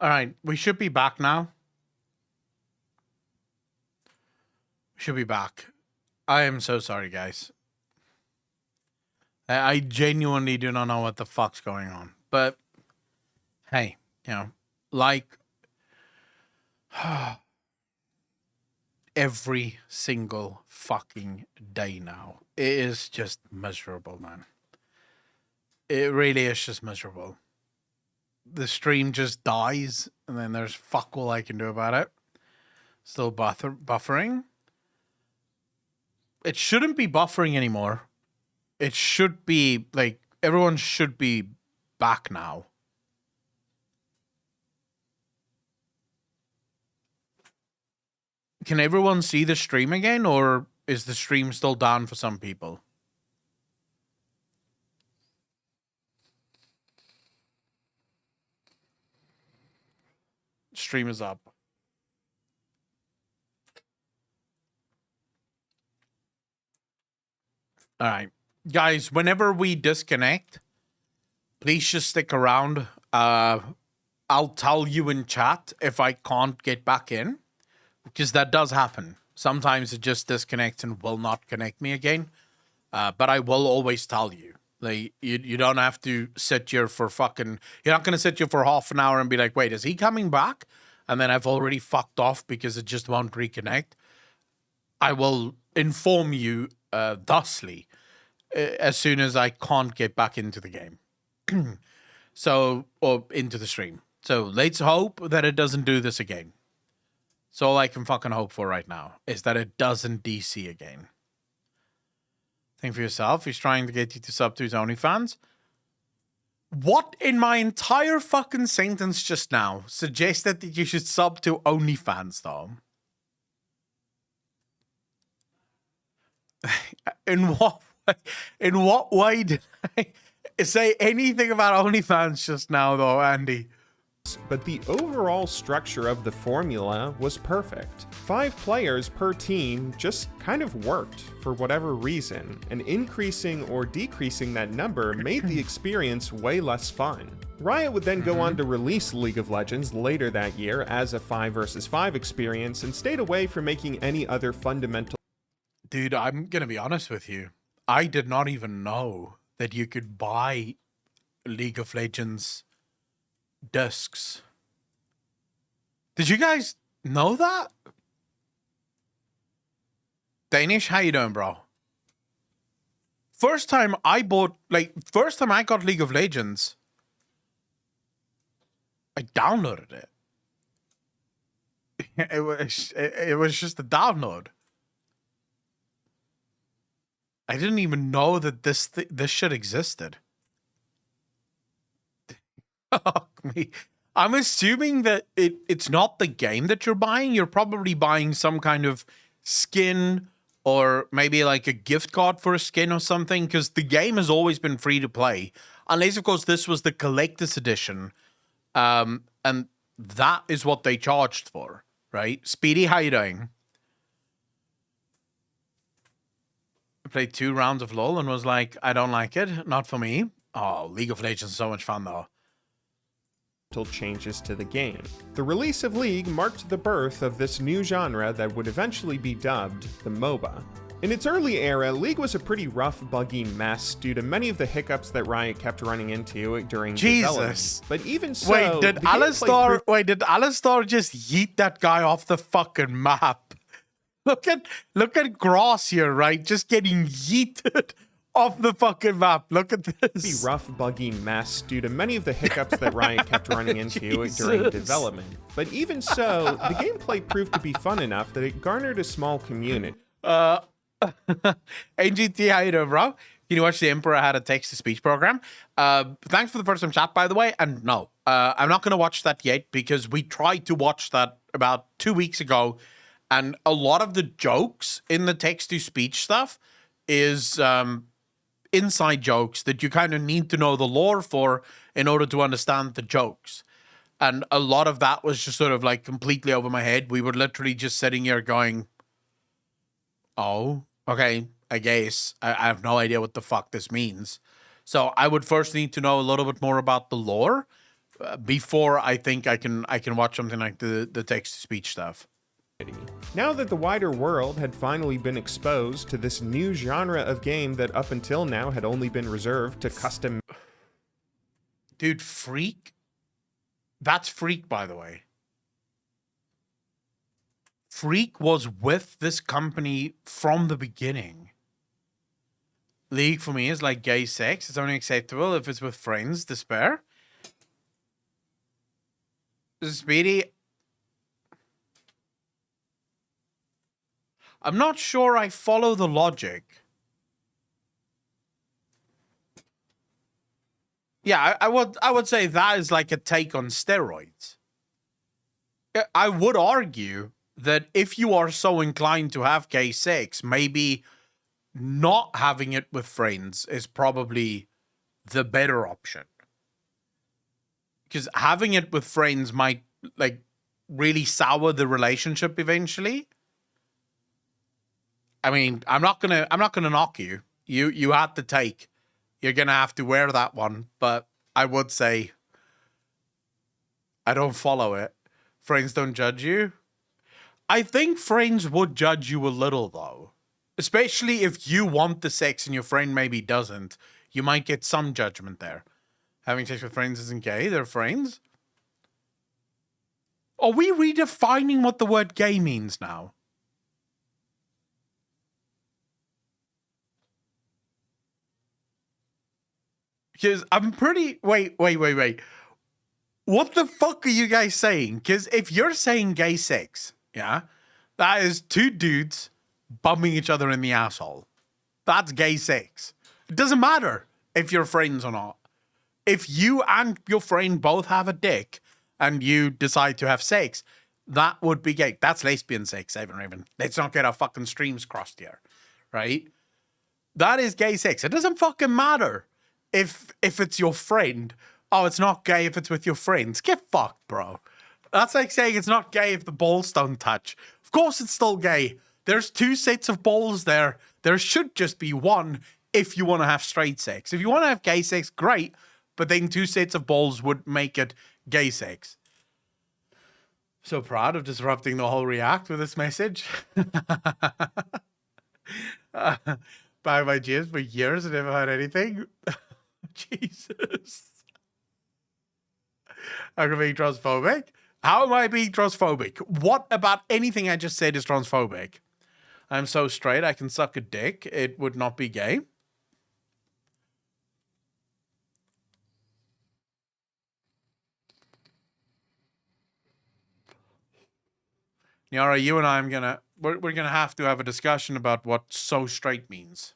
All right, we should be back now. We should be back. I am so sorry, guys. I genuinely do not know what the fuck's going on. But hey, like every single fucking day now, it is just miserable, man. It really is just miserable. The stream just dies, and then there's fuck all I can do about it. Still buffering. It shouldn't be buffering anymore. It should be like everyone should be back now. Can everyone see the stream again, or is the stream still down for some people? Stream is up. All right. Guys, whenever we disconnect, please just stick around. I'll tell you in chat if I can't get back in, because that does happen. Sometimes it just disconnects and will not connect me again. But I will always tell you. Like, you don't have to sit here for fucking... You're not going to sit here for half an hour and be like, wait, is he coming back? And then I've already fucked off because it just won't reconnect. I will inform you thusly as soon as I can't get back into the game. Or into the stream. So let's hope that it doesn't do this again. So all I can fucking hope for right now is that it doesn't DC again. Think for yourself. He's trying to get you to sub to his OnlyFans. What in my entire fucking sentence just now suggested that you should sub to OnlyFans, though? In what way did I say anything about OnlyFans just now, though, Andy? But the overall structure of the formula was perfect. 5 players per team just kind of worked for whatever reason, and increasing or decreasing that number made the experience way less fun. Riot would then go on to release League of Legends later that year as a 5 versus 5 experience and stayed away from making any other fundamental... Dude, I'm gonna be honest with you. I did not even know that you could buy League of Legends discs. Did you guys know that? Danish, how you doing, bro? First time I got League of Legends, I downloaded it. It was just a download. I didn't even know that this shit existed. Fuck me. I'm assuming that it's not the game that you're buying. You're probably buying some kind of skin or maybe like a gift card for a skin or something, because the game has always been free to play. Unless, of course, this was the collector's edition. And that is what they charged for, right? Speedy, how you doing? I played 2 rounds of LoL and was like, I don't like it. Not for me. Oh, League of Legends is so much fun, though. Changes to the game. The release of League marked the birth of this new genre that would eventually be dubbed the MOBA. In its early era, League was a pretty rough, buggy mess due to many of the hiccups that Riot kept running into during development. But even so, wait, did Alistar just yeet that guy off the fucking map? Look at Gross here, right? Just getting yeeted off the fucking map. Look at this. Rough, buggy mess due to many of the hiccups that Riot kept running into during development. But even so, the gameplay proved to be fun enough that it garnered a small community. AGT, how you doing, bro? Can you watch The Emperor Had a Text-to-Speech program? Thanks for the first time chat, by the way. And no, I'm not going to watch that yet because we tried to watch that about 2 weeks ago. And a lot of the jokes in the text-to-speech stuff is inside jokes that you kind of need to know the lore for in order to understand the jokes. And a lot of that was just sort of like completely over my head. We were literally just sitting here going, oh, okay, I guess. I have no idea what the fuck this means. So I would first need to know a little bit more about the lore before I think I can watch something like the text-to-speech stuff. Now that the wider world had finally been exposed to this new genre of game that up until now had only been reserved to custom... Dude, Freak? That's Freak, by the way. Freak was with this company from the beginning. League for me is like gay sex. It's only acceptable if it's with friends. Despair. Speedy. I'm not sure I follow the logic. Yeah, I would say that is like a take on steroids. I would argue that if you are so inclined to have gay sex, maybe not having it with friends is probably the better option. Because having it with friends might like really sour the relationship eventually. I mean, I'm not gonna knock you. You had to take. You're gonna have to wear that one, but I would say I don't follow it. Friends don't judge you. I think friends would judge you a little though. Especially if you want the sex and your friend maybe doesn't. You might get some judgment there. Having sex with friends isn't gay, they're friends. Are we redefining what the word gay means now? Because I'm pretty... Wait. What the fuck are you guys saying? Because if you're saying gay sex, yeah, that is two dudes bumming each other in the asshole. That's gay sex. It doesn't matter if you're friends or not. If you and your friend both have a dick and you decide to have sex, that would be gay. That's lesbian sex, Evan Raven. Let's not get our fucking streams crossed here, right? That is gay sex. It doesn't fucking matter if it's your friend. Oh, it's not gay if it's with your friends. Get fucked, bro. That's like saying it's not gay if the balls don't touch. Of course it's still gay. There's two sets of balls there. There should just be one if you want to have straight sex. If you want to have gay sex, great. But then two sets of balls would make it gay sex. So proud of disrupting the whole React with this message. By my GMs for years and never heard anything. Jesus. I'm being transphobic. How am I being transphobic? What about anything I just said is transphobic? I'm so straight, I can suck a dick. It would not be gay. Nyara, you and I we're gonna have to have a discussion about what so straight means.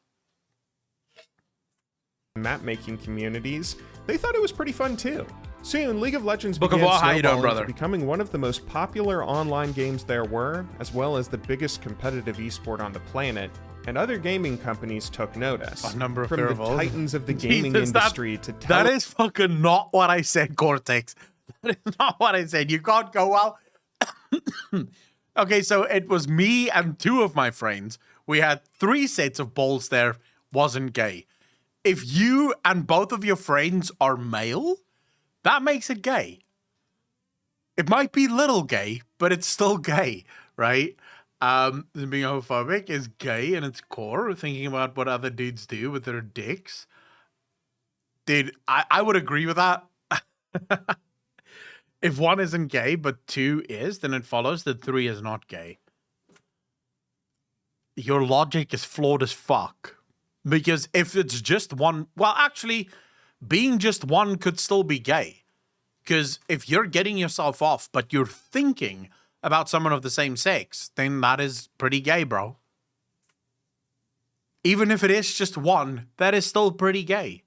Map making communities, they thought it was pretty fun too. Soon, League of Legends Book of began War, how you doing, snowballing brother? to becoming one of the most popular online games there were, as well as the biggest competitive esport on the planet, and other gaming companies took notice. A number of From the variables. titans of the gaming Jesus, industry to that is fucking not what I said, Cortex. That is not what I said. You can't go, well... Okay, so it was me and two of my friends. We had 3 sets of balls there. Wasn't gay. If you and both of your friends are male, that makes it gay. It might be little gay, but it's still gay, right? Being homophobic is gay in its core. Thinking about what other dudes do with their dicks. Dude, I would agree with that. If 1 isn't gay, but 2 is, then it follows that 3 is not gay. Your logic is flawed as fuck. Because if it's just 1... Well, actually, being just 1 could still be gay. Because if you're getting yourself off, but you're thinking about someone of the same sex, then that is pretty gay, bro. Even if it is just 1, that is still pretty gay.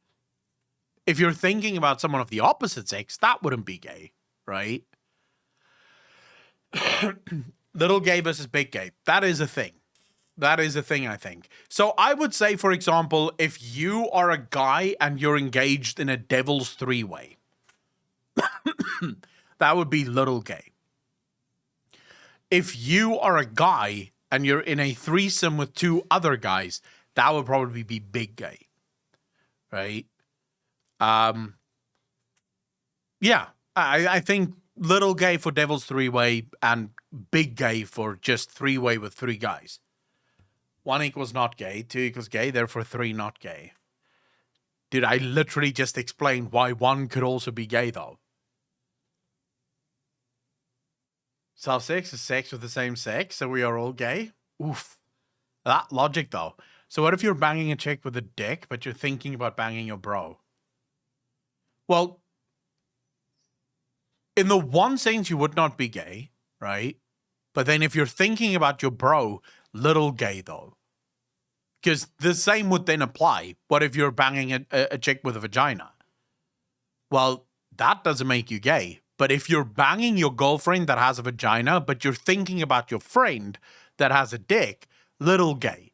If you're thinking about someone of the opposite sex, that wouldn't be gay. Right? Little gay versus big gay. That is a thing. That is a thing, I think. So I would say, for example, if you are a guy and you're engaged in a devil's 3-way, that would be little gay. If you are a guy and you're in a threesome with 2 other guys, that would probably be big gay. Right? Yeah. I think little gay for Devil's Three-Way and big gay for just three-way with three guys. 1 equals not gay, 2 equals gay, therefore 3 not gay. Dude, I literally just explained why 1 could also be gay, though. Self-sex is sex with the same sex, so we are all gay? Oof. That logic, though. So what if you're banging a chick with a dick, but you're thinking about banging your bro? Well, in the one sense, you would not be gay, right? But then if you're thinking about your bro, little gay, though. Because the same would then apply. What if you're banging a chick with a vagina? Well, that doesn't make you gay. But if you're banging your girlfriend that has a vagina, but you're thinking about your friend that has a dick, little gay.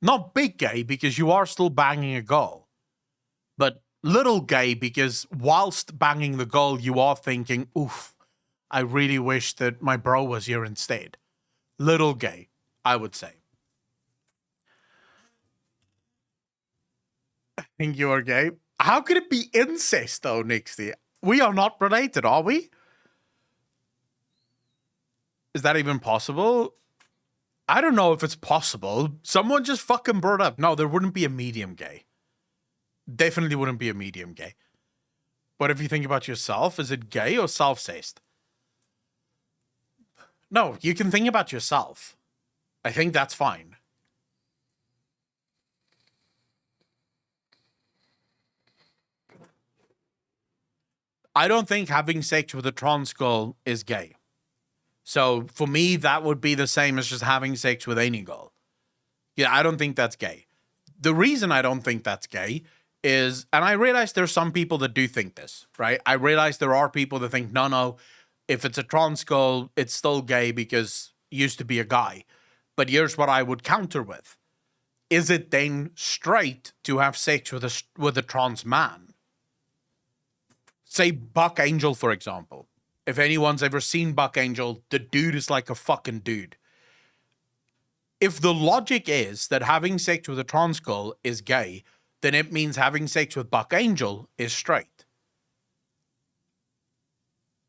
Not big gay, because you are still banging a girl. But little gay, because whilst banging the girl, you are thinking, oof, I really wish that my bro was here instead. Little gay, I would say. I think you are gay. How could it be incest, though, Nixie? We are not related, are we? Is that even possible? I don't know if it's possible. Someone just fucking brought up. No, there wouldn't be a medium gay. Definitely wouldn't be a medium gay. But if you think about yourself, is it gay or self-cessed? No, you can think about yourself. I think that's fine. I don't think having sex with a trans girl is gay. So for me, that would be the same as just having sex with any girl. Yeah, I don't think that's gay. The reason I don't think that's gay is, and I realize there's some people that do think this, right? I realize there are people that think, no, if it's a trans girl, it's still gay because it used to be a guy. But here's what I would counter with. Is it then straight to have sex with a trans man? Say Buck Angel, for example. If anyone's ever seen Buck Angel, the dude is like a fucking dude. If the logic is that having sex with a trans girl is gay, then it means having sex with Buck Angel is straight.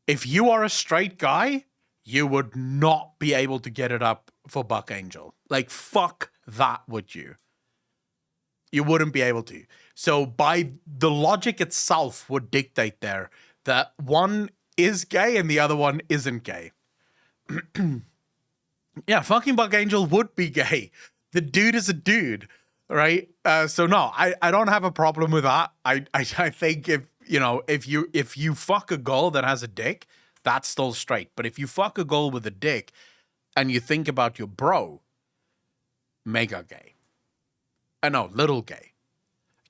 If you are a straight guy, you would not be able to get it up for Buck Angel. Like, fuck that, would you? You wouldn't be able to. So by the logic itself would dictate there that one is gay and the other one isn't gay. Yeah, fucking Buck Angel would be gay. The dude is a dude, right? So no, I don't have a problem with that. I think if you fuck a girl that has a dick, that's still straight. But if you fuck a girl with a dick and you think about your bro, mega gay. No, little gay.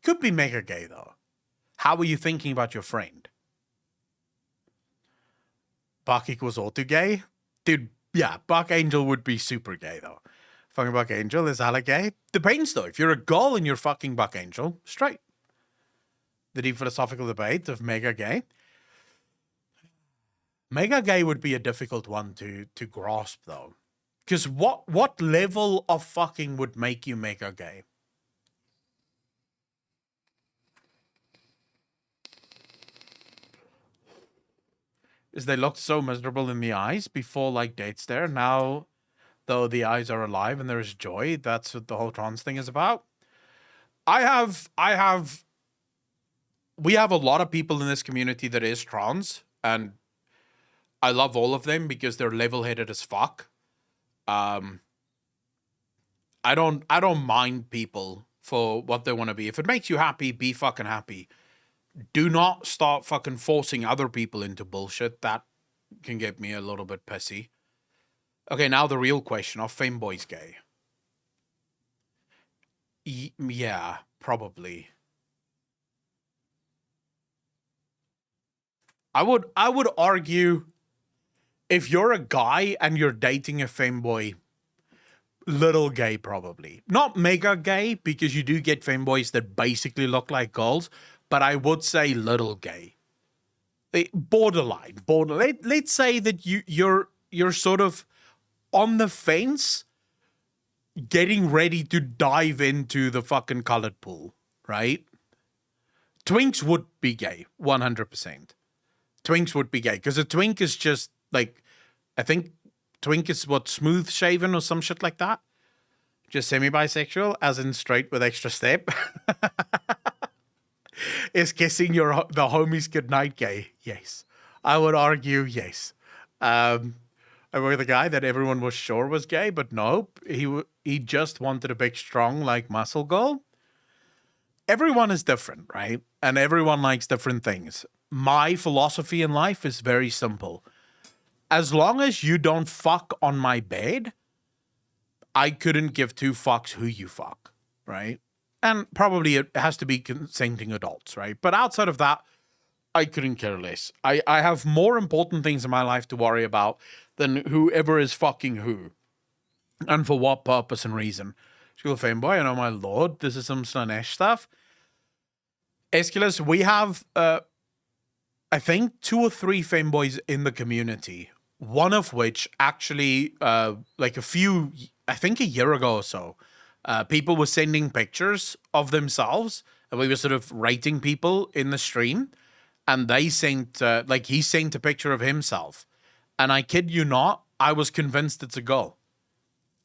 Could be mega gay, though. How are you thinking about your friend? Buck equals auto gay? Dude, yeah, Buck Angel would be super gay, though. Fucking Buck Angel, is hella gay? Depends, though. If you're a girl and you're fucking Buck Angel, straight. The deep philosophical debate of mega gay. Mega gay would be a difficult one to grasp, though. Because what level of fucking would make you mega gay? Is they looked so miserable in the eyes before, like, dates there. Now, though the eyes are alive and there is joy, that's what the whole trans thing is about. We have a lot of people in this community that is trans, and I love all of them because they're level-headed as fuck. I don't mind people for what they want to be. If it makes you happy, be fucking happy. Do not start fucking forcing other people into bullshit. That can get me a little bit pissy. Okay, now the real question. Are femboys gay? Yeah, probably. I would argue if you're a guy and you're dating a femboy, little gay probably. Not mega gay, because you do get femboys that basically look like girls, but I would say little gay. Borderline. Let's say that you're sort of on the fence, getting ready to dive into the fucking colored pool, right? Twinks would be gay, 100%. twinks would be gay. Because a twink is just like, I think twink is what, smooth shaven or some shit like that. Just semi-bisexual, as in straight with extra step. Is kissing the homies goodnight gay? Yes. I would argue yes. I were the guy that everyone was sure was gay, but nope. He just wanted a big, strong, like, muscle girl. Everyone is different, right? And everyone likes different things. My philosophy in life is very simple. As long as you don't fuck on my bed, I couldn't give two fucks who you fuck, right? And probably it has to be consenting adults, right? But outside of that, I couldn't care less. I have more important things in my life to worry about than whoever is fucking who. And for what purpose and reason. School Fanboy, oh my lord, this is some Slanesh stuff. Esculus, we have, I think, 2 or 3 fanboys in the community. One of which actually, like I think a year ago or so, people were sending pictures of themselves, and we were sort of rating people in the stream, and they sent, he sent a picture of himself, and I kid you not, I was convinced it's a girl.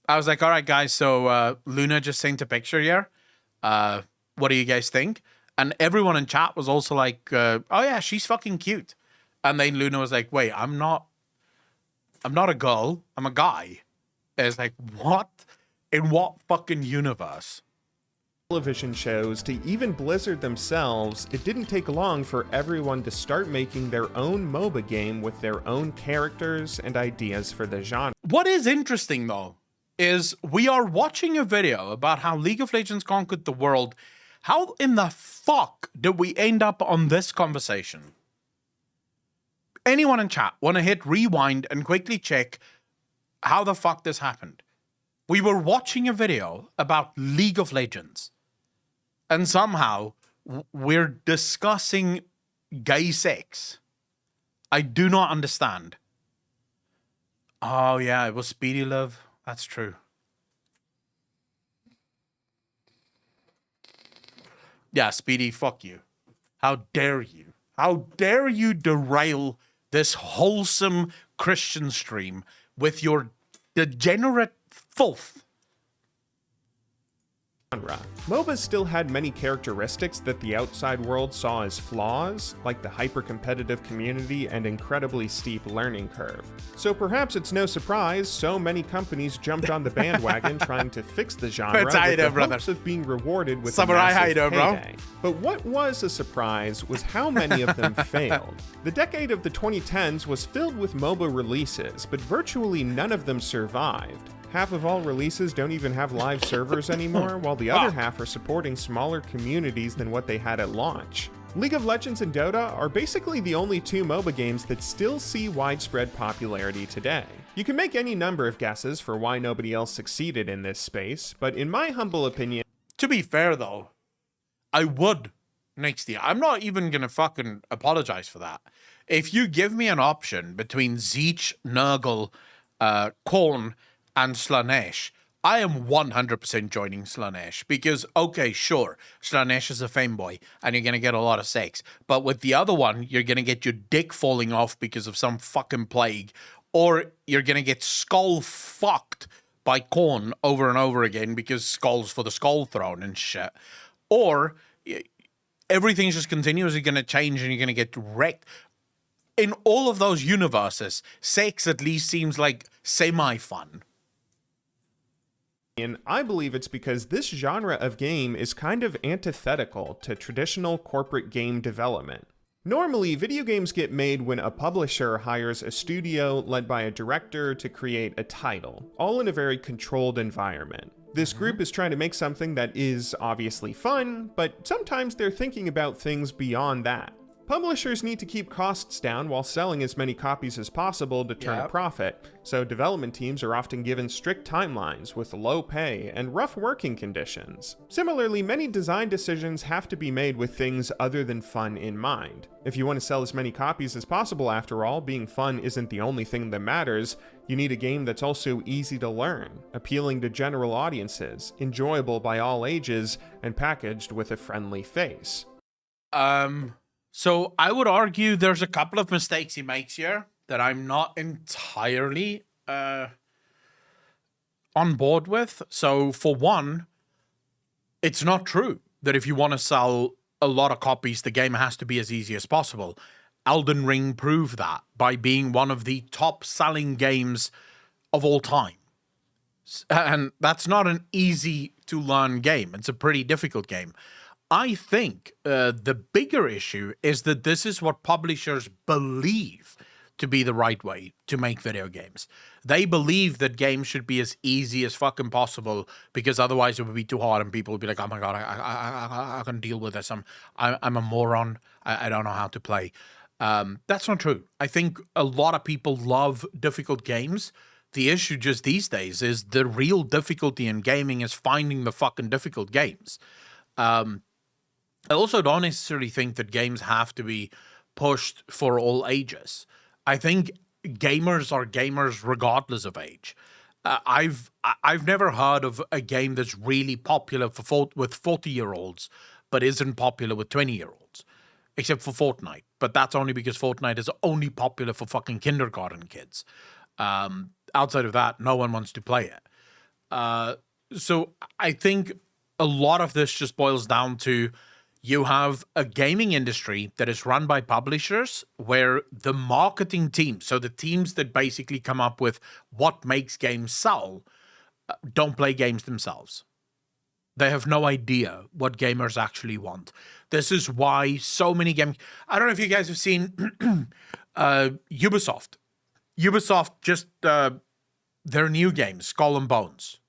I was like, all right, guys, so Luna just sent a picture here. What do you guys think? And everyone in chat was also like, oh yeah, she's fucking cute. And then Luna was like, wait, I'm not a girl, I'm a guy. And it's like, what? In what fucking universe? Television shows to even Blizzard themselves, it didn't take long for everyone to start making their own MOBA game with their own characters and ideas for the genre. What is interesting though, is we are watching a video about how League of Legends conquered the world. How in the fuck did we end up on this conversation? Anyone in chat want to hit rewind and quickly check how the fuck this happened? We were watching a video about League of Legends, and somehow we're discussing gay sex. I do not understand. Oh yeah, it was Speedy Love. That's true. Yeah, Speedy, fuck you. How dare you? How dare you derail this wholesome Christian stream with your degenerate filth? MOBAs still had many characteristics that the outside world saw as flaws, like the hyper-competitive community and incredibly steep learning curve. So perhaps it's no surprise so many companies jumped on the bandwagon trying to fix the genre with the hopes of being rewarded with a massive payday. But what was a surprise was how many of them failed. The decade of the 2010s was filled with MOBA releases, but virtually none of them survived. Half of all releases don't even have live servers anymore, while the other half are supporting smaller communities than what they had at launch. League of Legends and Dota are basically the only 2 MOBA games that still see widespread popularity today. You can make any number of guesses for why nobody else succeeded in this space, but in my humble opinion... To be fair though, I would next year. I'm not even gonna fucking apologize for that. If you give me an option between Zeech, Nurgle, Korn, and Slanesh, I am 100% joining Slanesh because, okay, sure, Slanesh is a femboy and you're going to get a lot of sex. But with the other one, you're going to get your dick falling off because of some fucking plague, or you're going to get skull fucked by Korn over and over again because skulls for the skull throne and shit. Or everything's just continuously going to change and you're going to get wrecked. In all of those universes, sex at least seems like semi-fun. And I believe it's because this genre of game is kind of antithetical to traditional corporate game development. Normally, video games get made when a publisher hires a studio led by a director to create a title, all in a very controlled environment. This group is trying to make something that is obviously fun, but sometimes they're thinking about things beyond that. Publishers need to keep costs down while selling as many copies as possible to turn a profit, so development teams are often given strict timelines with low pay and rough working conditions. Similarly, many design decisions have to be made with things other than fun in mind. If you want to sell as many copies as possible, after all, being fun isn't the only thing that matters. You need a game that's also easy to learn, appealing to general audiences, enjoyable by all ages, and packaged with a friendly face. So I would argue there's a couple of mistakes he makes here that I'm not entirely on board with. So for one, it's not true that if you want to sell a lot of copies, the game has to be as easy as possible. Elden Ring proved that by being one of the top selling games of all time. And that's not an easy to learn game. It's a pretty difficult game. I think the bigger issue is that this is what publishers believe to be the right way to make video games. They believe that games should be as easy as fucking possible because otherwise it would be too hard and people would be like, oh my God, I can deal with this. I'm a moron. I don't know how to play. That's not true. I think a lot of people love difficult games. The issue just these days is the real difficulty in gaming is finding the fucking difficult games. I also don't necessarily think that games have to be pushed for all ages. I think gamers are gamers regardless of age. I've never heard of a game that's really popular with 40-year-olds, but isn't popular with 20-year-olds, except for Fortnite. But that's only because Fortnite is only popular for fucking kindergarten kids. Outside of that, no one wants to play it. So I think a lot of this just boils down to you have a gaming industry that is run by publishers where the marketing team, so the teams that basically come up with what makes games sell, don't play games themselves. They have no idea what gamers actually want. This is why so many games... I don't know if you guys have seen Ubisoft. Ubisoft just... their new game, Skull and Bones.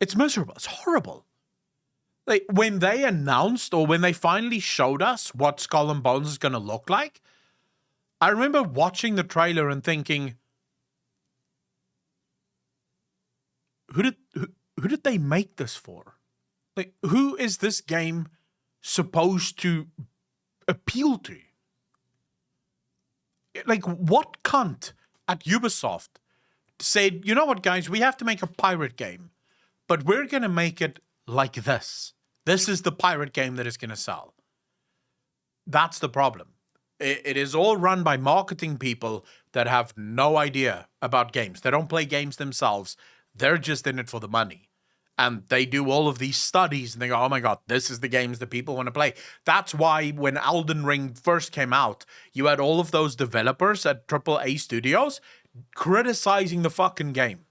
It's miserable. It's horrible. Like, when they announced or when they finally showed us what Skull and Bones is going to look like, I remember watching the trailer and thinking, who did they make this for? Like, who is this game supposed to appeal to? Like, what cunt at Ubisoft said, you know what, guys, we have to make a pirate game, but we're going to make it like this. This is the pirate game that is going to sell. That's the problem. It is all run by marketing people that have no idea about games. They don't play games themselves. They're just in it for the money. And they do all of these studies and they go, oh my God, this is the games that people want to play. That's why when Elden Ring first came out, you had all of those developers at AAA studios criticizing the fucking game.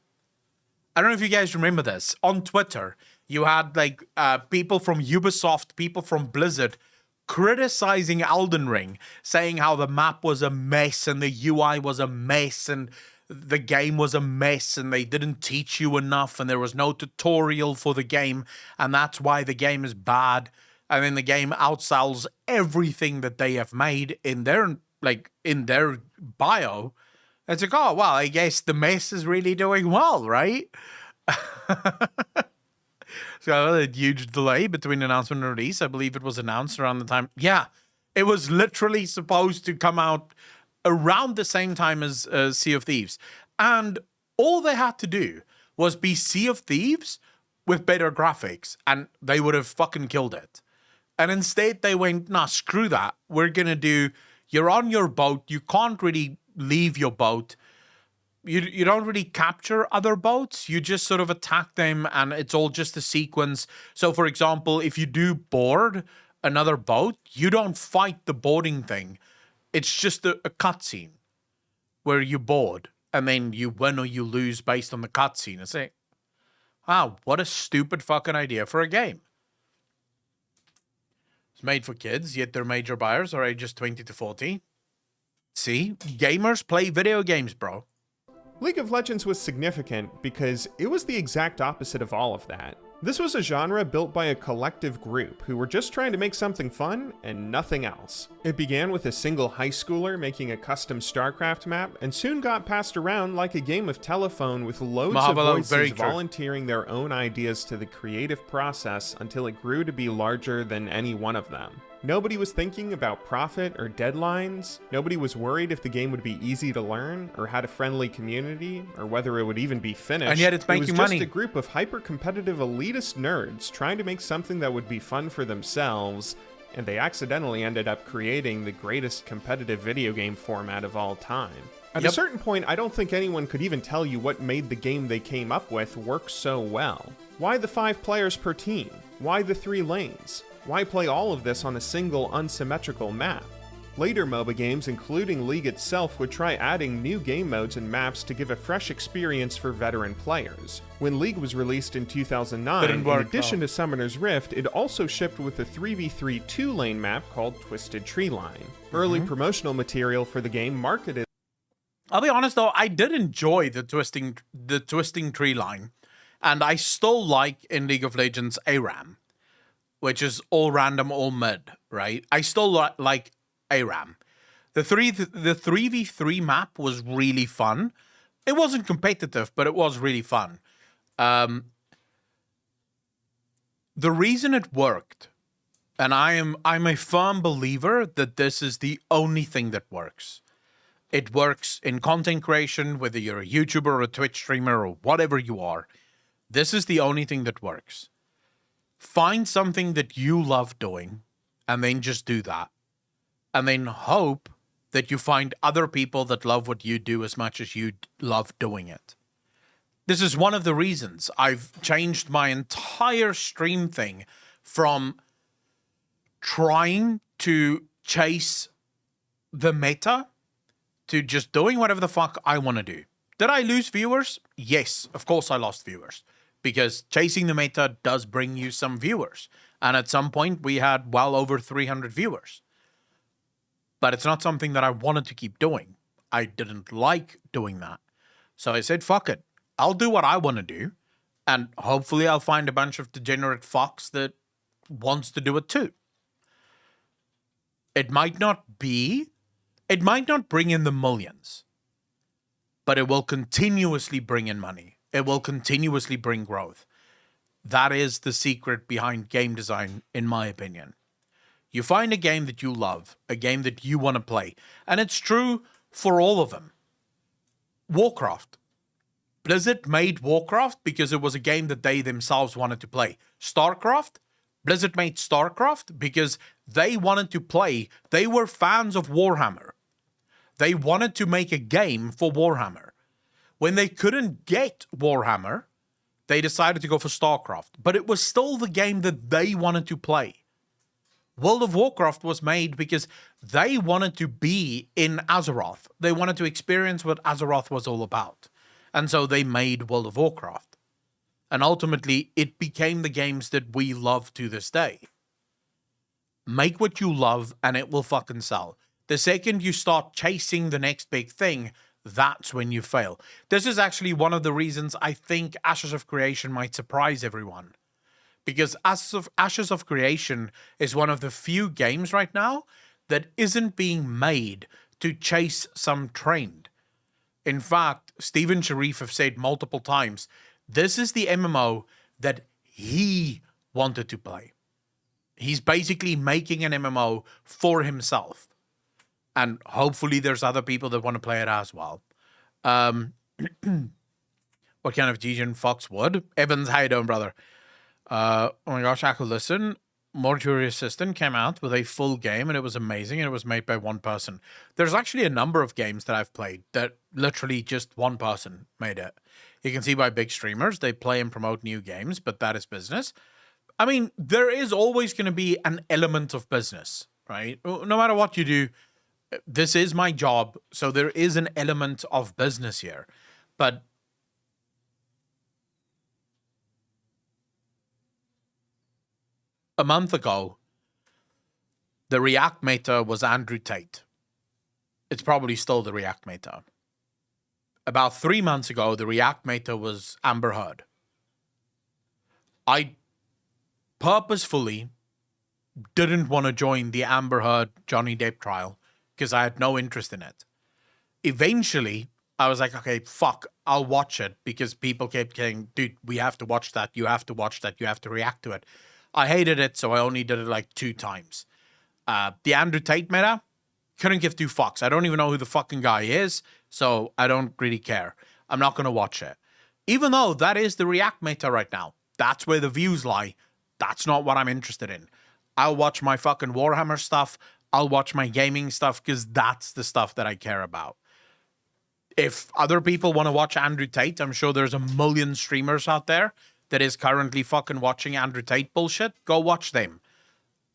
I don't know if you guys remember this. On Twitter, you had like people from Ubisoft, people from Blizzard criticizing Elden Ring, saying how the map was a mess and the UI was a mess and the game was a mess and they didn't teach you enough and there was no tutorial for the game and that's why the game is bad. And then the game outsells everything that they have made in their bio. It's like, oh, well, I guess the mess is really doing well, right? So a huge delay between announcement and release. I believe it was announced around the time. Yeah, it was literally supposed to come out around the same time as Sea of Thieves. And all they had to do was be Sea of Thieves with better graphics, and they would have fucking killed it. And instead they went, nah, screw that. We're going to do, you're on your boat. You can't really leave your boat. You don't really capture other boats. You just sort of attack them and it's all just a sequence. So, for example, if you do board another boat, you don't fight the boarding thing. It's just a cutscene where you board and then you win or you lose based on the cutscene. It's like, wow, what a stupid fucking idea for a game. It's made for kids, yet their major buyers are ages 20 to 40. See, gamers play video games, bro. League of Legends was significant because it was the exact opposite of all of that. This was a genre built by a collective group who were just trying to make something fun and nothing else. It began with a single high schooler making a custom StarCraft map and soon got passed around like a game of telephone with loads of voices volunteering their own ideas to the creative process until it grew to be larger than any one of them. Nobody was thinking about profit or deadlines. Nobody was worried if the game would be easy to learn or had a friendly community or whether it would even be finished. And yet it's making money. It was just a group of hyper-competitive elitist nerds trying to make something that would be fun for themselves and they accidentally ended up creating the greatest competitive video game format of all time. At a certain point, I don't think anyone could even tell you what made the game they came up with work so well. Why the 5 players per team? Why the 3 lanes? Why play all of this on a single unsymmetrical map? Later MOBA games, including League itself, would try adding new game modes and maps to give a fresh experience for veteran players. When League was released in 2009, in addition to Summoner's Rift, it also shipped with a 3v3 2-lane map called Twisted Tree Line. Early promotional material for the game marketed... I'll be honest though, I did enjoy the twisting tree line, and I still like in League of Legends ARAM, which is all random, all mid, right? I still like ARAM. The 3v3 map was really fun. It wasn't competitive, but it was really fun. The reason it worked, and I'm a firm believer that this is the only thing that works. It works in content creation, whether you're a YouTuber or a Twitch streamer or whatever you are. This is the only thing that works. Find something that you love doing, and then just do that. And then hope that you find other people that love what you do as much as you love doing it. This is one of the reasons I've changed my entire stream thing from trying to chase the meta to just doing whatever the fuck I want to do. Did I lose viewers? Yes, of course I lost viewers. Because chasing the meta does bring you some viewers. And at some point we had well over 300 viewers. But it's not something that I wanted to keep doing. I didn't like doing that. So I said, fuck it. I'll do what I want to do. And hopefully I'll find a bunch of degenerate fucks that wants to do it too. It might not bring in the millions. But it will continuously bring in money. It will continuously bring growth. That is the secret behind game design, in my opinion. You find a game that you love, a game that you want to play. And it's true for all of them. Warcraft. Blizzard made Warcraft because it was a game that they themselves wanted to play. StarCraft. Blizzard made StarCraft because they wanted to play. They were fans of Warhammer. They wanted to make a game for Warhammer. When they couldn't get Warhammer, they decided to go for StarCraft. But it was still the game that they wanted to play. World of Warcraft was made because they wanted to be in Azeroth. They wanted to experience what Azeroth was all about. And so they made World of Warcraft. And ultimately, it became the games that we love to this day. Make what you love and it will fucking sell. The second you start chasing the next big thing, that's when you fail. This is actually one of the reasons I think Ashes of Creation might surprise everyone. Because Ashes of Creation is one of the few games right now that isn't being made to chase some trend. In fact, Steven Sharif have said multiple times, this is the MMO that he wanted to play. He's basically making an MMO for himself. And hopefully there's other people that want to play it as well. What kind of Gideon Fox would? Evans, how you doing, brother? Oh my gosh, I could listen. Mortuary Assistant came out with a full game and it was amazing and it was made by one person. There's actually a number of games that I've played that literally just one person made it. You can see by big streamers, they play and promote new games, but that is business. I mean, there is always going to be an element of business, right? No matter what you do, this is my job, so there is an element of business here. But a month ago, the React meta was Andrew Tate. It's probably still the React meta. About 3 months ago, the React meta was Amber Heard. I purposefully didn't want to join the Amber Heard Johnny Depp trial because I had no interest in it. Eventually, I was like, okay, fuck, I'll watch it because people kept saying, dude, we have to watch that. You have to watch that. You have to react to it. I hated it, so I only did it like 2 times. The Andrew Tate meta, couldn't give 2 fucks. I don't even know who the fucking guy is, so I don't really care. I'm not going to watch it. Even though that is the React meta right now. That's where the views lie. That's not what I'm interested in. I'll watch my fucking Warhammer stuff. I'll watch my gaming stuff because that's the stuff that I care about. If other people want to watch Andrew Tate, I'm sure there's a million streamers out there that is currently fucking watching Andrew Tate bullshit. Go watch them.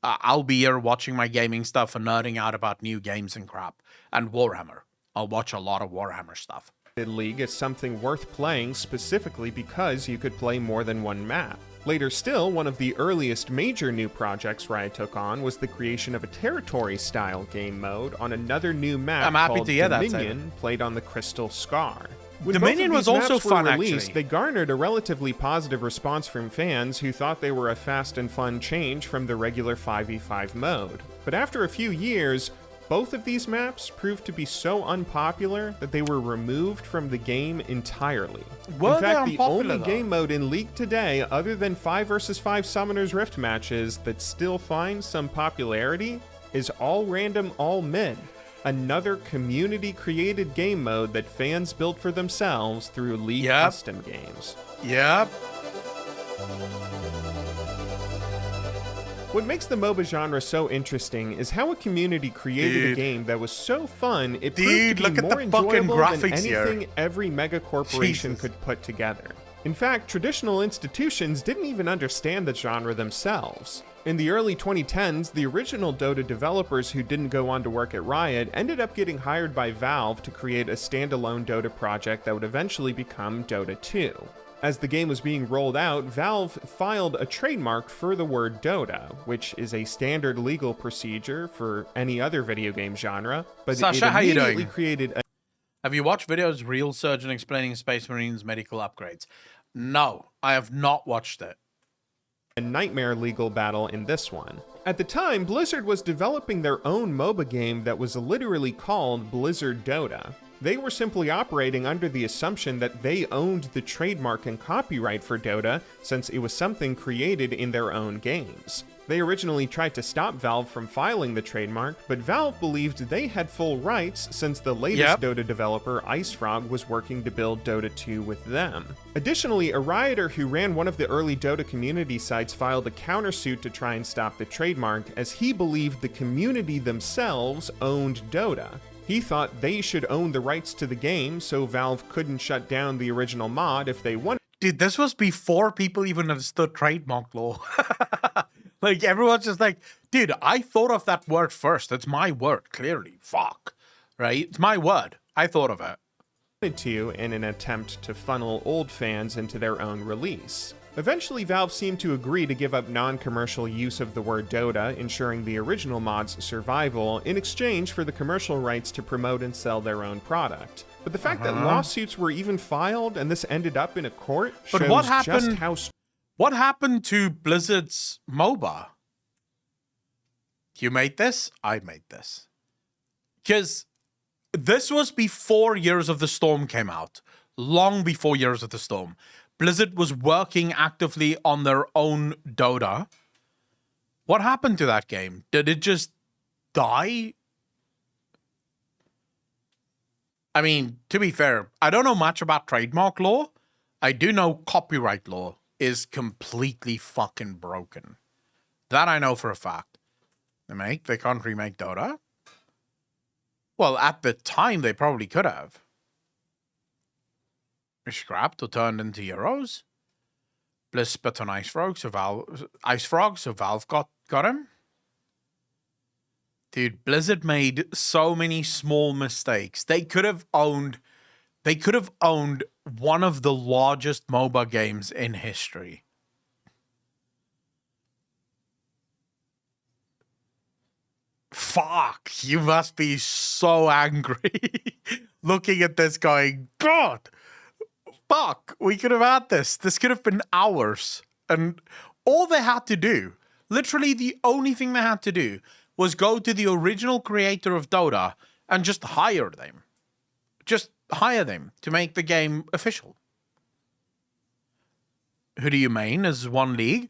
I'll be here watching my gaming stuff and nerding out about new games and crap. And Warhammer. I'll watch a lot of Warhammer stuff. League is something worth playing specifically because you could play more than one map. Later still, one of the earliest major new projects Riot took on was the creation of a territory-style game mode on another new map I'm happy called to hear that, Dominion, played on the Crystal Scar. When Dominion both of was these also maps were fun, released, actually. they garnered a relatively positive response from fans who thought they were a fast and fun change from the regular 5v5 mode. But after a few years, both of these maps proved to be so unpopular that they were removed from the game entirely. Were in they fact, the unpopular, only though? game mode in League today, other than 5 vs 5 Summoners Rift matches that still finds some popularity, is All Random All Mid, another community-created game mode that fans built for themselves through League custom games. Yep. What makes the MOBA genre so interesting is how a community created a game that was so fun it proved to look be at the more fucking enjoyable than graphics here. anything every mega corporation Jesus. could put together. In fact, traditional institutions didn't even understand the genre themselves. In the early 2010s, the original Dota developers who didn't go on to work at Riot ended up getting hired by Valve to create a standalone Dota project that would eventually become Dota 2. As the game was being rolled out, Valve filed a trademark for the word Dota, which is a standard legal procedure for any other video game genre, but Sasha, it how you immediately doing? created a Have you watched videos Real Surgeon explaining Space Marines medical upgrades? No, I have not watched it. nightmare legal battle in this one. At the time, Blizzard was developing their own MOBA game that was literally called Blizzard Dota. They were simply operating under the assumption that they owned the trademark and copyright for Dota, since it was something created in their own games. They originally tried to stop Valve from filing the trademark, but Valve believed they had full rights since the latest Dota developer, IceFrog, was working to build Dota 2 with them. Additionally, a rioter who ran one of the early Dota community sites filed a countersuit to try and stop the trademark, as he believed the community themselves owned Dota. He thought they should own the rights to the game, so Valve couldn't shut down the original mod if they wanted. Dude, this was before people even understood trademark law. Like, everyone's just like, dude, I thought of that word first. It's my word, clearly. Fuck. Right? It's my word. I thought of it. To in an attempt to funnel old fans into their own release. Eventually, Valve seemed to agree to give up non-commercial use of the word Dota, ensuring the original mod's survival in exchange for the commercial rights to promote and sell their own product. But the fact that lawsuits were even filed and this ended up in a court shows But what just happened? how What happened to Blizzard's MOBA? You made this? I made this. Because this was before Years of the Storm came out. Long before Years of the Storm. Blizzard was working actively on their own Dota. What happened to that game? Did it just die? I mean, to be fair, I don't know much about trademark law. I do know copyright law is completely fucking broken. That I know for a fact. They can't remake Dota. Well, at the time, they probably could have. Scrapped or turned into euros. Bliss spit on IceFrog, so Valve got him. Dude, Blizzard made so many small mistakes. They could have owned one of the largest MOBA games in history. Fuck, you must be so angry looking at this going, God, fuck, we could have had this. This could have been hours. And all they had to do, literally the only thing they had to do, was go to the original creator of Dota and just hire them. Just hire them to make the game official. Who do you main as one league?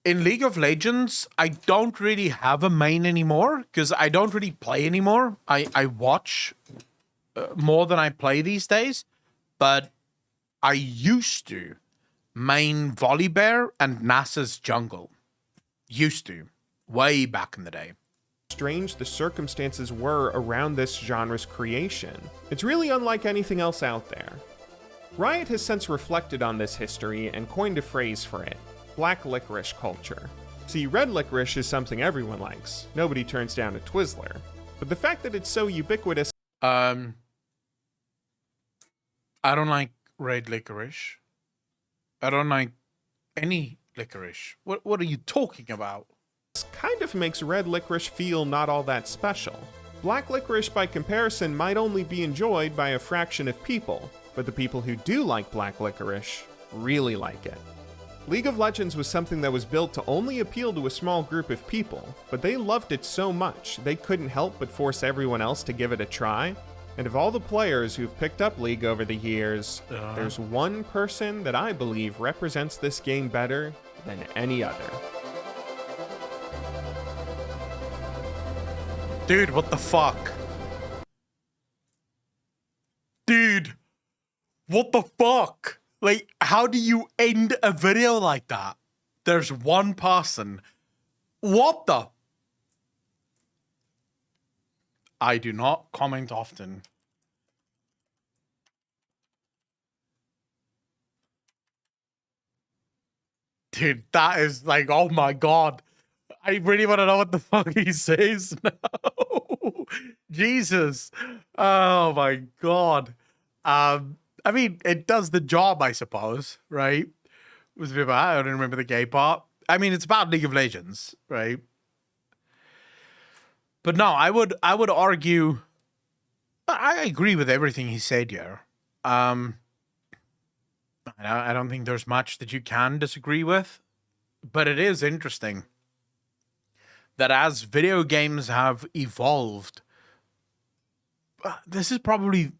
In League of Legends, I don't really have a main anymore because I don't really play anymore. I watch more than I play these days, but I used to main Volibear and Nasa's jungle. Used to. Way back in the day. Strange the circumstances were around this genre's creation. It's really unlike anything else out there. Riot has since reflected on this history and coined a phrase for it: black licorice culture. See, red licorice is something everyone likes. Nobody turns down a Twizzler. But the fact that it's so ubiquitous... I don't like red licorice. I don't like any licorice. What are you talking about? kind of makes red licorice feel not all that special. Black licorice, by comparison, might only be enjoyed by a fraction of people, but the people who do like black licorice really like it. League of Legends was something that was built to only appeal to a small group of people, but they loved it so much they couldn't help but force everyone else to give it a try. And of all the players who've picked up League over the years, there's one person that I believe represents this game better than any other. Dude, what the fuck? Dude, what the fuck? Like, how do you end a video like that? There's one person. What the? I do not comment often. Dude, that is like, oh my god. I really want to know what the fuck he says now. Jesus. Oh my god. I mean, it does the job, I suppose, right? It was a bit about, I don't remember the gay part. I mean, it's about League of Legends, right? But no, I would argue, I agree with everything he said here. I don't think there's much that you can disagree with, but it is interesting that as video games have evolved, this is probably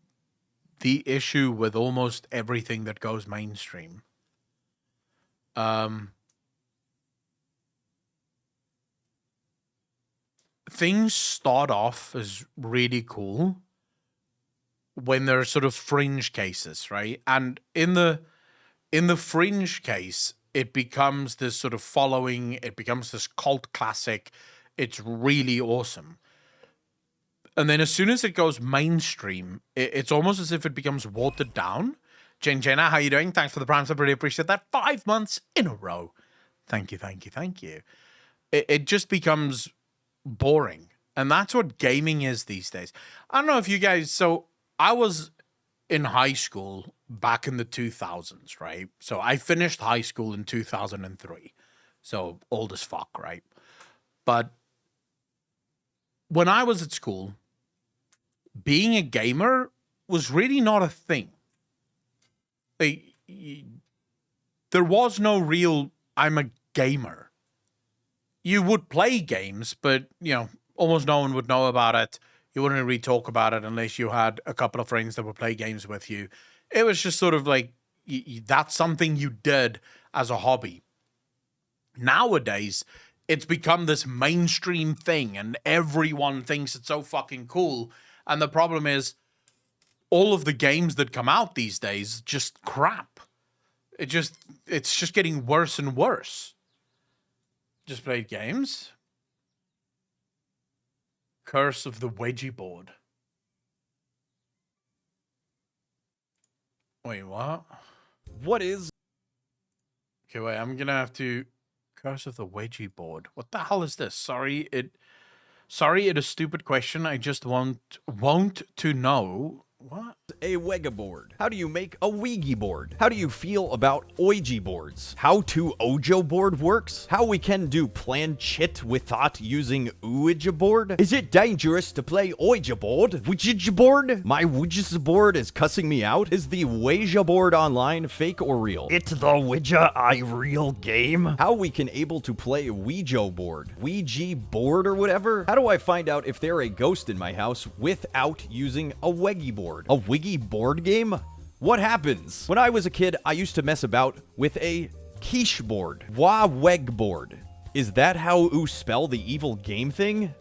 the issue with almost everything that goes mainstream. Things start off as really cool when there are sort of fringe cases, right? And in the fringe case, it becomes this sort of following, it becomes this cult classic. It's really awesome. And then as soon as it goes mainstream, it's almost as if it becomes watered down. Jenna, how you doing? Thanks for the prime sub. Really appreciate that. 5 months in a row. Thank you, thank you, thank you. It just becomes boring. And that's what gaming is these days. I don't know if you guys... So I was in high school back in the 2000s, right? So I finished high school in 2003. So old as fuck, right? But when I was at school, being a gamer was really not a thing. Like, there was no real, I'm a gamer. You would play games, but, you know, almost no one would know about it. You wouldn't really talk about it unless you had a couple of friends that would play games with you. It was just sort of like, that's something you did as a hobby. Nowadays, it's become this mainstream thing and everyone thinks it's so fucking cool. And the problem is, all of the games that come out these days, just crap. It's just getting worse and worse. Just played games. Curse of the Wedgie board. Wait, what? What is... Okay, wait, I'm gonna have to... Curse of the Wedgie board. What the hell is this? Sorry, it a stupid question. I just want to know. What? a Wega board? How do you make a Ouija board? How do you feel about Ouija boards? How to Ojo board works? How we can do planchette without using Ouija board? Is it dangerous to play Ouija board? Ouija board? My Ouija board is cussing me out. Is the Ouija board online fake or real? It's the Ouija real game? How we can able to play Ouija board? Ouija board or whatever? How do I find out if they're a ghost in my house without using a Weggy board? A Wiggy board game? What happens? When I was a kid, I used to mess about with a quiche board. Wa weg board. Is that how you spell the evil game thing?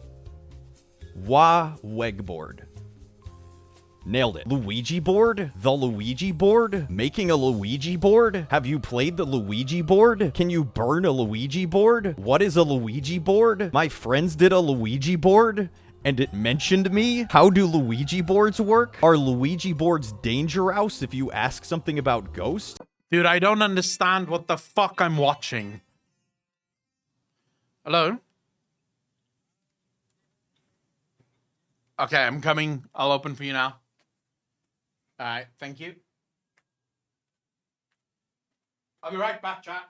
Wa weg board. Nailed it. Luigi board? The Luigi board? Making a Luigi board? Have you played the Luigi board? Can you burn a Luigi board? What is a Luigi board? My friends did a Luigi board, and it mentioned me? How do Luigi boards work? Are Luigi boards dangerous if you ask something about Ghost? Dude, I don't understand what the fuck I'm watching. Hello? Okay, I'm coming. I'll open for you now. Alright, thank you. I'll be right back, chat.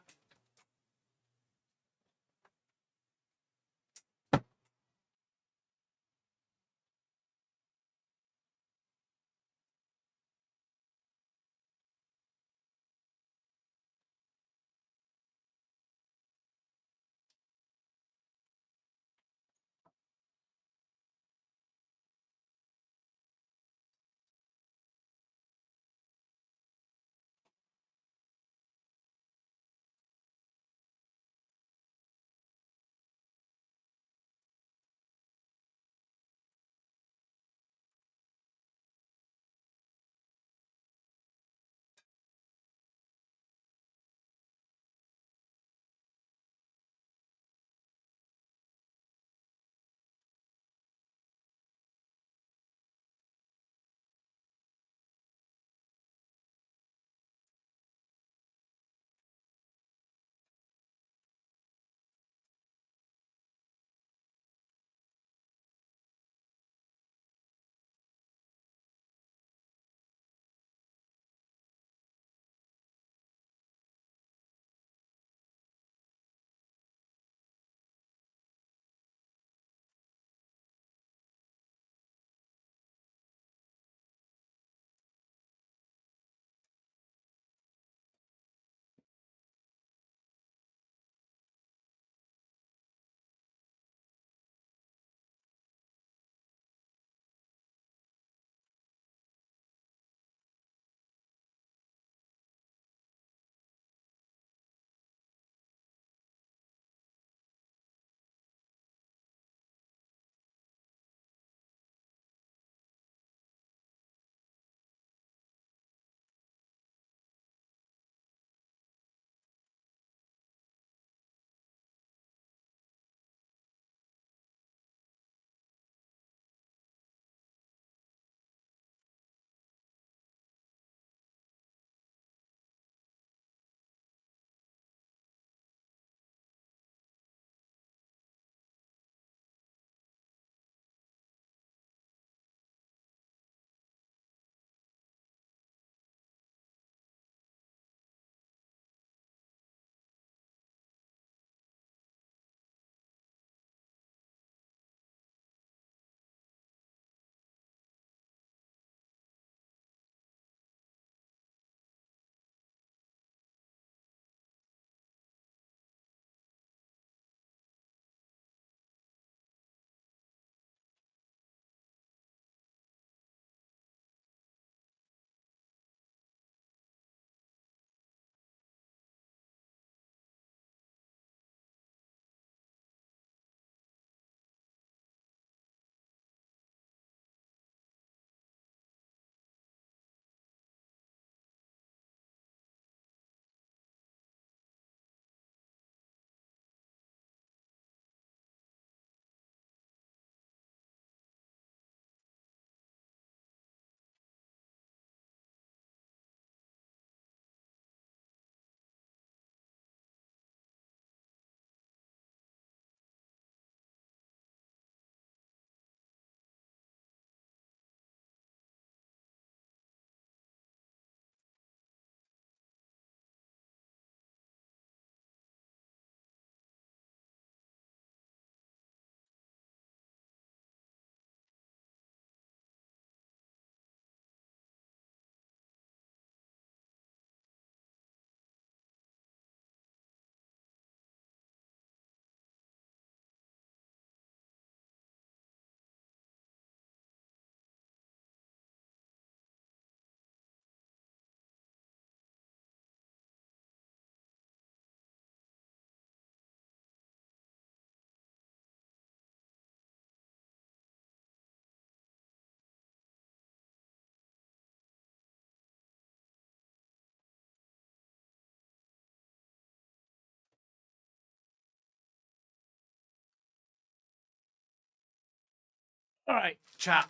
All right, chat.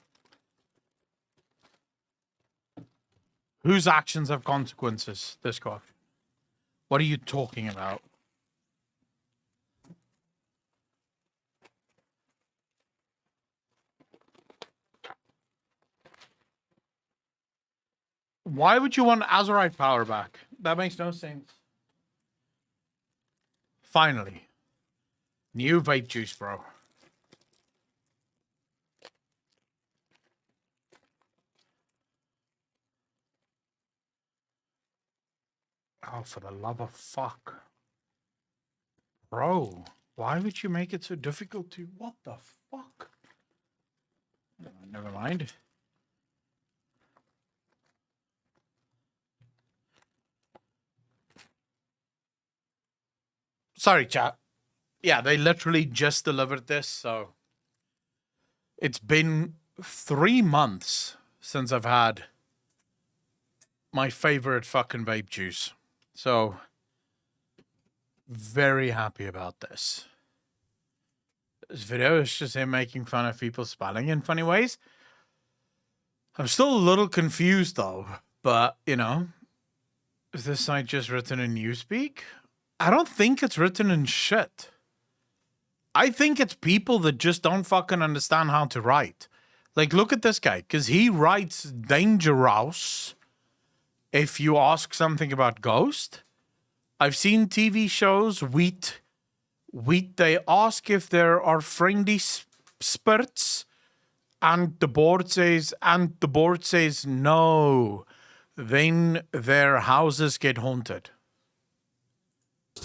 Whose actions have consequences? Discord. What are you talking about? Why would you want Azurite power back? That makes no sense. Finally. New vape juice, bro. Oh, for the love of fuck. Bro, why would you make it so difficult to... What the fuck? Never mind. Sorry, chat. Yeah, they literally just delivered this, so... It's been 3 months since I've had my favorite fucking vape juice. So, very happy about this. This video is just him making fun of people spelling in funny ways. I'm still a little confused though, but, you know, is this site just written in Newspeak? I don't think it's written in shit. I think it's people that just don't fucking understand how to write. Like, look at this guy, because he writes dangerous if you ask something about Ghost. I've seen TV shows, Wheat, they ask if there are friendly spirits, and the board says no. Then their houses get haunted.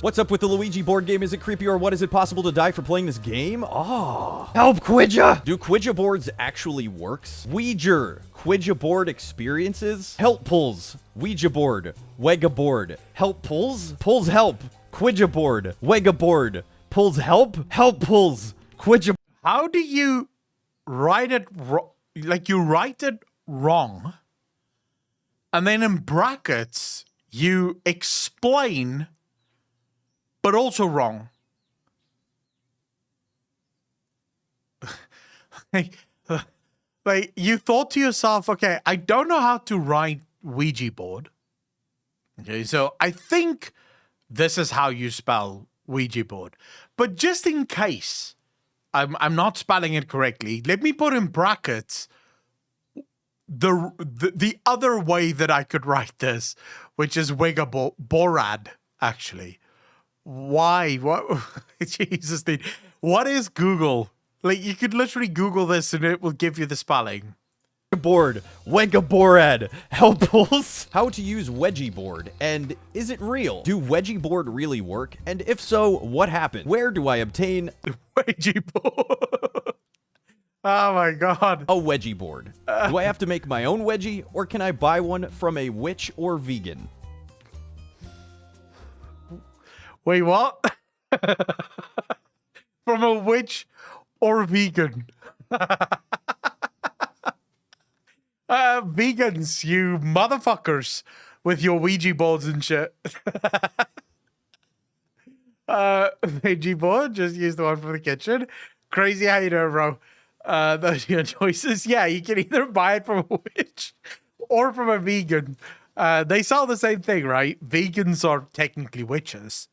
What's up with the Luigi board game? Is it creepy or what? Is it possible to die for playing this game? Oh. Help, Quidja! Do Quidja boards actually works? Ouija. Quidja board experiences? Help pulls. Ouija board. Wega board. Help pulls? Pulls help. Quidja board. Wega board. Pulls help? Help pulls. Quidja. How do you write it like you write it wrong, and then in brackets you explain but also wrong? like you thought to yourself, okay, I don't know how to write Ouija board. Okay, so I think this is how you spell Ouija board. But just in case I'm not spelling it correctly, let me put in brackets the other way that I could write this, which is Wega Borad, actually. Why? What? Jesus, dude. What is Google? Like, you could literally Google this and it will give you the spelling. Board. Wega Borad. Help pulls. How to use Wedgie board, and is it real? Do Wedgie board really work? And if so, what happened? Where do I obtain Wedgie board? Oh my god. a Wedgie board? Do I have to make my own Wedgie, or can I buy one from a witch or vegan? Wait, what? From a witch or vegan? Vegans, you motherfuckers, with your Ouija boards and shit. Ouija board, just use the one from the kitchen. Crazy how you doing, bro? Those are your choices. Yeah, you can either buy it from a witch or from a vegan. They sell the same thing, right? Vegans are technically witches.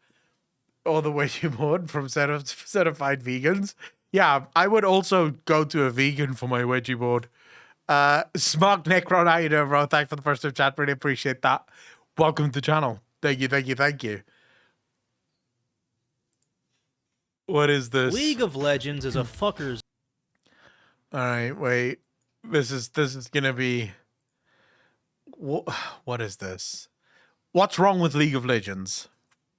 Or the Ouija board from certified vegans. Yeah, I would also go to a vegan for my Ouija board. Smog Necron, how you doing, bro? Thanks for the first time chat. Really appreciate that. Welcome to the channel. Thank you, thank you, thank you. What is this? League of Legends is a fucker's. All right, wait. This is gonna be. What is this? What's wrong with League of Legends?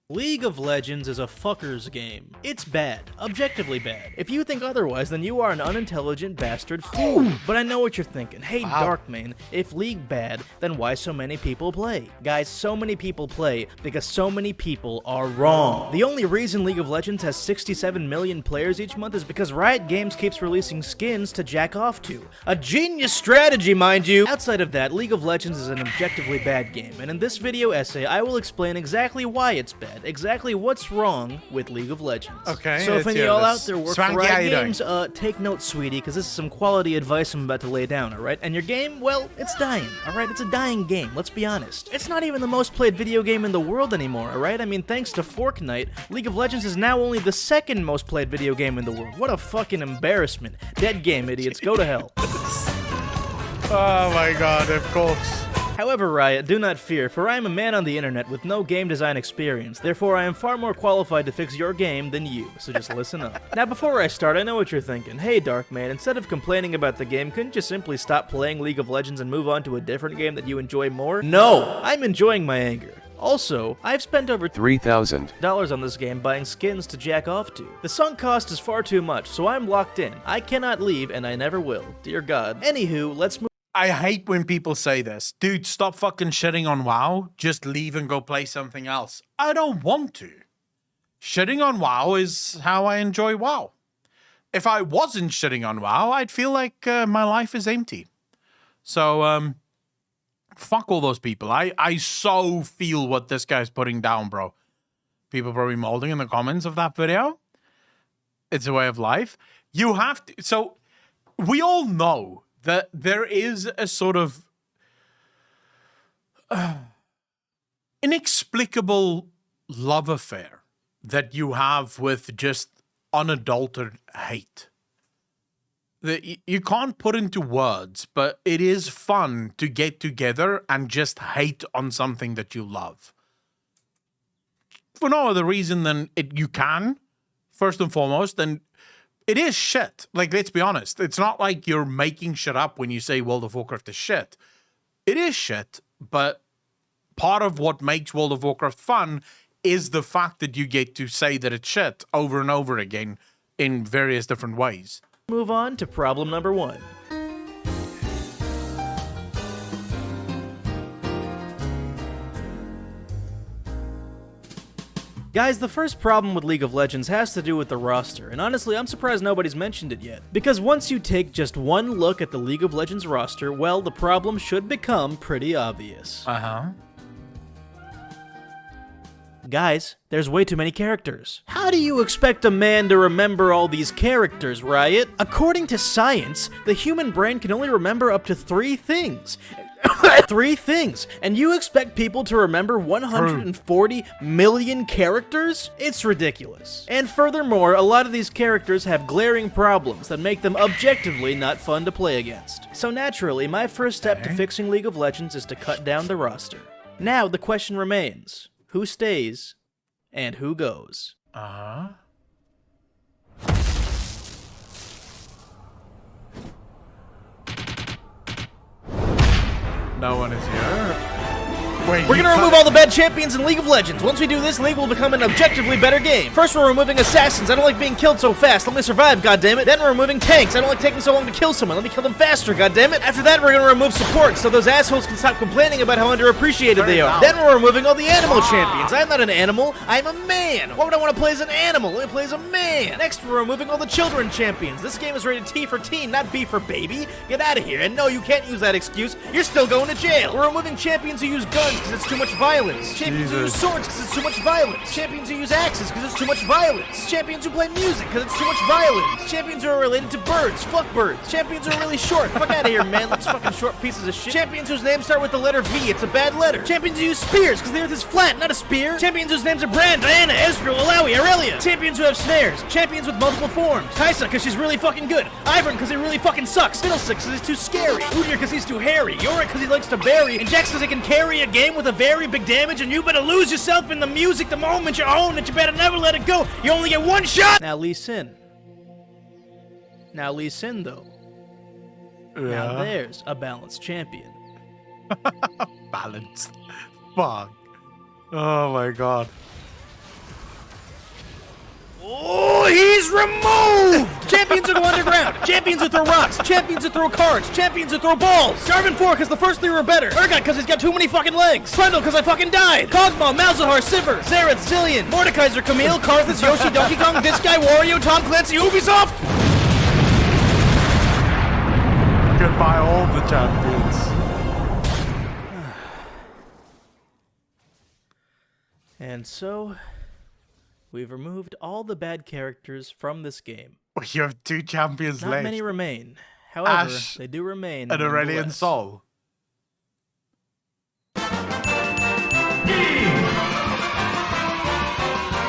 League of Legends is a fucker's game. It's bad. Objectively bad. If you think otherwise, then you are an unintelligent bastard fool. But I know what you're thinking. Hey, Darkmane, if League bad, then why so many people play? Guys, so many people play because so many people are wrong. The only reason League of Legends has 67 million players each month is because Riot Games keeps releasing skins to jack off to. A genius strategy, mind you! Outside of that, League of Legends is an objectively bad game, and in this video essay, I will explain exactly why it's bad. bad. Exactly what's wrong with League of Legends. Okay, So if let's any hear of y'all out this. there work Swanky, for how Riot you doing? Games, take note, sweetie, because this is some quality advice I'm about to lay down, alright? And your game, well, it's dying, alright? It's a dying game, let's be honest. It's not even the most played video game in the world anymore, alright? I mean, thanks to Fortnite, League of Legends is now only the second most played video game in the world. What a fucking embarrassment. Dead game, idiots. Go to hell. Oh my god, of course. However, Riot, do not fear, for I am a man on the internet with no game design experience. Therefore, I am far more qualified to fix your game than you, so just listen up. Now, before I start, I know what you're thinking. Hey, Darkman, instead of complaining about the game, couldn't you simply stop playing League of Legends and move on to a different game that you enjoy more? No! I'm enjoying my anger. Also, I've spent over $3,000 on this game buying skins to jack off to. The sunk cost is far too much, so I'm locked in. I cannot leave, and I never will. Dear God. Anywho, let's move. I hate when people say this. Dude, stop fucking shitting on WoW. Just leave and go play something else. I don't want to. Shitting on WoW is how I enjoy WoW. If I wasn't shitting on WoW, I'd feel like my life is empty. So, fuck all those people. I so feel what this guy's putting down, bro. People probably molding in the comments of that video. It's a way of life. You have to... So, we all know that there is a sort of inexplicable love affair that you have with just unadulterated hate. That you can't put into words, but it is fun to get together and just hate on something that you love. For no other reason than you can, first and foremost, and it is shit. Like, let's be honest. It's not like you're making shit up when you say World of Warcraft is shit. It is shit, but part of what makes World of Warcraft fun is the fact that you get to say that it's shit over and over again in various different ways. Move on to problem number 1. Guys, the first problem with League of Legends has to do with the roster, and honestly, I'm surprised nobody's mentioned it yet. Because once you take just one look at the League of Legends roster, well, the problem should become pretty obvious. Uh-huh. Guys, there's way too many characters. How do you expect a man to remember all these characters, Riot? According to science, the human brain can only remember up to 3 things. 3 things, and you expect people to remember 140 million characters? It's ridiculous. And furthermore, a lot of these characters have glaring problems that make them objectively not fun to play against. So naturally, my first step to fixing League of Legends is to cut down the roster. Now, the question remains, who stays and who goes? Uh-huh. No one is here. Wait, We're gonna remove all the bad champions in League of Legends. Once we do this, League will become an objectively better game. First, we're removing assassins. I don't like being killed so fast. Let me survive, goddammit. Then we're removing tanks. I don't like taking so long to kill someone. Let me kill them faster, goddammit. After that, we're gonna remove support so those assholes can stop complaining about how underappreciated they are. Then we're removing all the animal champions. I'm not an animal. I'm a man. Why would I want to play as an animal? Let me play as a man. Next, we're removing all the children champions. This game is rated T for teen, not B for baby. Get out of here. And no, you can't use that excuse. You're still going to jail. We're removing champions who use guns because it's too much violence. Champions who use swords because it's too much violence. Champions who use axes because it's too much violence. Champions who play music because it's too much violence. Champions who are related to birds. Fuck birds. Champions who are really short. Fuck out of here, man. Those fucking short pieces of shit. Champions whose names start with the letter V. It's a bad letter. Champions who use spears because the earth is flat, not a spear. Champions whose names are Bran, Diana, Ezreal, Alawi, Aurelia. Champions who have snares. Champions with multiple forms. Kaisa because she's really fucking good. Ivern because he really fucking sucks. Fiddlesticks because he's too scary. Udyr because he's too hairy. Yorick because he likes to bury. And Jax because he can carry a game with a very big damage, and you better lose yourself in the music the moment you own it. You better never let it go. You only get one shot. Now Lee Sin. Now Lee Sin, though. Now there's a balanced champion. Balanced. Fuck. Oh my god. Oh, he's removed! Champions who go underground. Champions who throw rocks. Champions who throw cards. Champions who throw balls. Jarvan 4 because the first 3 were better. Urgot because he's got too many fucking legs. Trundle because I fucking died. Kog'Maw, Malzahar, Sivir, Xerath, Zillion, Mordekaiser, Camille, Karthus, Yoshi, Donkey Kong, this guy, Wario, Tom Clancy, Ubisoft. Goodbye all the champions. And so, we've removed all the bad characters from this game. You have 2 champions Not left. many remain. However, Ash they do remain. and Aurelian nonetheless. Sol.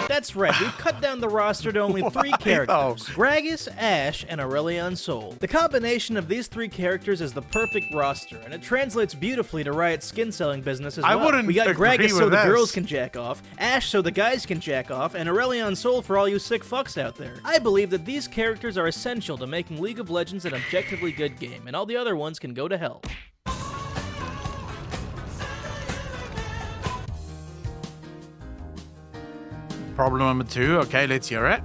That's right, we've cut down the roster to only 3 Why, characters. though? Gragas, Ash, and Aurelion Sol. The combination of these 3 characters is the perfect roster, and it translates beautifully to Riot's skin-selling business as I well. wouldn't We got agree Gragas so with the this. girls can jack off, Ash so the guys can jack off, and Aurelion Sol for all you sick fucks out there. I believe that these characters are essential to making League of Legends an objectively good game, and all the other ones can go to hell. Problem number 2. Okay, let's hear it.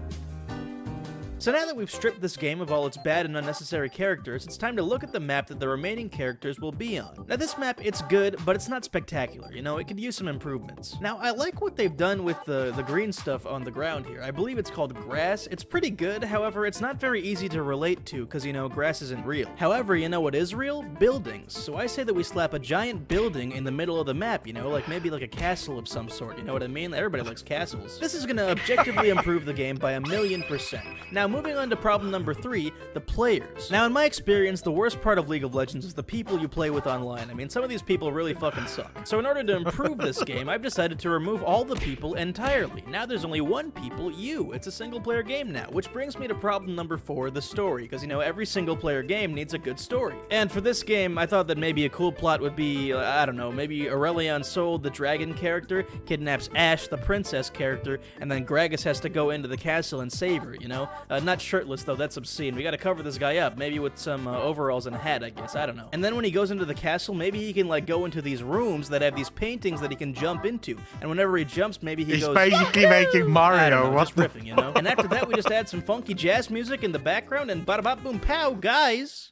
So now that we've stripped this game of all its bad and unnecessary characters, it's time to look at the map that the remaining characters will be on. Now this map, it's good, but it's not spectacular, you know, it could use some improvements. Now I like what they've done with the green stuff on the ground here. I believe it's called grass. It's pretty good, however, it's not very easy to relate to because, you know, grass isn't real. However, you know what is real? Buildings. So I say that we slap a giant building in the middle of the map, you know, like maybe like a castle of some sort, you know what I mean? Everybody likes castles. This is gonna objectively improve the game by 1,000,000%. Now moving on to problem number 3, the players. Now in my experience, the worst part of League of Legends is the people you play with online. I mean, some of these people really fucking suck. So in order to improve this game, I've decided to remove all the people entirely. Now there's only 1 people, you. It's a single player game now, which brings me to problem number 4, the story, because you know, every single player game needs a good story. And for this game, I thought that maybe a cool plot would be, I don't know, maybe Aurelion Sol, the dragon character, kidnaps Ashe, the princess character, and then Gragas has to go into the castle and save her, you know? Not shirtless though, that's obscene. We gotta cover this guy up, maybe with some overalls and a hat, I guess, I don't know. And then when he goes into the castle, maybe he can like go into these rooms that have these paintings that he can jump into, and whenever he jumps, maybe he He's goes... basically making Mario. I don't know, What just riffing, you know? And after that, we just add some funky jazz music in the background, and bada-bop-boom-pow, guys!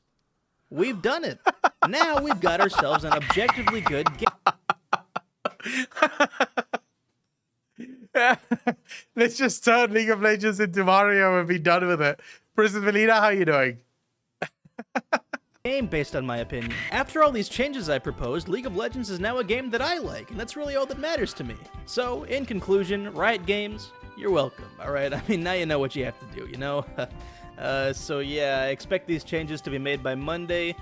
We've done it! Now we've got ourselves an objectively good game. Let's just turn League of Legends into Mario and be done with it. Prison Melina, how you doing? Game based on my opinion. After all these changes I proposed, League of Legends is now a game that I like, and that's really all that matters to me. So, in conclusion, Riot Games, you're welcome, alright? I mean, now you know what you have to do, you know? So yeah, I expect these changes to be made by Monday,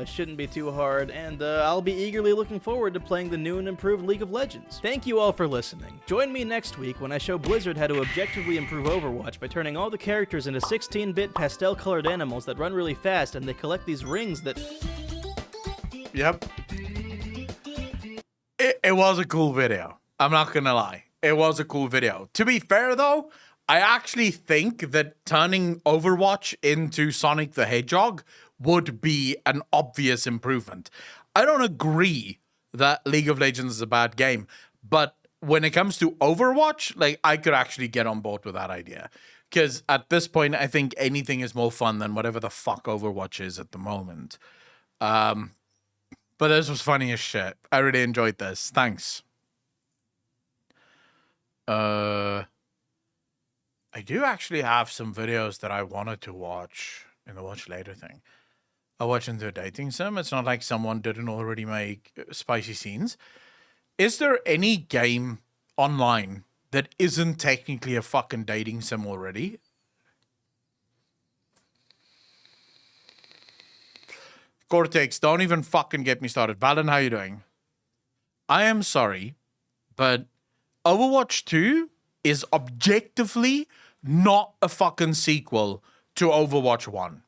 shouldn't be too hard, and I'll be eagerly looking forward to playing the new and improved League of Legends. Thank you all for listening. Join me next week when I show Blizzard how to objectively improve Overwatch by turning all the characters into 16-bit pastel-colored animals that run really fast, and they collect these rings that... Yep. It was a cool video. I'm not gonna lie. It was a cool video. To be fair though, I actually think that turning Overwatch into Sonic the Hedgehog would be an obvious improvement. I don't agree that League of Legends is a bad game, but when it comes to Overwatch, like, I could actually get on board with that idea. Because at this point, I think anything is more fun than whatever the fuck Overwatch is at the moment. But this was funny as shit. I really enjoyed this. Thanks. I do actually have some videos that I wanted to watch in the watch later thing. I watch into a dating sim. It's not like someone didn't already make spicy scenes. Is there any game online that isn't technically a fucking dating sim already? Cortex, don't even fucking get me started. Valen, how you doing? I am sorry, but Overwatch 2 is objectively not a fucking sequel to Overwatch 1.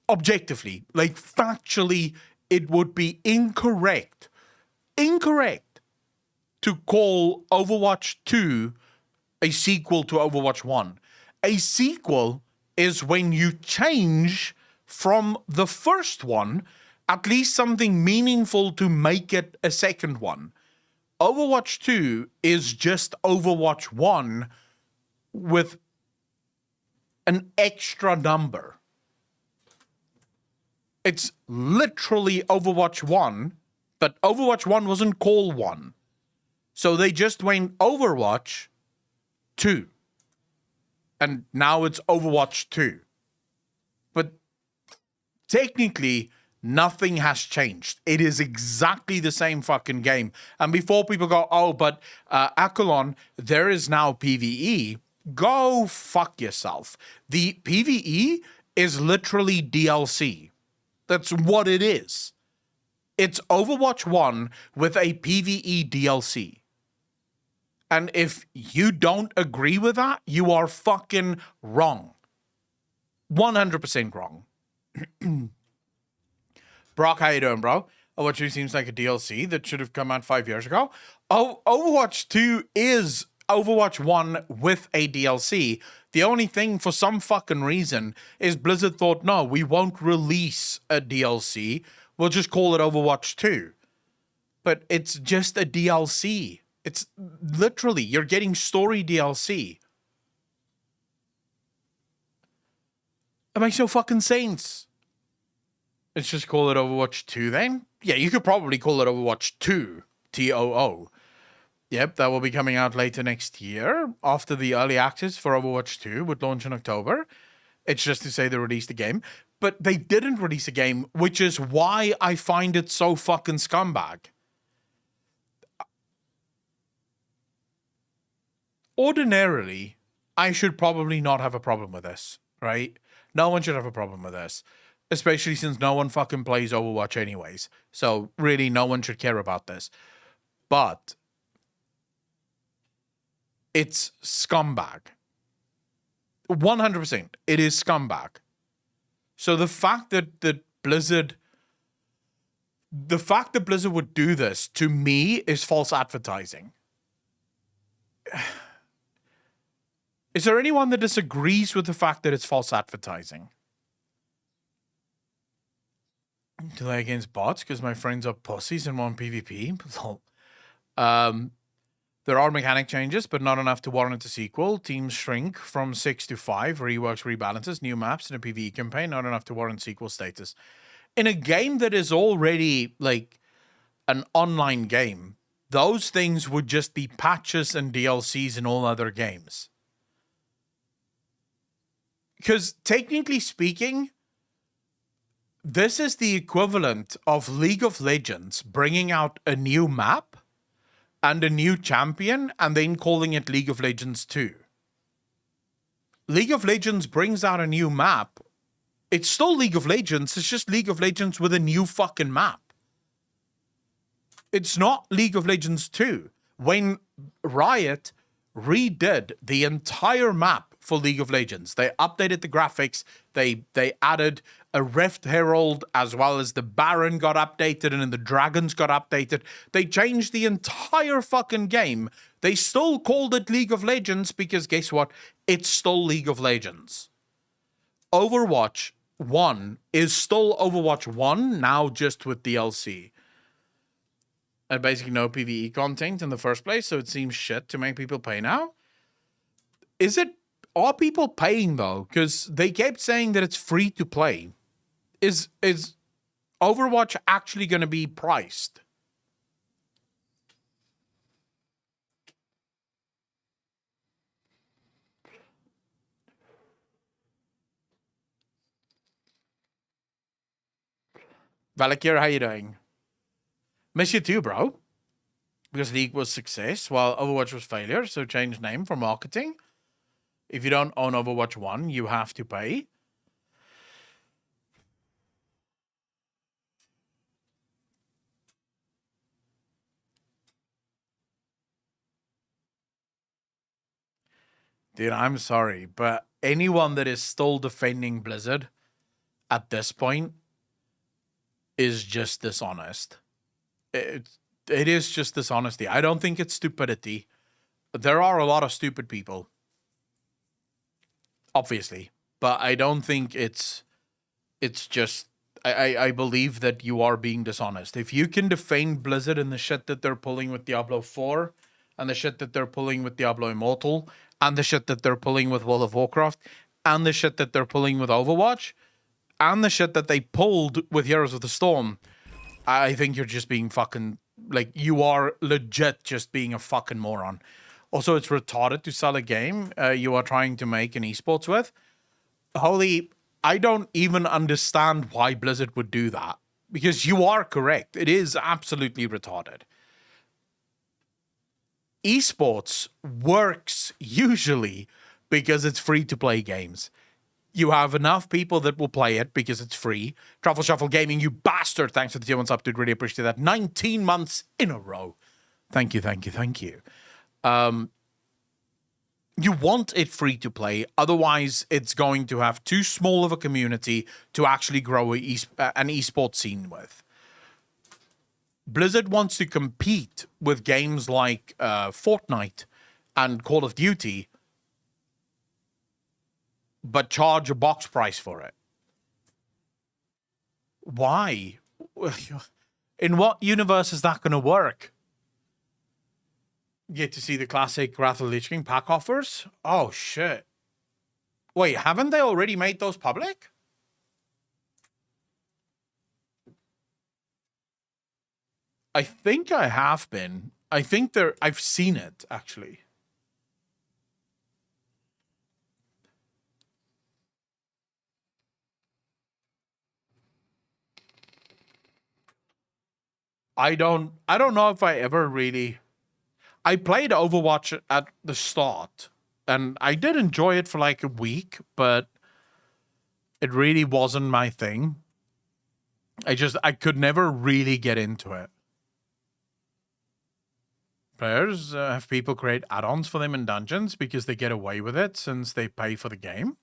Objectively, like factually, it would be incorrect to call Overwatch 2 a sequel to Overwatch 1. A sequel is when you change from the first one, at least something meaningful to make it a second one. Overwatch 2 is just Overwatch 1 with an extra number. It's literally Overwatch 1, but Overwatch 1 wasn't called 1. So they just went Overwatch 2. And now it's Overwatch 2. But technically, Nothing has changed. It is exactly the same fucking game. And before people go, oh, but Akalon, there is now PvE. Go fuck yourself. The PvE is literally DLC. That's what it is. It's Overwatch 1 with a PvE DLC. And if you don't agree with that, you are fucking wrong. 100% wrong. Brock, how you doing, bro? Overwatch 2 seems like a DLC that should have come out 5 years ago. Oh, Overwatch 2 is Overwatch 1 with a DLC. The only thing, for some fucking reason, is Blizzard thought, no, we won't release a DLC. We'll just call it Overwatch 2. But it's just a DLC. It's literally, you're getting story DLC. It makes no fucking sense. Let's just call it Overwatch 2 then. Yeah, you could probably call it Overwatch 2. TOO. Yep, that will be coming out later next year after the early access for Overwatch 2 would launch in October. It's just to say they released the game. But they didn't release a game, which is why I find it so fucking scumbag. Ordinarily, I should probably not have a problem with this, right? No one should have a problem with this. Especially since no one fucking plays Overwatch anyways. So really, no one should care about this. But it's scumbag. 100%. It is scumbag. So the fact that Blizzard would do this, to me, is false advertising. Is there anyone that disagrees with the fact that it's false advertising? Delay against bots because my friends are pussies and want PvP. There are mechanic changes, but not enough to warrant a sequel. Teams shrink from 6 to 5. Reworks, rebalances, new maps in a PvE campaign. Not enough to warrant sequel status. In a game that is already like an online game, those things would just be patches and DLCs in all other games. Because technically speaking, this is the equivalent of League of Legends bringing out a new map and a new champion and then calling it League of Legends 2. League of Legends brings out a new map. It's still League of Legends. It's just League of Legends with a new fucking map. It's not League of Legends 2. When Riot redid the entire map for League of Legends, they updated the graphics, they added a Rift Herald, as well as the Baron got updated and then the Dragons got updated. They changed the entire fucking game. They still called it League of Legends because guess what? It's still League of Legends. Overwatch 1 is still Overwatch 1, now just with DLC. And basically no PvE content in the first place, so it seems shit to make people pay now. Are people paying though? Because they kept saying that it's free to play. Is Overwatch actually going to be priced? Valakir, how you doing? Miss you too, bro. Because League was success while Overwatch was failure, so change name for marketing. If you don't own Overwatch 1, you have to pay. Dude, I'm sorry, but anyone that is still defending Blizzard at this point is just dishonest. It is just dishonesty. I don't think it's stupidity. There are a lot of stupid people. Obviously. But I don't think it's just... I believe that you are being dishonest. If you can defend Blizzard and the shit that they're pulling with Diablo 4, and the shit that they're pulling with Diablo Immortal, and the shit that they're pulling with World of Warcraft, and the shit that they're pulling with Overwatch, and the shit that they pulled with Heroes of the Storm, I think you're just being fucking... Like, you are legit just being a fucking moron. Also, it's retarded to sell a game you are trying to make an esports with. Holy... I don't even understand why Blizzard would do that. because you are correct. It is absolutely retarded. Esports works usually because it's free to play games. You have enough people that will play it because it's free. Truffle Shuffle Gaming, you bastard. Thanks for the tier 1 sub, dude. Really appreciate that. 19 months in a row. Thank you, thank you, thank you. You want it free to play. Otherwise, it's going to have too small of a community to actually grow an esports scene with. Blizzard wants to compete with games like Fortnite and Call of Duty, but charge a box price for it. Why? In what universe is that going to work? Get to see the classic Wrath of the Lich King pack offers? Oh, shit. Wait, haven't they already made those public? I think I have been. I think I've seen it, actually. I don't know if I ever really... I played Overwatch at the start, and I did enjoy it for like a week, but it really wasn't my thing. I could never really get into it. Players have people create add-ons for them in dungeons because they get away with it since they pay for the game.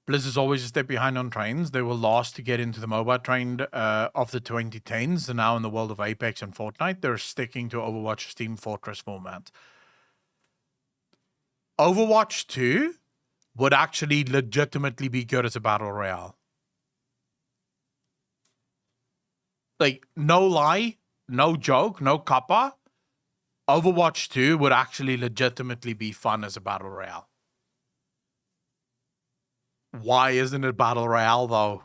Blizzard's always a step behind on trends. They were last to get into the MOBA trend of the 2010s, and now in the world of Apex and Fortnite, they're sticking to Overwatch's Team Fortress format. Overwatch 2 would actually legitimately be good as a battle royale. Like, no lie, no joke, no kappa. Overwatch 2 would actually legitimately be fun as a battle royale. Why isn't it battle royale though?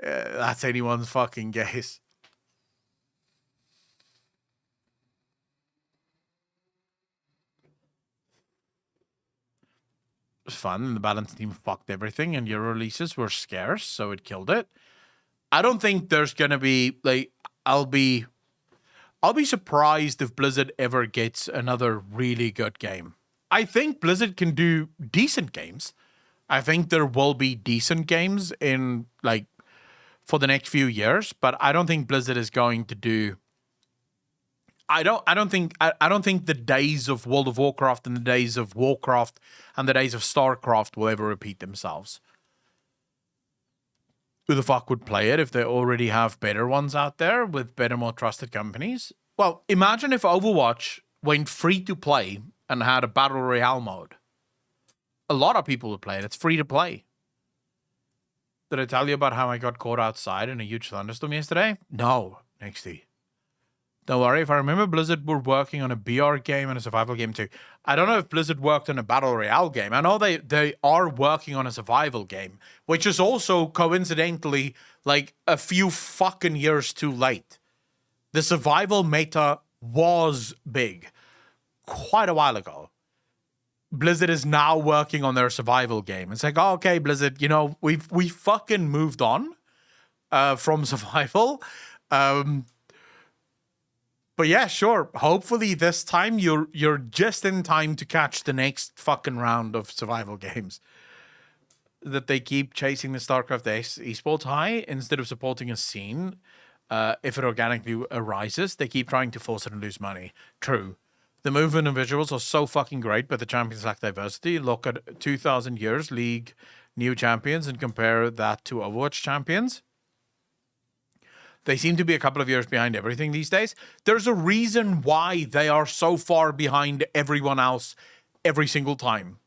That's anyone's fucking guess. It was fun, and the balance team fucked everything, and your releases were scarce, so it killed it. I don't think there's gonna be like I'll be surprised if Blizzard ever gets another really good game. I think Blizzard can do decent games. I think there will be decent games in like for the next few years, but I don't think Blizzard is going to do. I don't think the days of World of Warcraft and the days of Warcraft and the days of StarCraft will ever repeat themselves. Who the fuck would play it if they already have better ones out there with better, more trusted companies? Well, imagine if Overwatch went free to play and had a battle royale mode. A lot of people would play it. It's free to play. Did I tell you about how I got caught outside in a huge thunderstorm yesterday? No, Nexty. Don't worry, if I remember, Blizzard were working on a BR game and a survival game too. I don't know if Blizzard worked on a battle royale game. I know they are working on a survival game, which is also coincidentally like a few fucking years too late. The survival meta was big quite a while ago. Blizzard is now working on their survival game. It's like, oh, okay, Blizzard, you know, we fucking moved on from survival. But yeah, sure. Hopefully this time you're just in time to catch the next fucking round of survival games. That they keep chasing the StarCraft esports high instead of supporting a scene. If it organically arises, they keep trying to force it and lose money. True. The movement and visuals are so fucking great, but the champions lack diversity. Look at 2000 years League new champions and compare that to Overwatch champions. They seem to be a couple of years behind everything these days. There's a reason why they are so far behind everyone else every single time.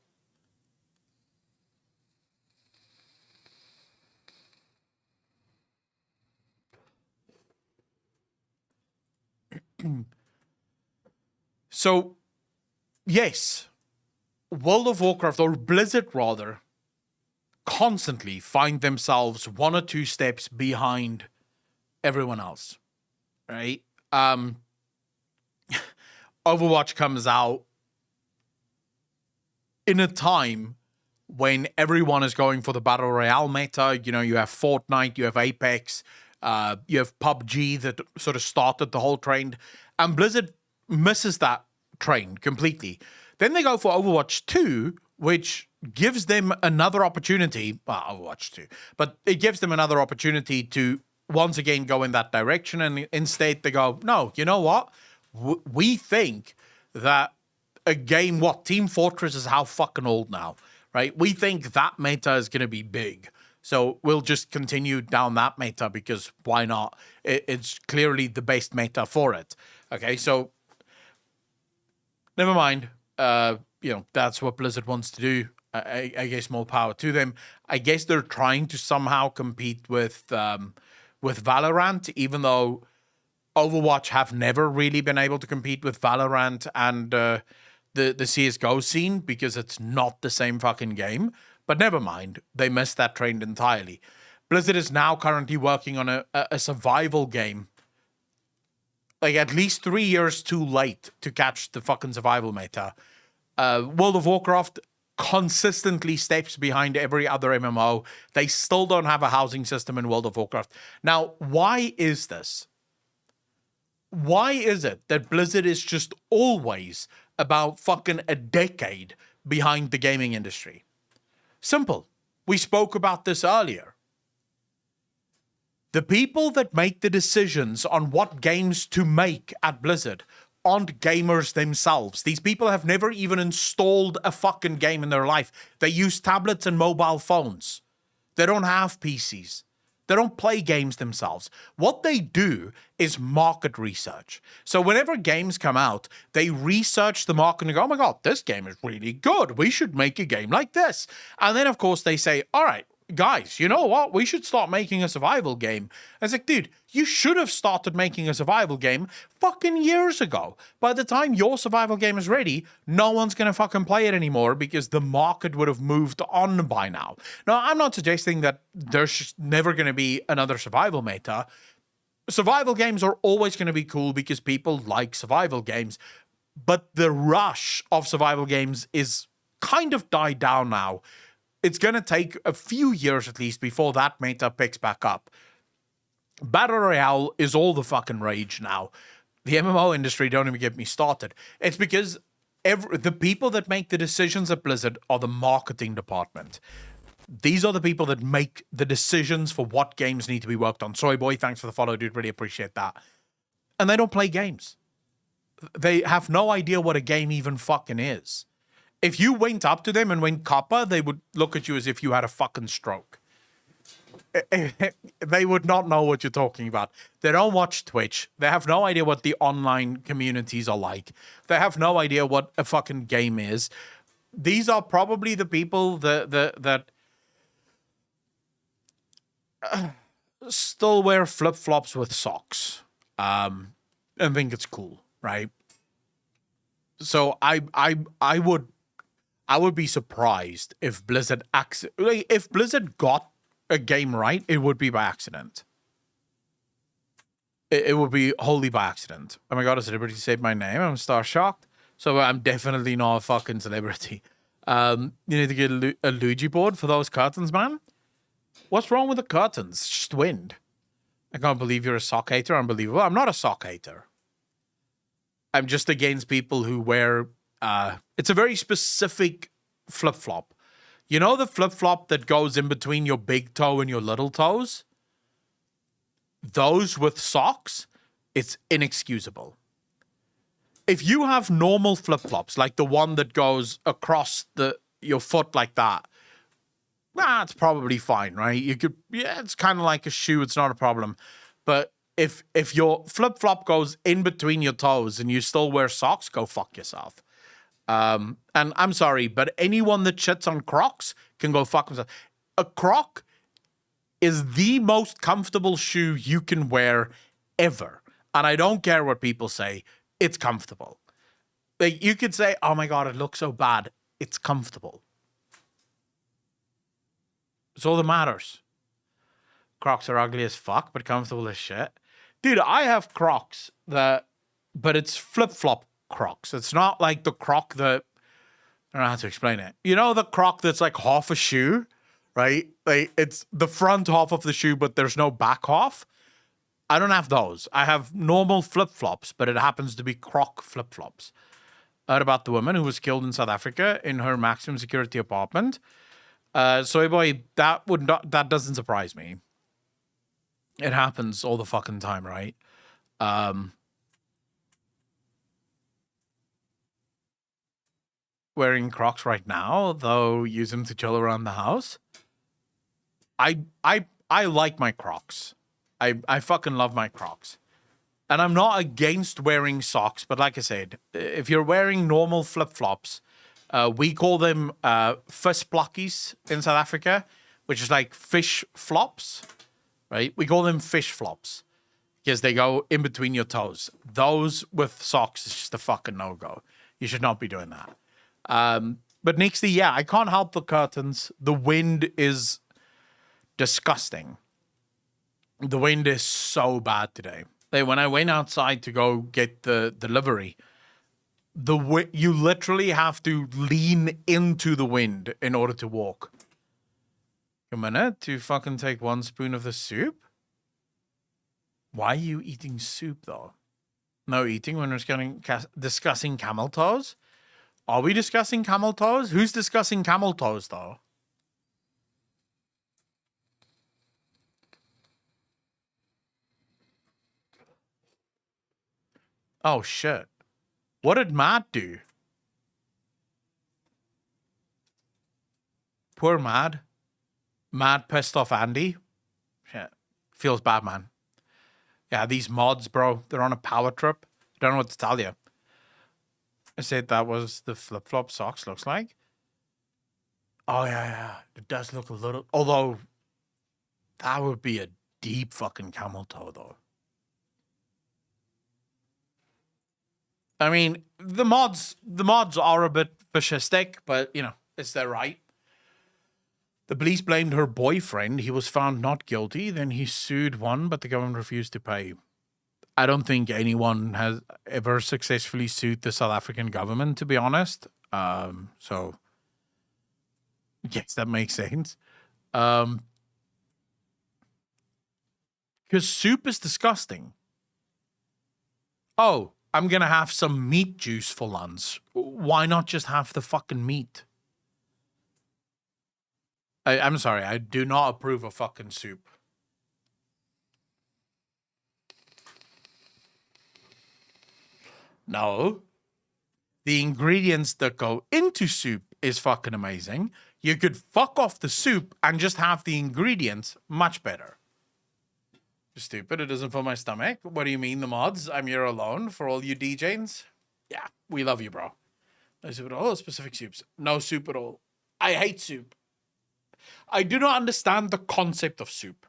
So, yes, World of Warcraft, or Blizzard rather, constantly find themselves one or two steps behind everyone else, right? Overwatch comes out in a time when everyone is going for the Battle Royale meta. You know, you have Fortnite, you have Apex, You have PUBG that sort of started the whole trend, and Blizzard misses that train completely. Then they go for Overwatch 2, which gives them another opportunity. Well, Overwatch 2, but it gives them another opportunity to once again go in that direction. And instead, they go, no, you know what? We think that a game, Team Fortress is how fucking old now, right? We think that meta is going to be big. So we'll just continue down that meta because why not? It's clearly the best meta for it. Okay, so never mind. That's what Blizzard wants to do. I guess more power to them. I guess they're trying to somehow compete with Valorant, even though Overwatch have never really been able to compete with Valorant and the CSGO scene because it's not the same fucking game. But never mind, they missed that trend entirely. Blizzard is now currently working on a survival game, like at least 3 years too late to catch the fucking survival meta. World of Warcraft consistently steps behind every other MMO. They still don't have a housing system in World of Warcraft. Now, why is this? Why is it that Blizzard is just always about fucking a decade behind the gaming industry? Simple. We spoke about this earlier. The people that make the decisions on what games to make at Blizzard aren't gamers themselves. These people have never even installed a fucking game in their life. They use tablets and mobile phones. They don't have PCs. They don't play games themselves. What they do is market research. So whenever games come out, they research the market and go, oh my God, this game is really good. We should make a game like this. And then, of course, they say, all right, guys, you know what? We should start making a survival game. I was like, dude, you should have started making a survival game fucking years ago. By the time your survival game is ready, no one's going to fucking play it anymore because the market would have moved on by now. Now, I'm not suggesting that there's never going to be another survival meta. Survival games are always going to be cool because people like survival games. But the rush of survival games is kind of died down now. It's going to take a few years at least before that meta picks back up. Battle Royale is all the fucking rage now. The MMO industry, don't even get me started. It's because the people that make the decisions at Blizzard are the marketing department. These are the people that make the decisions for what games need to be worked on. Sorry, boy, thanks for the follow, dude. Really appreciate that. And they don't play games. They have no idea what a game even fucking is. If you went up to them and went copper, they would look at you as if you had a fucking stroke. They would not know what you're talking about. They don't watch Twitch. They have no idea what the online communities are like. They have no idea what a fucking game is. These are probably the people that still wear flip-flops with socks and think it's cool, right? So I would be surprised if Blizzard got a game right, it would be by accident. It would be wholly by accident. Oh my God, a celebrity said my name. I'm star shocked. So I'm definitely not a fucking celebrity. You need to get a Luigi board for those curtains, man. What's wrong with the curtains? It's just wind. I can't believe you're a sock hater. Unbelievable. I'm not a sock hater. I'm just against people who wear... it's a very specific flip-flop. You know the flip-flop that goes in between your big toe and your little toes? Those with socks, it's inexcusable. If you have normal flip-flops, like the one that goes across your foot like that, it's probably fine, right? It's kind of like a shoe, it's not a problem. But if your flip-flop goes in between your toes and you still wear socks, go fuck yourself. And I'm sorry, but anyone that shits on Crocs can go fuck themselves. A Croc is the most comfortable shoe you can wear ever. And I don't care what people say, it's comfortable. Like, you could say, oh my God, it looks so bad. It's comfortable. It's all that matters. Crocs are ugly as fuck, but comfortable as shit. Dude, I have Crocs but it's flip-flop Crocs. It's not like the Croc that, I don't know how to explain it. You know the Croc that's like half a shoe, right? Like it's the front half of the shoe, but there's no back half. I don't have those. I have normal flip-flops, but it happens to be Croc flip-flops. Heard about the woman who was killed in South Africa in her maximum security apartment. Soy boy, that doesn't surprise me. It happens all the fucking time, right? Wearing Crocs right now, though use them to chill around the house. I like my Crocs. I fucking love my Crocs. And I'm not against wearing socks, but like I said, if you're wearing normal flip-flops, we call them visblokkies in South Africa, which is like fish flops, right? We call them fish flops because they go in between your toes. Those with socks is just a fucking no-go. You should not be doing that. But Nixie, yeah, I can't help the curtains. The wind is disgusting. The wind is so bad today. When I went outside to go get the delivery, you literally have to lean into the wind in order to walk. A minute to fucking take 1 spoon of the soup? Why are you eating soup, though? No eating when we're discussing camel toes? Are we discussing camel toes? Who's discussing camel toes, though? Oh, shit. What did Matt do? Poor Mad. Mad pissed off Andy. Shit. Feels bad, man. Yeah, these mods, bro, they're on a power trip. Don't know what to tell you. I said that was the flip-flop socks looks like. Oh, yeah. It does look a little... Although, that would be a deep fucking camel toe, though. I mean, the mods are a bit fascistic, but, you know, it's their right. The police blamed her boyfriend. He was found not guilty. Then he sued one, but the government refused to pay. I don't think anyone has ever successfully sued the South African government, to be honest. So, yes, that makes sense. Because soup is disgusting. Oh, I'm going to have some meat juice for lunch. Why not just have the fucking meat? I'm sorry. I do not approve of fucking soup. No. The ingredients that go into soup is fucking amazing. You could fuck off the soup and just have the ingredients much better. Stupid, it doesn't fill my stomach. What do you mean, the mods? I'm here alone for all you DJs? Yeah, we love you, bro. No soup at all, specific soups. No soup at all. I hate soup. I do not understand the concept of soup.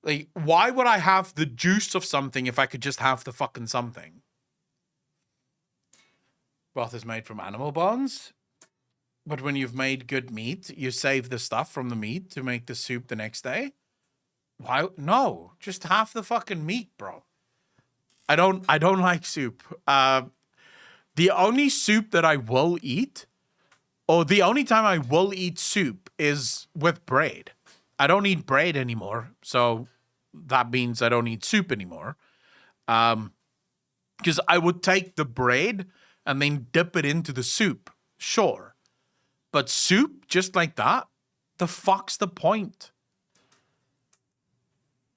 Like, why would I have the juice of something if I could just have the fucking something? Broth is made from animal bones. But when you've made good meat, you save the stuff from the meat to make the soup the next day? Why? No, just half the fucking meat, bro. I don't like soup. The only soup that I will eat, or the only time I will eat soup is with bread. I don't eat bread anymore, so that means I don't eat soup anymore. Because I would take the bread and then dip it into the soup, sure. But soup, just like that, the fuck's the point?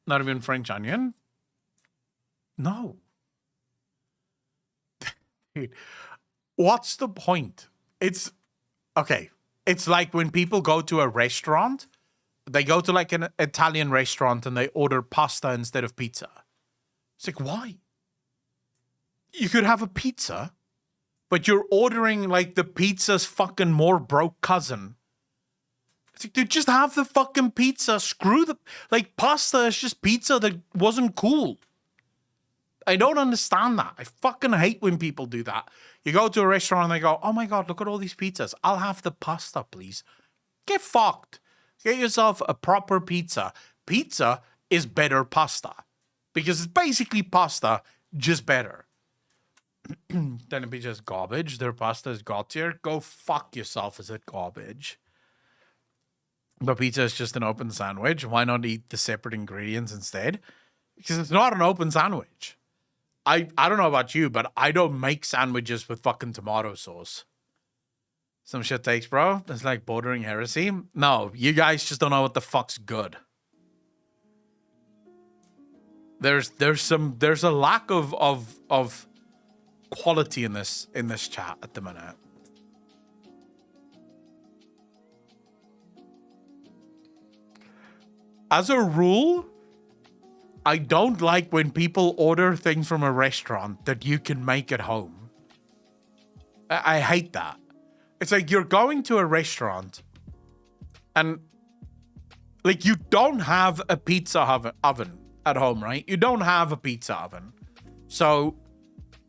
Not even French onion? No. Dude, what's the point? It's, okay, it's like when people go to a restaurant, they go to like an Italian restaurant and they order pasta instead of pizza. It's like, why? You could have a pizza, but you're ordering like the pizza's fucking more broke cousin. It's like, dude, just have the fucking pizza. Screw the... Like, pasta is just pizza that wasn't cool. I don't understand that. I fucking hate when people do that. You go to a restaurant and they go, oh my God, look at all these pizzas. I'll have the pasta, please. Get fucked. Get yourself a proper pizza. Pizza is better pasta. Because it's basically pasta, just better. Then it'd be just garbage. Their pasta is god tier. Go fuck yourself. Is it garbage? But pizza is just an open sandwich. Why not eat the separate ingredients instead? Because it's not an open sandwich. I don't know about you, but I don't make sandwiches with fucking tomato sauce. Some shit takes, bro. It's like bordering heresy. No, you guys just don't know what the fuck's good. There's a lack of quality in this chat at the minute. As a rule, I don't like when people order things from a restaurant that you can make at home. I hate that. It's like you're going to a restaurant and like you don't have a pizza oven at home, right? You don't have a pizza oven. So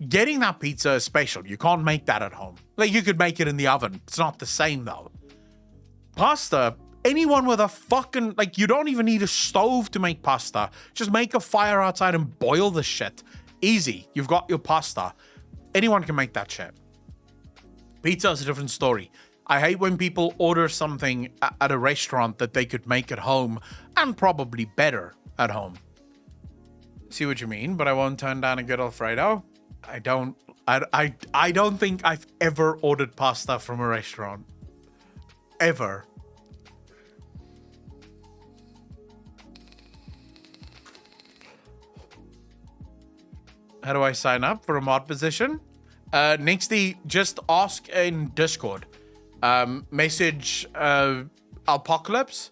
getting that pizza is special. You can't make that at home. Like you could make it in the oven. It's not the same though. Pasta, anyone with a fucking, like you don't even need a stove to make pasta. Just make a fire outside and boil the shit. Easy. You've got your pasta. Anyone can make that shit. Pizza is a different story. I hate when people order something at a restaurant that they could make at home and probably better at home. See what you mean? But I won't turn down a good Alfredo. I don't think I've ever ordered pasta from a restaurant. Ever. How do I sign up for a mod position? Nixty, just ask in Discord. Message Apocalypse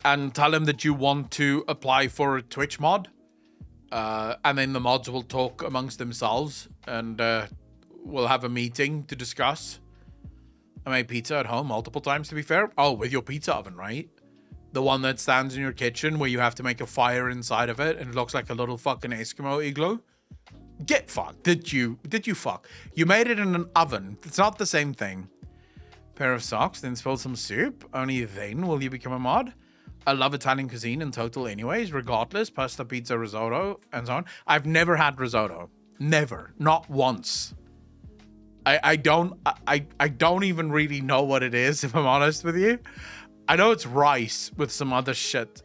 and tell him that you want to apply for a Twitch mod. And then the mods will talk amongst themselves and we'll have a meeting to discuss. I made pizza at home multiple times, to be fair. Oh, with your pizza oven, right? The one that stands in your kitchen where you have to make a fire inside of it and it looks like a little fucking Eskimo igloo. Get fucked. Did you fuck? You made it in an oven. It's not the same thing. Pair of socks, then spill some soup. Only then will you become a mod. I love Italian cuisine in total anyways, regardless. Pasta, pizza, risotto, and so on. I've never had risotto. Never. Not once. I don't even really know what it is, if I'm honest with you. I know it's rice with some other shit,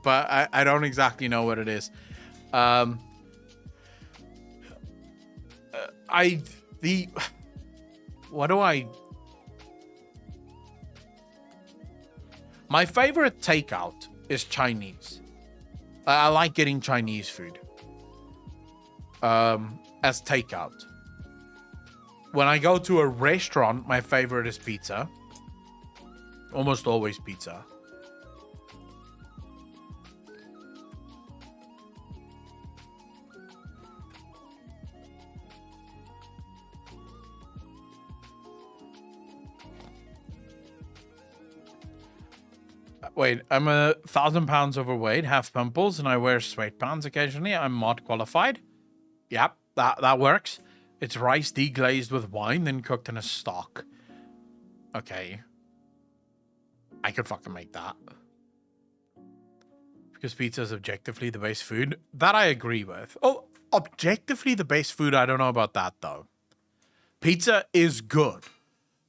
but I don't exactly know what it is. My favorite takeout is Chinese. I like getting Chinese food as takeout. When I go to a restaurant, my favorite is pizza. Almost always pizza. Wait, I'm 1,000 pounds overweight, have pimples, and I wear sweatpants occasionally. I'm mod qualified. Yep, that works. It's rice deglazed with wine, then cooked in a stock. Okay. I could fucking make that. Because pizza is objectively the best food. That I agree with. Oh, objectively the best food, I don't know about that, though. Pizza is good.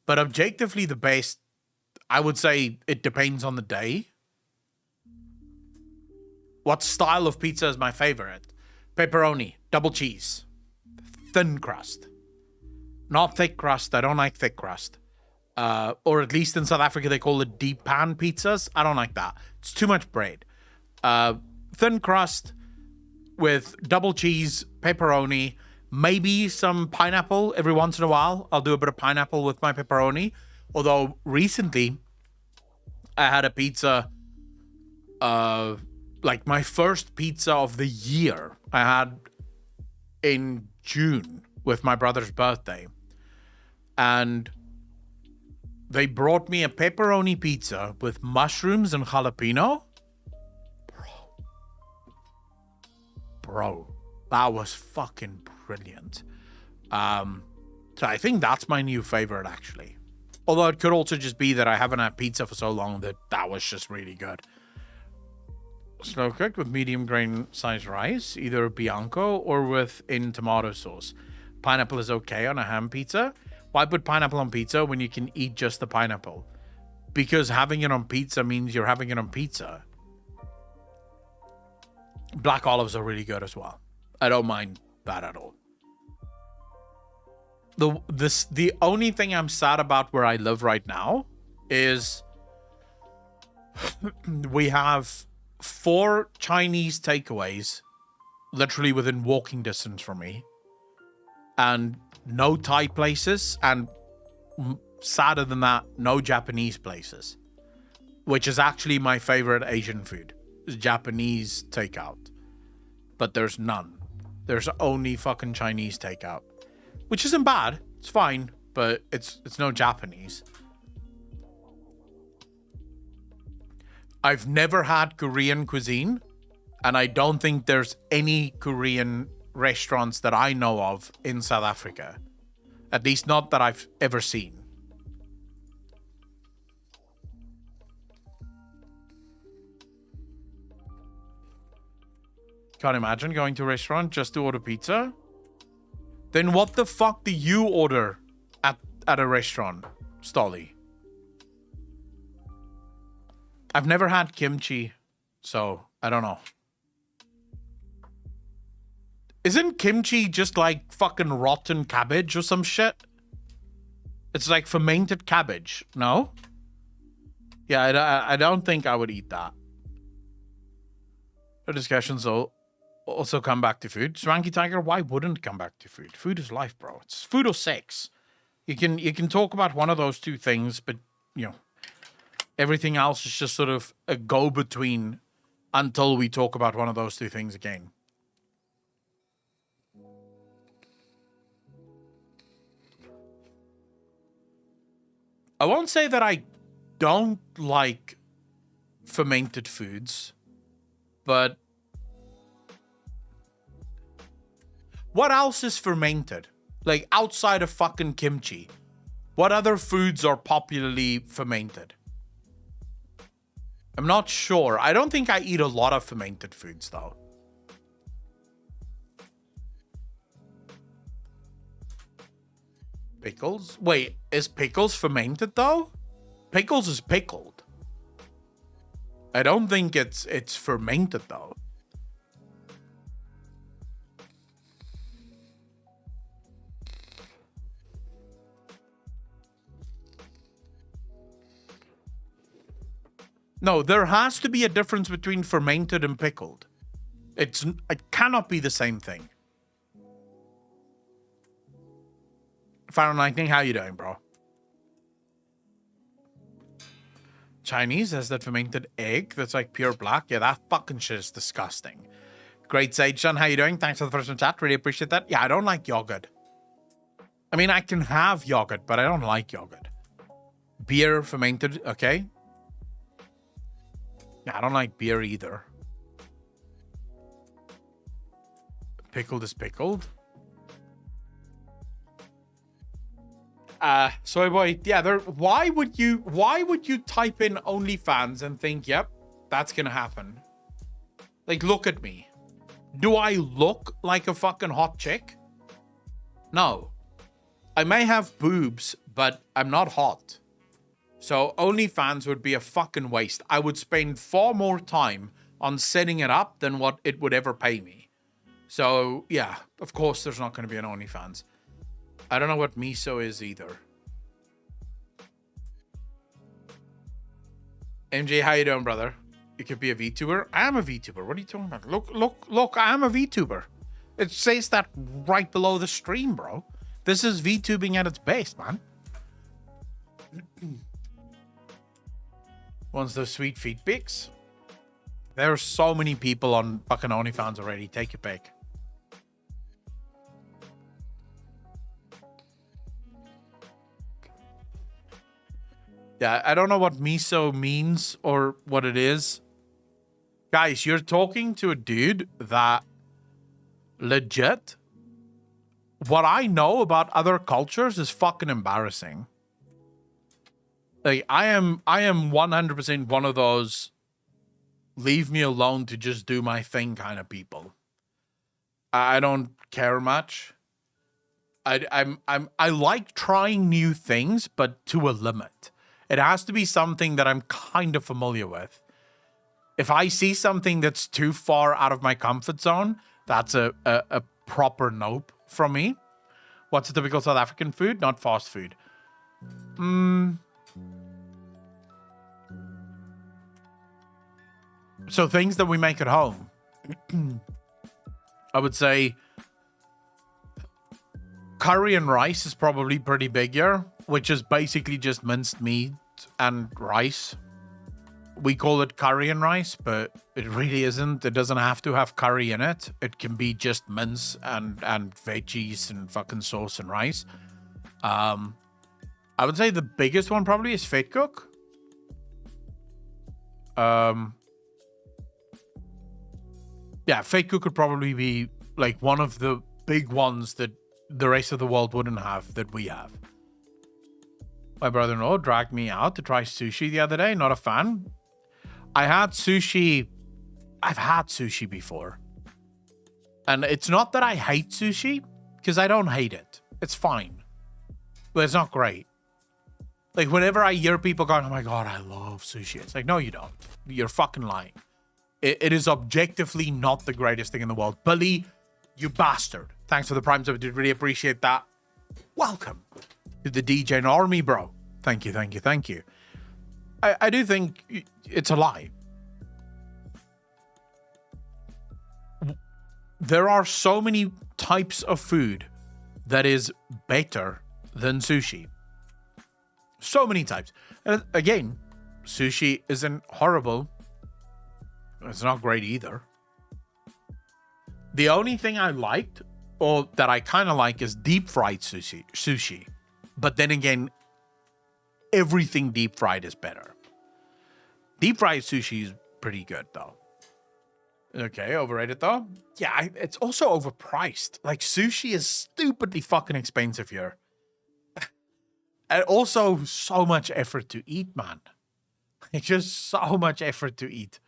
But objectively the best, I would say it depends on the day. What style of pizza is my favorite? Pepperoni, double cheese, thin crust. Not thick crust. I don't like thick crust. Or at least in South Africa, they call it deep pan pizzas. I don't like that. It's too much bread. Thin crust with double cheese, pepperoni, maybe some pineapple every once in a while. I'll do a bit of pineapple with my pepperoni. Although recently I had a pizza, like my first pizza of the year I had in June with my brother's birthday. And they brought me a pepperoni pizza with mushrooms and jalapeno. Bro, that was fucking brilliant. So I think that's my new favorite, actually. Although it could also just be that I haven't had pizza for so long that was just really good. Slow cooked with medium grain size rice, either bianco or with in tomato sauce. Pineapple is okay on a ham pizza. Why put pineapple on pizza when you can eat just the pineapple? Because having it on pizza means you're having it on pizza. Black olives are really good as well. I don't mind that at all. The only thing I'm sad about where I live right now is we have 4 Chinese takeaways literally within walking distance from me, and no Thai places, and sadder than that, no Japanese places, which is actually my favorite Asian food, is Japanese takeout. But there's none. There's only fucking Chinese takeout, which isn't bad. It's fine, but it's no Japanese. I've never had Korean cuisine, and I don't think there's any Korean restaurants that I know of in South Africa. At least not that I've ever seen. Can't imagine going to a restaurant just to order pizza. Then what the fuck do you order at a restaurant, Stolly? I've never had kimchi, so I don't know. Isn't kimchi just like fucking rotten cabbage or some shit? It's like fermented cabbage, no? Yeah, I don't think I would eat that. The discussions also come back to food. Swanky Tiger, why wouldn't it come back to food? Food is life, bro. It's food or sex. You can talk about one of those two things, but you know, everything else is just sort of a go-between until we talk about one of those two things again. I won't say that I don't like fermented foods, but what else is fermented? Like outside of fucking kimchi, what other foods are popularly fermented? I'm not sure. I don't think I eat a lot of fermented foods though. Pickles? Wait, is pickles fermented though? Pickles is pickled. I don't think it's fermented though. No, there has to be a difference between fermented and pickled. It cannot be the same thing. Final Lightning, how you doing, bro? Chinese has that fermented egg that's like pure black. Yeah, that fucking shit is disgusting. Great Sage John, how you doing? Thanks for the first one chat. Really appreciate that. Yeah, I don't like yogurt. I mean, I can have yogurt, but I don't like yogurt. Beer fermented, okay. Yeah, I don't like beer either. Pickled is pickled. Soy boy, yeah, why would you type in OnlyFans and think, yep, that's gonna happen? Like, look at me. Do I look like a fucking hot chick? No. I may have boobs, but I'm not hot. So OnlyFans would be a fucking waste. I would spend far more time on setting it up than what it would ever pay me. So yeah, of course there's not going to be an OnlyFans. I don't know what miso is either. MJ, how you doing, brother? You could be a VTuber. I am a VTuber. What are you talking about? Look, I am a VTuber. It says that right below the stream, bro. This is VTubing at its best, man. Wants those sweet feet pics. There are so many people on fucking OnlyFans already. Take your pick. Yeah, I don't know what miso means or what it is. Guys, you're talking to a dude that legit, what I know about other cultures is fucking embarrassing. Like, I am 100% one of those leave me alone to just do my thing kind of people. I don't care much. I like trying new things, but to a limit. It has to be something that I'm kind of familiar with. If I see something that's too far out of my comfort zone, that's a proper nope from me. What's a typical South African food? Not fast food. So things that we make at home. I would say curry and rice is probably pretty big here, which is basically just minced meat and rice. We call it curry and rice, but it really isn't. It doesn't have to have curry in it. It can be just mince and veggies and fucking sauce and rice. I would say the biggest one probably is vetkoek. Yeah, vetkoek could probably be like one of the big ones that the rest of the world wouldn't have that we have. My brother-in-law dragged me out to try sushi the other day. Not a fan. I had sushi. I've had sushi before. And it's not that I hate sushi, because I don't hate it. It's fine. But it's not great. Like, whenever I hear people going, oh my God, I love sushi. It's like, no, you don't. You're fucking lying. It is objectively not the greatest thing in the world. Billy, you bastard. Thanks for the prime sub. I did really appreciate that. Welcome to the DJ Army, bro. Thank you, thank you, thank you. I do think it's a lie. There are so many types of food that is better than sushi. So many types. And again, sushi isn't horrible. It's not great either. The only thing I liked, or that I kind of like, is deep fried sushi. But then again, everything deep fried is better. Deep fried sushi is pretty good though. Okay, overrated though? Yeah, it's also overpriced. Like, sushi is stupidly fucking expensive here. And also so much effort to eat, man. It's just so much effort to eat.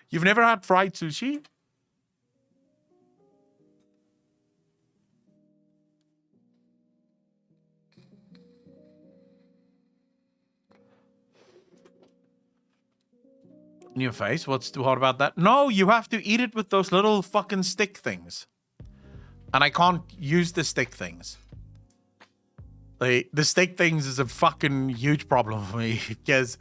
You've never had fried sushi? In your face? What's too hard about that? No, you have to eat it with those little fucking stick things. And I can't use the stick things. The stick things is a fucking huge problem for me because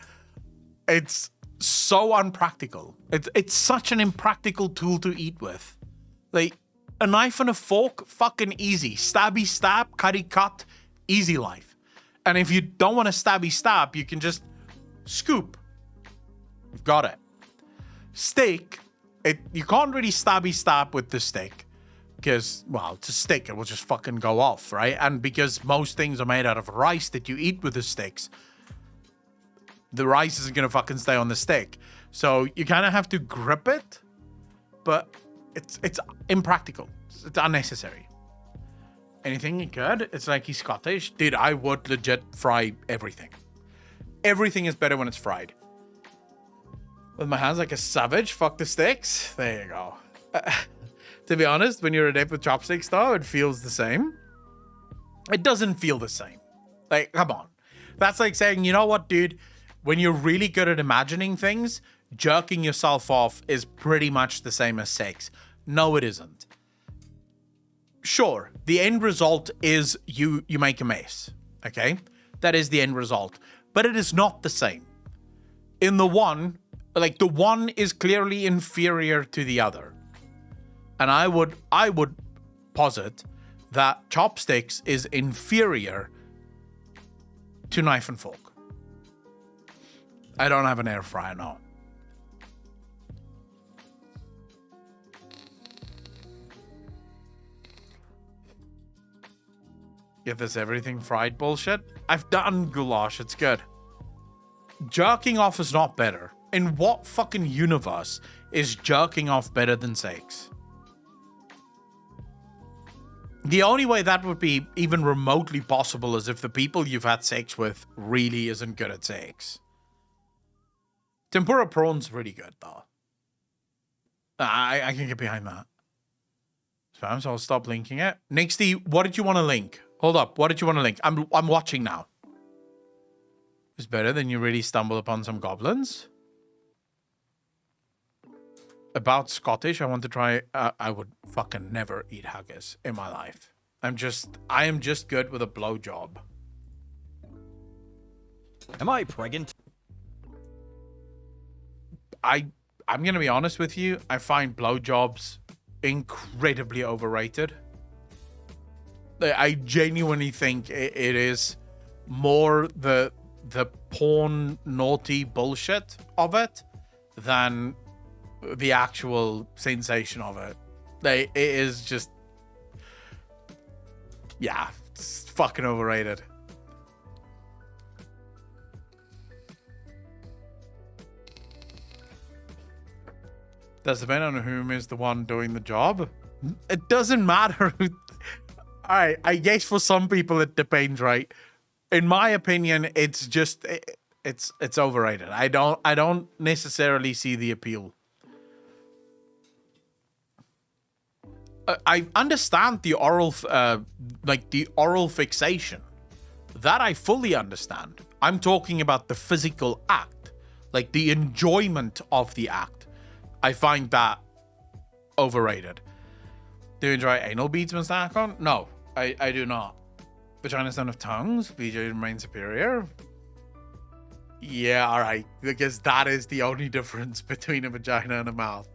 it's so unpractical. It's such an impractical tool to eat with. Like, a knife and a fork, fucking easy. Stabby stab, cutty cut, easy life. And if you don't want to stabby stab, you can just scoop. You've got it. Steak, you can't really stabby stab with the steak. Because, well, it's a stick. It will just fucking go off, right? And because most things are made out of rice that you eat with the sticks, the rice isn't going to fucking stay on the stick. So you kind of have to grip it, but it's impractical. It's unnecessary. Anything good? It's like he's Scottish. Dude, I would legit fry everything. Everything is better when it's fried. With my hands like a savage, fuck the sticks. There you go. To be honest, when you're adept with chopsticks, though, it feels the same. It doesn't feel the same. Like, come on. That's like saying, you know what, dude? When you're really good at imagining things, jerking yourself off is pretty much the same as sex. No, it isn't. Sure, the end result is you make a mess. Okay? That is the end result. But it is not the same. In the one, like, the one is clearly inferior to the other. And I would posit that chopsticks is inferior to knife and fork. I don't have an air fryer, no. Get this everything fried bullshit? I've done goulash, it's good. Jerking off is not better. In what fucking universe is jerking off better than sex? The only way that would be even remotely possible is if the people you've had sex with really isn't good at sex. Tempura prawn's really good, though. I can get behind that. Spam, so I'll stop linking it. Nixty, what did you want to link? Hold up, what did you want to link? I'm watching now. is better than you really stumble upon some goblins. About Scottish, I want to try. I would fucking never eat haggis in my life. I am just good with a blowjob. Am I pregnant? I'm gonna be honest with you. I find blowjobs incredibly overrated. I genuinely think it is more the porn naughty bullshit of it than the actual sensation of it. It is just, yeah, it's fucking overrated. Does depend on whom is the one doing the job. It doesn't matter who. All right, I guess for some people it depends, right? In my opinion, it's just it's overrated. I don't necessarily see the appeal. I understand the oral, the oral fixation. That I fully understand. I'm talking about the physical act, like the enjoyment of the act. I find that overrated. Do you enjoy anal beads, Mr. Akon? No, I do not. Vaginas don't have tongues. BJ remain superior. Yeah, all right. Because that is the only difference between a vagina and a mouth.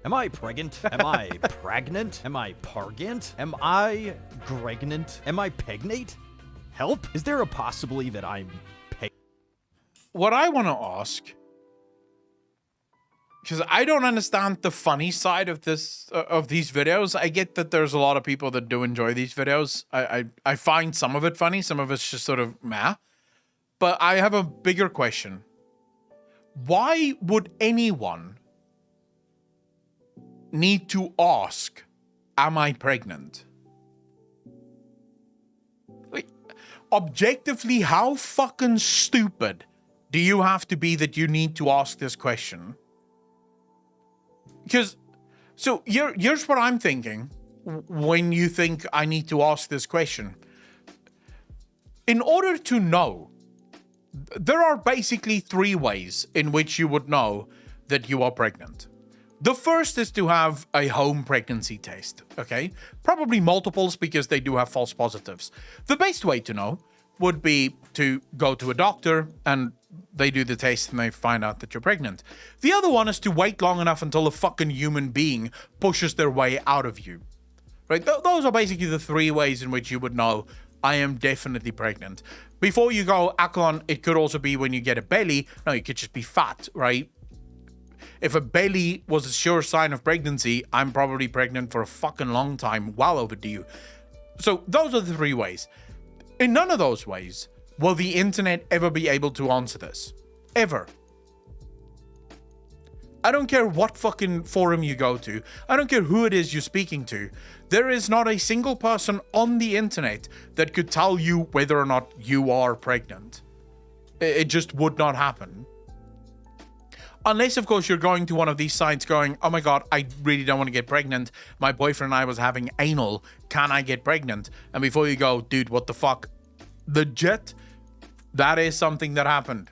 Am I pregnant? Am I pregnant? Am I pargant? Am I gregnant? Am I pegnate? Help? Is there a possibility that I'm What I want to ask, because I don't understand the funny side of this of these videos. I get that there's a lot of people that do enjoy these videos. I find some of it funny, some of it's just sort of meh. But I have a bigger question. Why would anyone need to ask, am I pregnant? Like, objectively, how fucking stupid do you have to be that you need to ask this question? Because, so here's what I'm thinking when you think I need to ask this question. In order to know, there are basically 3 ways in which you would know that you are pregnant. The first is to have a home pregnancy test, okay? Probably multiples because they do have false positives. The best way to know would be to go to a doctor and they do the test and they find out that you're pregnant. The other one is to wait long enough until a fucking human being pushes their way out of you, right? Those are basically the 3 ways in which you would know I am definitely pregnant. Before you go, Aklon, it could also be when you get a belly. No, you could just be fat, right? If a belly was a sure sign of pregnancy, I'm probably pregnant for a fucking long time, well overdue. So those are the 3 ways. In none of those ways will the internet ever be able to answer this. Ever. I don't care what fucking forum you go to. I don't care who it is you're speaking to. There is not a single person on the internet that could tell you whether or not you are pregnant. It just would not happen. Unless, of course, you're going to one of these sites going, oh my god, I really don't want to get pregnant. My boyfriend and I was having anal. Can I get pregnant? And before you go, dude, what the fuck? Legit, that is something that happened.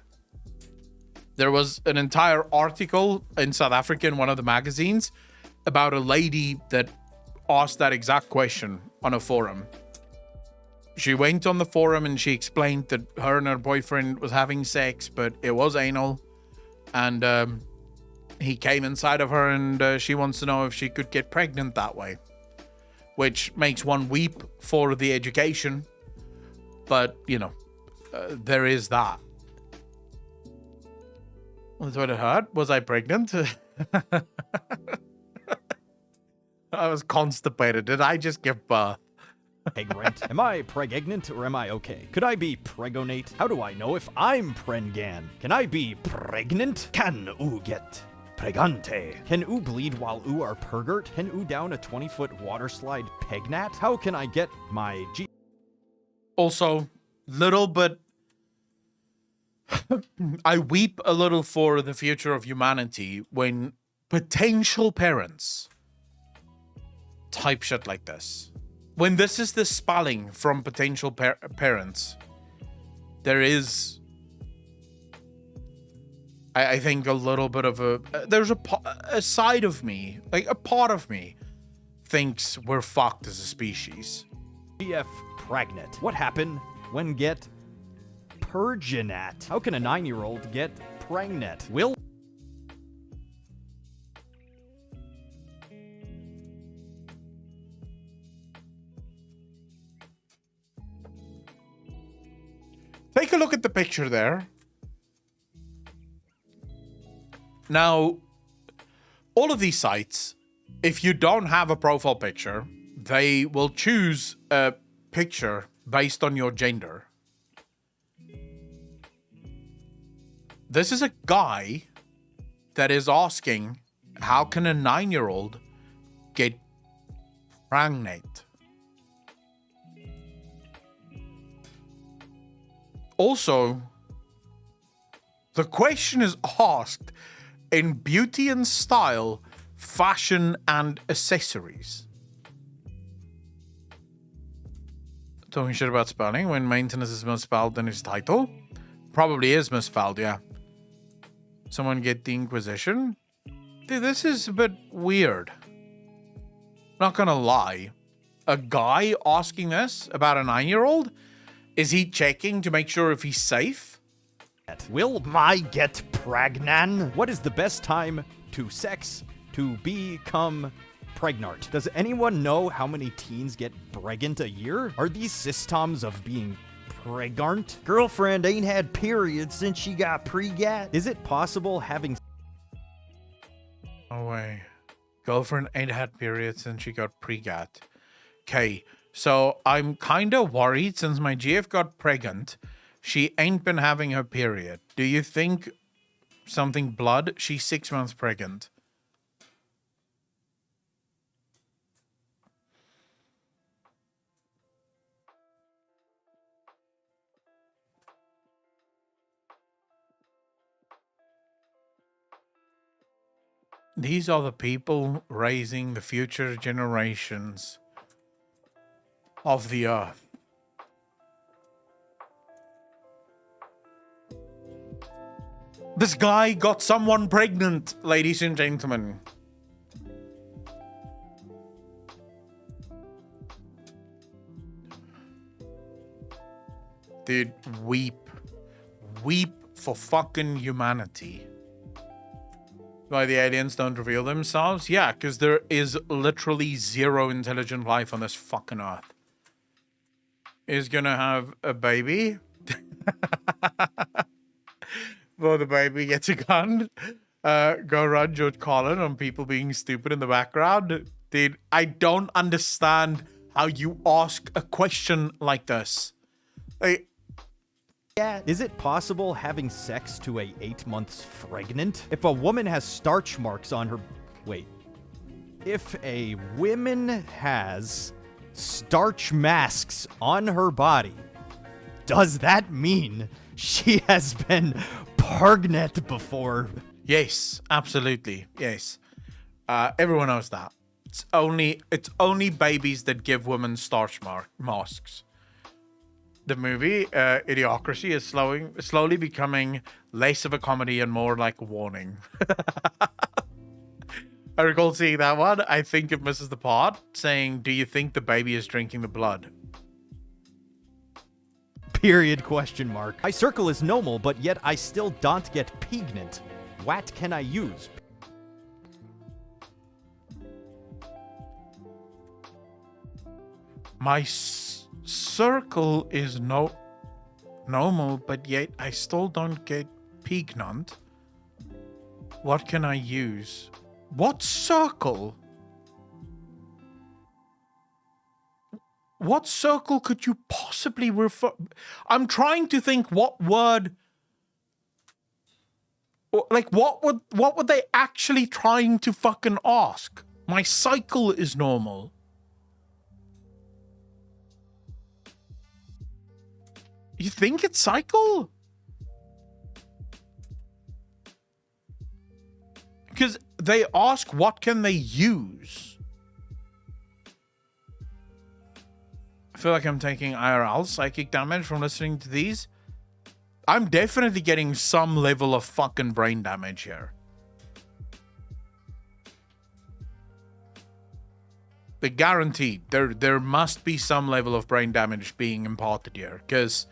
There was an entire article in South Africa in one of the magazines about a lady that asked that exact question on a forum. She went on the forum and she explained that her and her boyfriend was having sex, but it was anal. And he came inside of her and she wants to know if she could get pregnant that way. Which makes one weep for the education. But, you know, there is that. That's what it hurt. Was I pregnant? I was constipated. Did I just give birth? pregnant? Am I pregnant or am I okay? Could I be pregonate? How do I know if I'm prengan? Can I be pregnant? Can oo get pregante? Can oo bleed while oo are pergert? Can oo down a 20-foot water slide pegnat? How can I get my G? Also, little bit... I weep a little for the future of humanity when potential parents type shit like this. When this is the spelling from potential parents, there is I think a little bit of there's a side of me, like a part of me, thinks we're fucked as a species. GF pregnant. What happened when get perginat? How can a 9-year-old get pregnant? Will Take a look at the picture there. Now, all of these sites, if you don't have a profile picture, they will choose a picture based on your gender. This is a guy that is asking, how can a 9-year-old get pregnant? Also, the question is asked in beauty and style, fashion and accessories. Talking shit about spelling when maintenance is misspelled in his title. Probably is misspelled, yeah. Someone get the Inquisition. Dude, this is a bit weird. Not gonna lie. A guy asking this about a 9-year-old? Is he checking to make sure if he's safe? Will my get pregnant? What is the best time to sex to become pregnant? Does anyone know how many teens get pregnant a year? Are these systems of being pregnant? Girlfriend ain't had periods since she got pregat. Is it possible having... No way. Girlfriend ain't had periods since she got pregat. Okay, so I'm kind of worried since my GF got pregnant. She ain't been having her period. Do you think something blood? She's 6 months pregnant. These are the people raising the future generations of the earth. This guy got someone pregnant, ladies and gentlemen. Dude, weep. Weep for fucking humanity. Why the aliens don't reveal themselves? Yeah, because there is literally zero intelligent life on this fucking earth. Is gonna have a baby. Well, the baby gets a gun. Go run George Carlin on people being stupid in the background. Dude, I don't understand how you ask a question like this. Like, Is it possible having sex to a 8 months pregnant? If a woman has starch marks on her... Wait. If a woman has starch masks on her body, does that mean she has been pregnant before? yes, absolutely. Yes. Everyone knows that. It's only babies that give women starch masks. The movie Idiocracy is slowly becoming less of a comedy and more like a warning. I recall seeing that one. I think it misses the part saying, do you think the baby is drinking the blood? Period question mark. My circle is normal, but yet I still don't get pregnant. What can I use? My circle is normal, but yet I still don't get pregnant. What can I use? What circle? What circle could you possibly refer? I'm trying to think what word, like what would they actually trying to fucking ask? My cycle is normal. You think it's cycle? Because they ask what can they use? I feel like I'm taking IRL psychic damage from listening to these. I'm definitely getting some level of fucking brain damage here. But guaranteed, there must be some level of brain damage being imparted here, because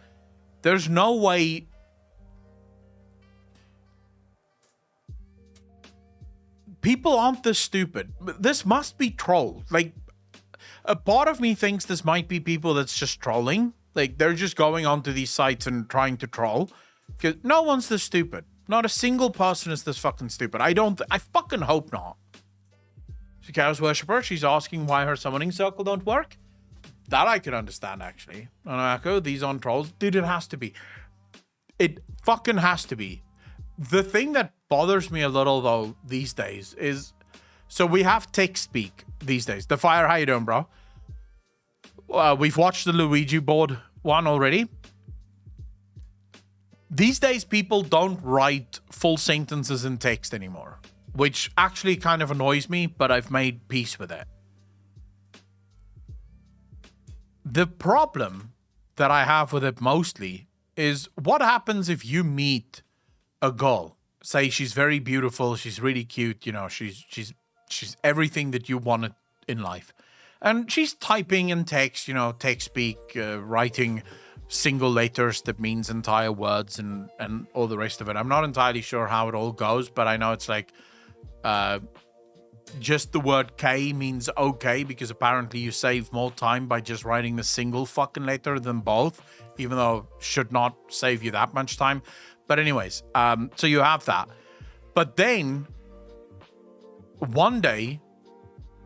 there's no way. People aren't this stupid. This must be trolled. Like, a part of me thinks this might be people that's just trolling. Like, they're just going onto these sites and trying to troll. Because no one's this stupid. Not a single person is this fucking stupid. I fucking hope not. So Chaos Worshipper, she's asking why her summoning circle don't work. That I can understand, actually. And I echo, these on trolls. Dude, it has to be. It fucking has to be. The thing that bothers me a little, though, these days is... So we have text speak these days. The Fire, how you doing, bro? We've watched the Luigi board one already. These days, people don't write full sentences in text anymore, which actually kind of annoys me, but I've made peace with it. The problem that I have with it mostly is what happens if you meet a girl, say she's very beautiful, she's really cute, you know, she's everything that you wanted in life. And she's typing in text, you know, text speak, writing single letters that means entire words and all the rest of it. I'm not entirely sure how it all goes, but I know it's like just the word K means okay, because apparently you save more time by just writing the single fucking letter than both, even though it should not save you that much time. But anyways, so you have that. But then one day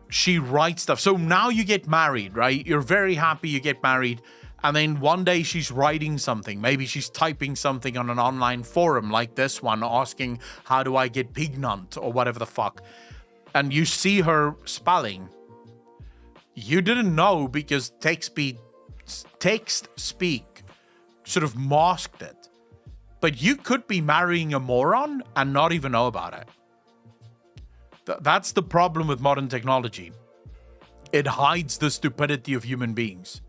she writes stuff. So now you get married, right? You're very happy you get married. And then one day she's writing something. Maybe she's typing something on an online forum like this one, asking, how do I get pignant or whatever the fuck? And you see her spelling. You didn't know because text speak sort of masked it. But you could be marrying a moron and not even know about it. That's the problem with modern technology. It hides the stupidity of human beings.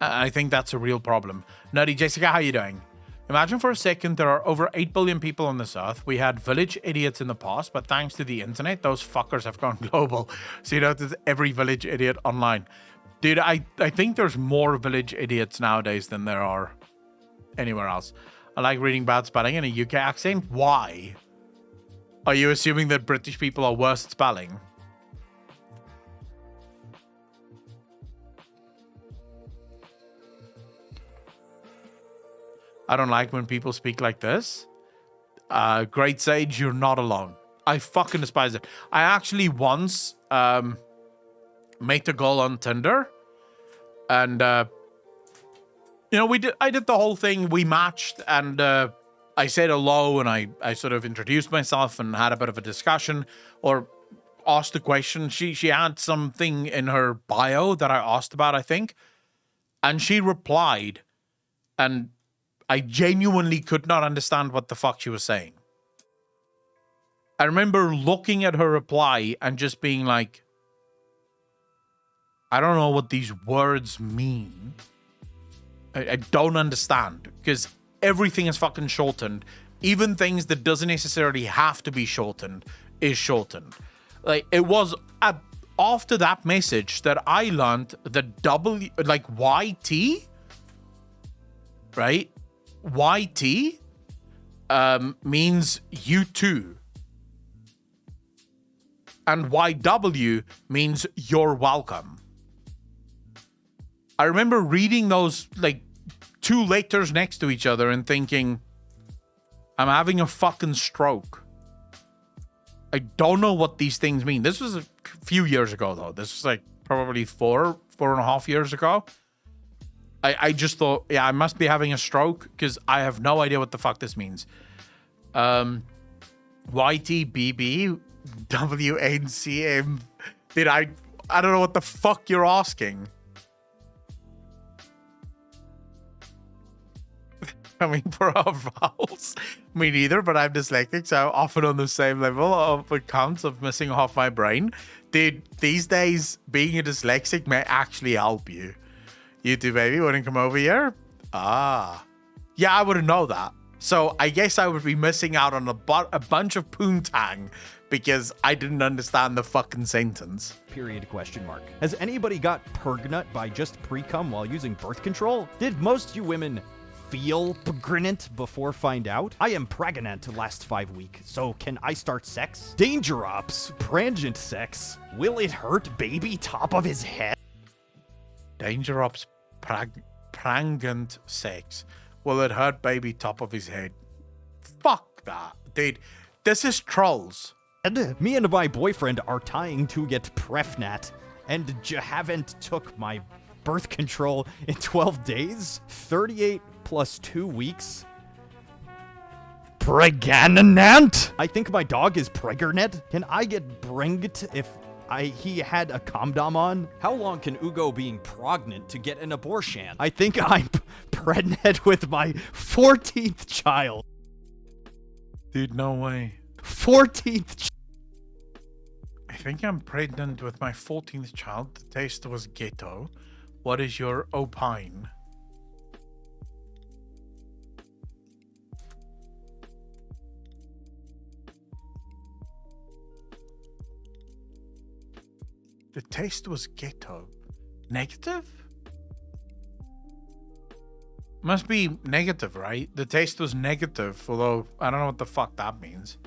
I think that's a real problem. Nutty Jessica, how you doing? Imagine for a second there are over 8 billion people on this earth. We had village idiots in the past, but thanks to the internet, those fuckers have gone global. So you know, there's every village idiot online. Dude, I think there's more village idiots nowadays than there are anywhere else. I like reading bad spelling in a UK accent. Why? Are you assuming that British people are worse at spelling? I don't like when people speak like this. Great Sage, you're not alone. I fucking despise it. I actually once met a girl on Tinder. And, you know, I did the whole thing. We matched and I said hello and I sort of introduced myself and had a bit of a discussion or asked a question. She had something in her bio that I asked about, I think. And she replied and I genuinely could not understand what the fuck she was saying. I remember looking at her reply and just being like, I don't know what these words mean. I don't understand because everything is fucking shortened. Even things that doesn't necessarily have to be shortened is shortened. Like it was after that message that I learned that YT, right? YT means you too. And YW means you're welcome. I remember reading those like 2 letters next to each other and thinking, I'm having a fucking stroke. I don't know what these things mean. This was a few years ago though. This was like probably 4.5 years ago. I just thought, yeah, I must be having a stroke because I have no idea what the fuck this means. YTBB WNCM. Dude, I don't know what the fuck you're asking. I mean, for our vowels, me neither, but I'm dyslexic, so I'm often on the same level of accounts of missing half my brain. Dude, these days, being a dyslexic may actually help you. YouTube baby, wouldn't come over here? Ah. Yeah, I wouldn't know that. So I guess I would be missing out on a bunch of poontang because I didn't understand the fucking sentence. Period question mark. Has anybody got pregnant by just pre-cum while using birth control? Did most you women feel pregnant before find out? I am pregnant last 5 weeks, so can I start sex? Danger ops, prangent sex. Will it hurt baby top of his head? Danger ops prangent sex. Will it hurt baby top of his head? Fuck that. Dude, this is trolls. Me and my boyfriend are trying to get pregnant, and haven't took my birth control in 12 days? 38 plus 2 weeks? Pregnant? I think my dog is pregnant. Can I get bringed if he had a condom on? How long can Ugo being pregnant to get an abortion? I think I'm pregnant with my 14th child. Dude, no way. 14th I think I'm pregnant with my 14th child. The taste was ghetto. What is your opine? The taste was ghetto. Negative? Must be negative, right? The taste was negative, although I don't know what the fuck that means.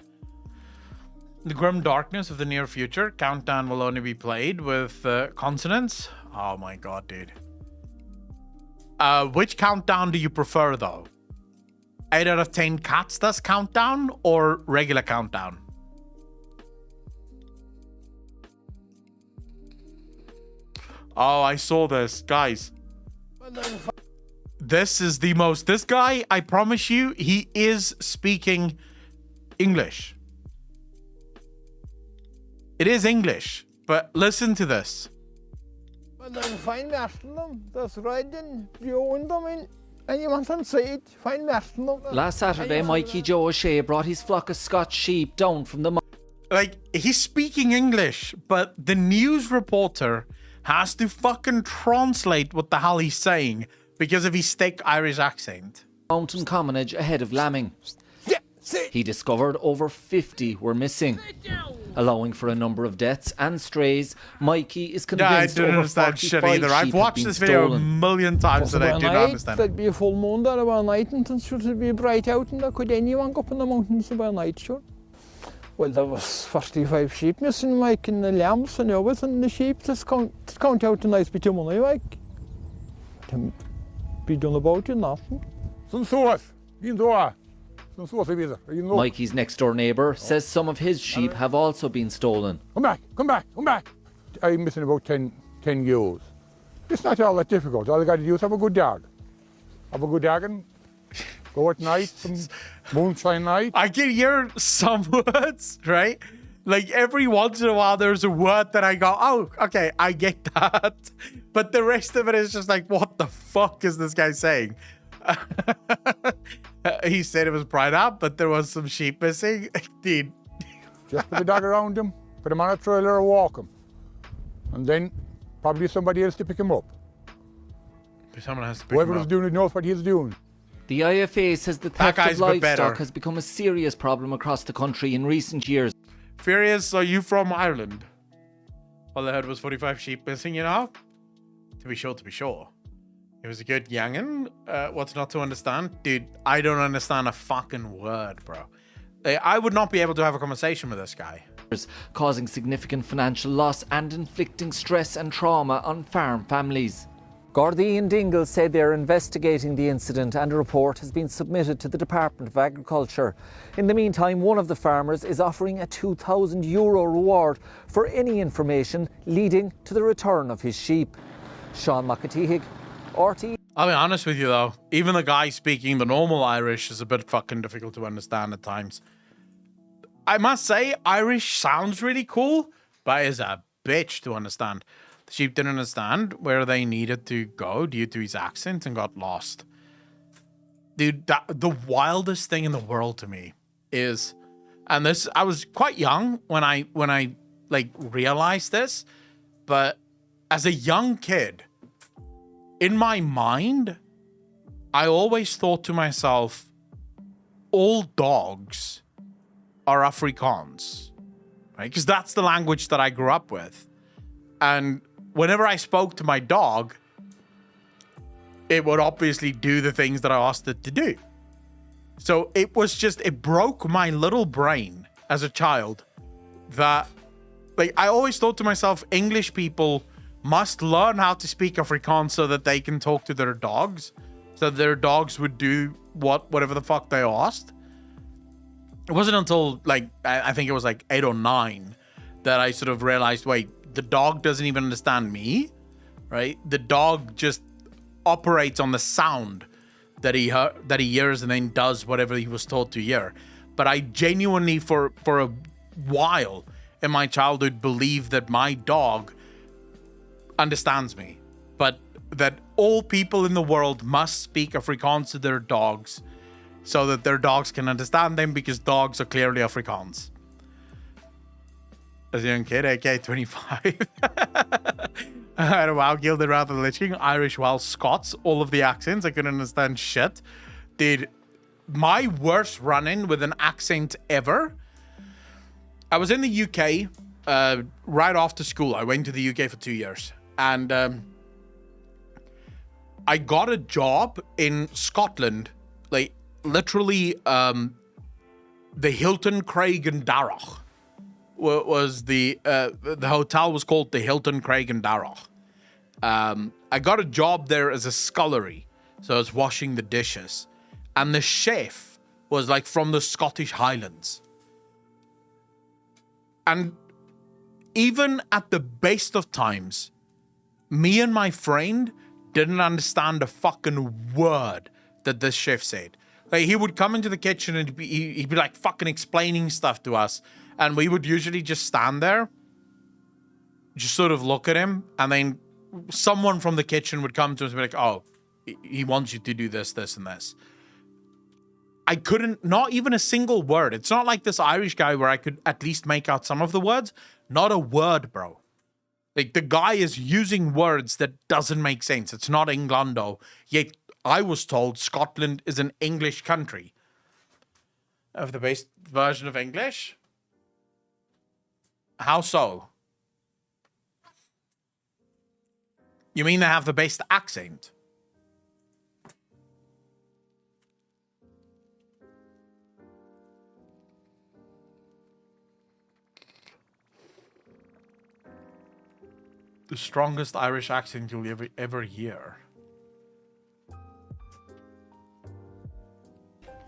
The grim darkness of the near future. Countdown will only be played with consonants. Oh my god, dude. Which countdown do you prefer, though? 8 out of 10 cats does countdown or regular countdown? Oh, I saw this. Guys. This is the most... This guy, I promise you, he is speaking English. It is English, but listen to this. Last Saturday, Mikey Joe O'Shea brought his flock of Scotch sheep down from the... Like, he's speaking English, but the news reporter has to fucking translate what the hell he's saying because of his thick Irish accent. Mountain Commonage ahead of lambing. He discovered over 50 were missing, allowing for a number of deaths and strays. Mikey is convinced I don't over understand shit 45 either. sheep I've have watched been this video stolen. a million times and I do not understand. There'd be a full moon there about night and it should be bright out and there could anyone go up in the mountains about night, sure. Well, there was 45 sheep missing, Mike, and the lambs and everything, and the sheep, just count out the nice bit of money, Mike. To be done about it, nothing. Mikey's next door neighbour says some of his sheep have also been stolen. Come back. I'm missing about 10 ewes. It's not all that difficult. All you got to do is have a good dog. Have a good dog and go at night, some moonshine night. I can hear some words, right? Like every once in a while there's a word that I go, oh, okay, I get that. But the rest of it is just like, what the fuck is this guy saying? He said it was bright up, but there was some sheep missing. Dude. Just put the dog around him, put him on a trailer or walk him. And then probably somebody else to pick him up. Someone has to pick Whoever him is up. doing it knows what he's doing. The IFA says the That theft guy's of a bit better. livestock has become a serious problem across the country in recent years. Furious, are you from Ireland? All I heard was 45 sheep missing, you know? To be sure. It was a good youngin'. What's not to understand? Dude, I don't understand a fucking word, bro. I would not be able to have a conversation with this guy. Causing significant financial loss and inflicting stress and trauma on farm families. Gardaí and Dingle said they're investigating the incident and a report has been submitted to the Department of Agriculture. In the meantime, one of the farmers is offering a €2,000 reward for any information leading to the return of his sheep. Sean McAteague, RT. I'll be honest with you though, even the guy speaking the normal Irish is a bit fucking difficult to understand at times. I must say, Irish sounds really cool, but is a bitch to understand. The sheep didn't understand where they needed to go due to his accent and got lost. Dude, the wildest thing in the world to me is, and this, I was quite young when I like realized this, but as a young kid, in my mind, I always thought to myself, all dogs are Afrikaans, right? Because that's the language that I grew up with. And whenever I spoke to my dog, it would obviously do the things that I asked it to do. So it broke my little brain as a child that, like, I always thought to myself, English people must learn how to speak Afrikaans so that they can talk to their dogs, so that their dogs would do whatever the fuck they asked. It wasn't until, like, I think it was like 8 or 9 that I sort of realized, wait, the dog doesn't even understand me, right? The dog just operates on the sound that he hears and then does whatever he was taught to hear. But I genuinely, for a while in my childhood, believed that my dog understands me, but that all people in the world must speak Afrikaans to their dogs so that their dogs can understand them, because dogs are clearly Afrikaans. As a young kid, AK 25. I had a wild gilded rather than Lich King, Irish, Welsh, Scots, all of the accents. I couldn't understand shit. Dude, my worst run-in with an accent ever. I was in the UK right after school. I went to the UK for 2 years. And I got a job in Scotland, like literally the Hilton Craig and Darragh was the hotel was called the Hilton Craig and Darragh. I got a job there as a scullery, so I was washing the dishes, and the chef was like from the Scottish Highlands. And even at the best of times, me and my friend didn't understand a fucking word that this chef said. Like, he would come into the kitchen and he'd be like fucking explaining stuff to us, and we would usually just stand there, just sort of look at him, and then someone from the kitchen would come to us and be like, oh, he wants you to do this, this, and this. I couldn't, not even a single word. It's not like this Irish guy where I could at least make out some of the words. Not a word, bro. Like, the guy is using words that doesn't make sense. It's not Englando. Yet I was told Scotland is an English country. Of the best version of English? How so? You mean they have the best accent? The strongest Irish accent you'll ever hear.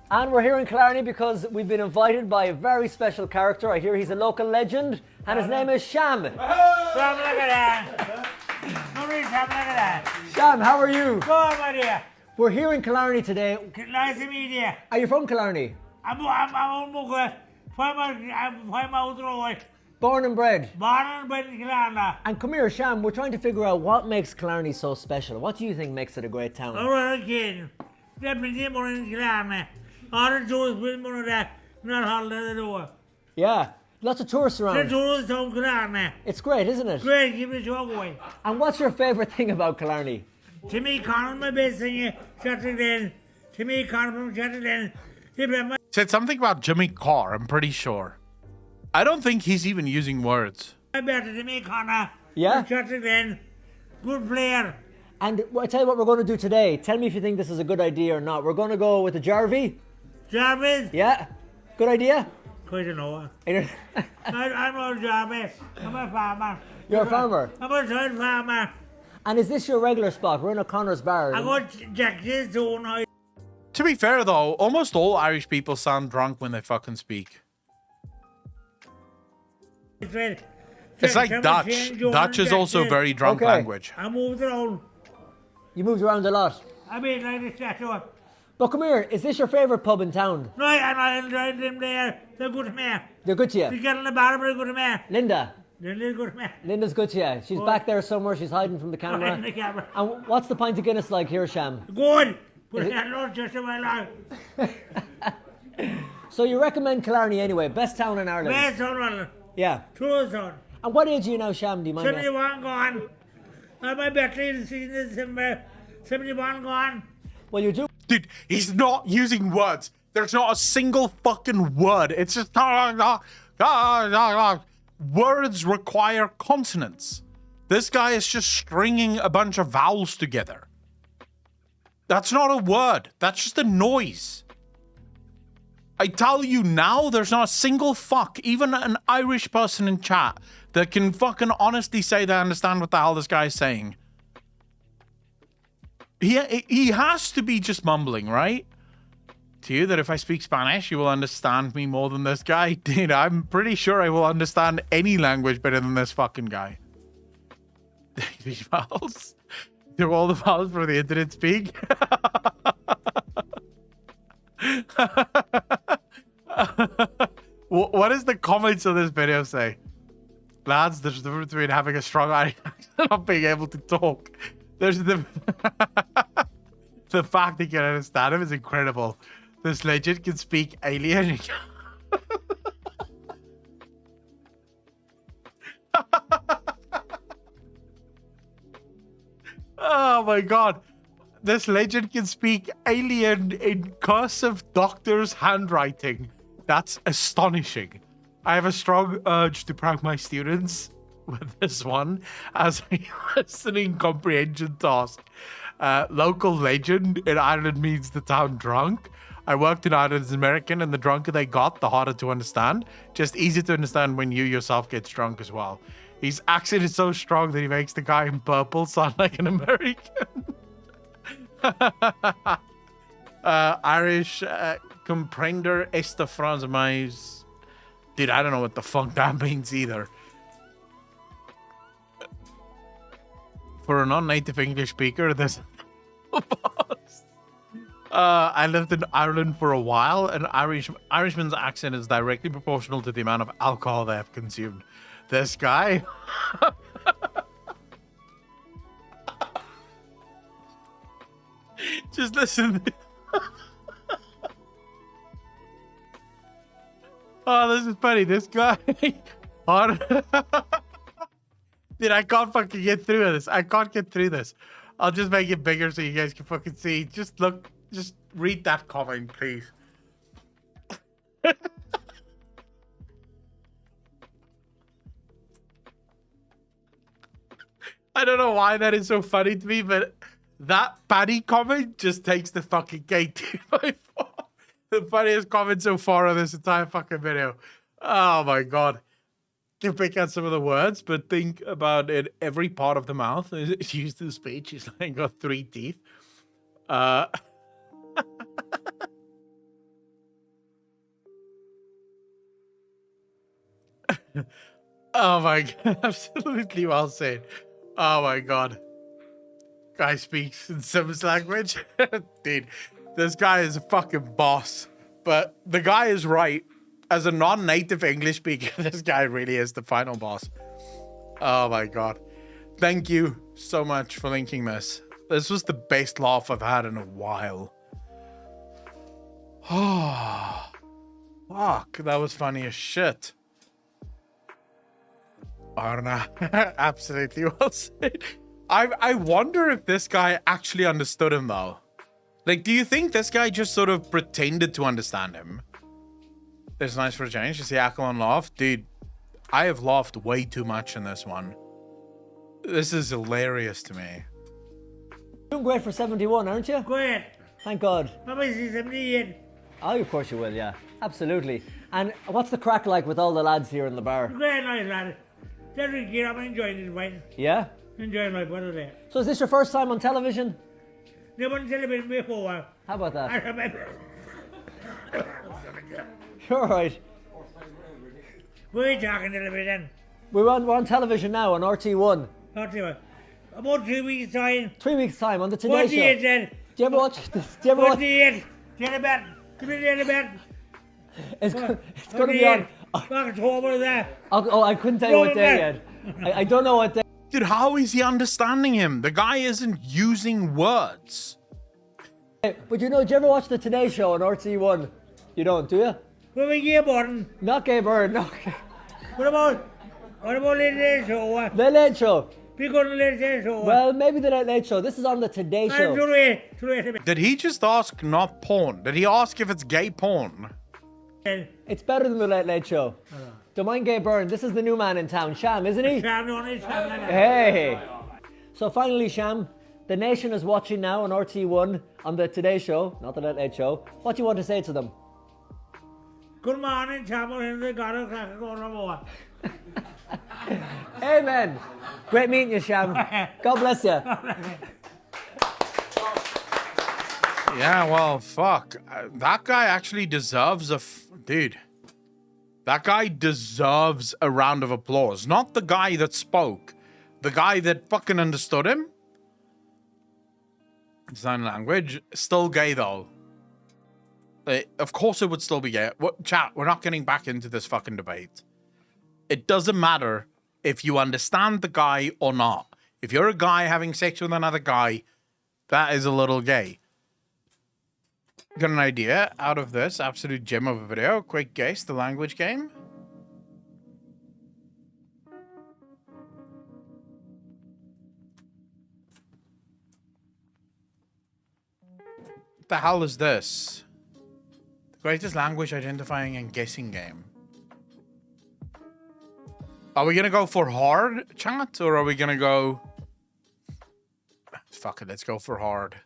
And we're here in Killarney because we've been invited by a very special character. I hear he's a local legend, and his name is Sham. Sham, how are you? Good, my dear. We're here in Killarney today. Nice to meet you. Are you from Killarney? I'm Born and bred. born and bred in Killarney. And come here, Sham, we're trying to figure out what makes Killarney so special. What do you think makes it a great town? All right, kid. There's plenty of money in Killarney. All the tourists will money there. Not holiday the door. Yeah, lots of tourists The around. tourists don't Killarney. It's great, isn't it? Great, give me a show away. And what's your favourite thing about Killarney? To me, Conor, my best singer, Saturday. To me, Conor from Saturday. He played my Said something about Jimmy Carr, I'm pretty sure. I don't think he's even using words. better to me, Conor. Yeah? Saturday. Good player. And I tell you what we're going to do today. Tell me if you think this is a good idea or not. We're going to go with the Jarvie. Jarvis. Yeah? Good idea? Quite a know. You're I'm not Jarvis. I'm a farmer. a farmer. I'm a child farmer. And is this your regular spot? We're in O'Connor's bar. I got Jack this too now. To be fair, though, almost all Irish people sound drunk when they fucking speak. It's like Dutch. Dutch is also very drunk Okay. language. I moved around. You moved around a lot. I made like this statue. But come here, is this your favourite pub in town? No, I enjoyed them there. They're good to me. They're good to The you. girl in the bar, they're good to me. Linda. They're good to me. Linda's good to you. She's back there somewhere. She's hiding from the Hiding camera. the camera. And what's the pint of Guinness like here, Sham? Good. But I not just in my life. So you recommend Killarney anyway? Best town in Ireland? Best son, Yeah. true son. And what age are you now, Sham? Do you mind me asking? 71 gone. I my birthday in December. 71 gone. Well, you do. Dude, he's not using words. There's not a single fucking word. It's just words require consonants. This guy is just stringing a bunch of vowels together. That's not a word. That's just a noise. I tell you now, there's not a single fuck, even an Irish person in chat, that can fucking honestly say they understand what the hell this guy is saying. He has to be just mumbling, right? To you, that if I speak Spanish, you will understand me more than this guy. Dude, I'm pretty sure I will understand any language better than this fucking guy. These vowels. Do all the vowels for the internet speak? What does the comments of this video say? Lads, there's a difference between having a strong Irish accent and not being able to talk. There's the the fact that you can understand him is incredible. This legend can speak alien. Oh my god. This legend can speak alien in cursive doctor's handwriting. That's astonishing. I have a strong urge to prank my students with this one as a listening comprehension task. Local legend in Ireland means the town drunk. I worked in Ireland as an American, and the drunker they got, the harder to understand. Just easy to understand when you yourself get drunk as well. His accent is so strong that he makes the guy in purple sound like an American. Irish comprender esta frase mais. Dude, I don't know what the fuck that means either. For a non-native English speaker, this I lived in Ireland for a while, and Irishman's accent is directly proportional to the amount of alcohol they have consumed. This guy. Just listen. Oh, this is funny. This guy. Dude, I can't fucking get through this. I can't get through this. I'll just make it bigger so you guys can fucking see. Just look. Just read that comment, please. I don't know why that is so funny to me, but that Paddy comment just takes the fucking cake 2x4. The funniest comment so far on this entire fucking video. Oh my god. You pick out some of the words, but think about it. Every part of the mouth is used in speech. It's like got 3 teeth. Oh my god. Absolutely well said. Oh my god. Guy speaks in Sims language. Dude, this guy is a fucking boss. But the guy is right. As a non-native English speaker, this guy really is the final boss. Oh my god. Thank you so much for linking this. This was the best laugh I've had in a while. Oh, fuck. That was funny as shit. I don't know. Absolutely well said. I wonder if this guy actually understood him though. Like, do you think this guy just sort of pretended to understand him? It's nice for a change to see Ackle laugh. Dude, I have laughed way too much in this one. This is hilarious to me. Doing great for 71, aren't you? Great. Thank God. Maybe see 78. Oh, of course you will, yeah. Absolutely. And what's the crack like with all the lads here in the bar? Great night, lad. Every year I'm enjoying it, right? Yeah? Enjoying my brother there. So is this your first time on television? Never television before. How about I that? remember. You're all right. We're talking television. We're on television now on RT1. Not too much. About 2 weeks' time. 3 weeks' time on the Today What Show. day is then? Do you ever watch this? Do you ever What watch? day is? Tell about. Give me the about. It's going to be on. October there. Oh, I couldn't tell you what day yet. I don't know what day. Dude, how is he understanding him? The guy isn't using words. But you know, do you ever watch the Today Show on RT1? You don't, do you? What about Gay Burton? Not Gay Bird, no. What about the Late Show? The Late Show. Vi går Late Late Show. Well, maybe the Late Late Show. This is on the Today Show. Did he just ask not porn? Did he ask if it's gay porn? It's better than the Late Late Show. Don't mind Gay Byrne. This is the new man in town, Sham, isn't he? Hey. So finally, Sham, the nation is watching now on RT1 on the Today Show, not the Late Late Show. What do you want to say to them? Good morning, Chapel. They got a crack going on. Amen. Great meeting you, Sham. God bless you. Yeah, well, fuck. That guy actually deserves dude. That guy deserves a round of applause. Not the guy that spoke. The guy that fucking understood him. Sign language. Still gay, though. Of course it would still be gay. Chat, we're not getting back into this fucking debate. It doesn't matter if you understand the guy or not. If you're a guy having sex with another guy, that is a little gay. Got an idea out of this absolute gem of a video. Quick guess, the language game. What the hell is this? The greatest language identifying and guessing game. Are we gonna go for hard, chat, or are we gonna go... Fuck it, let's go for hard.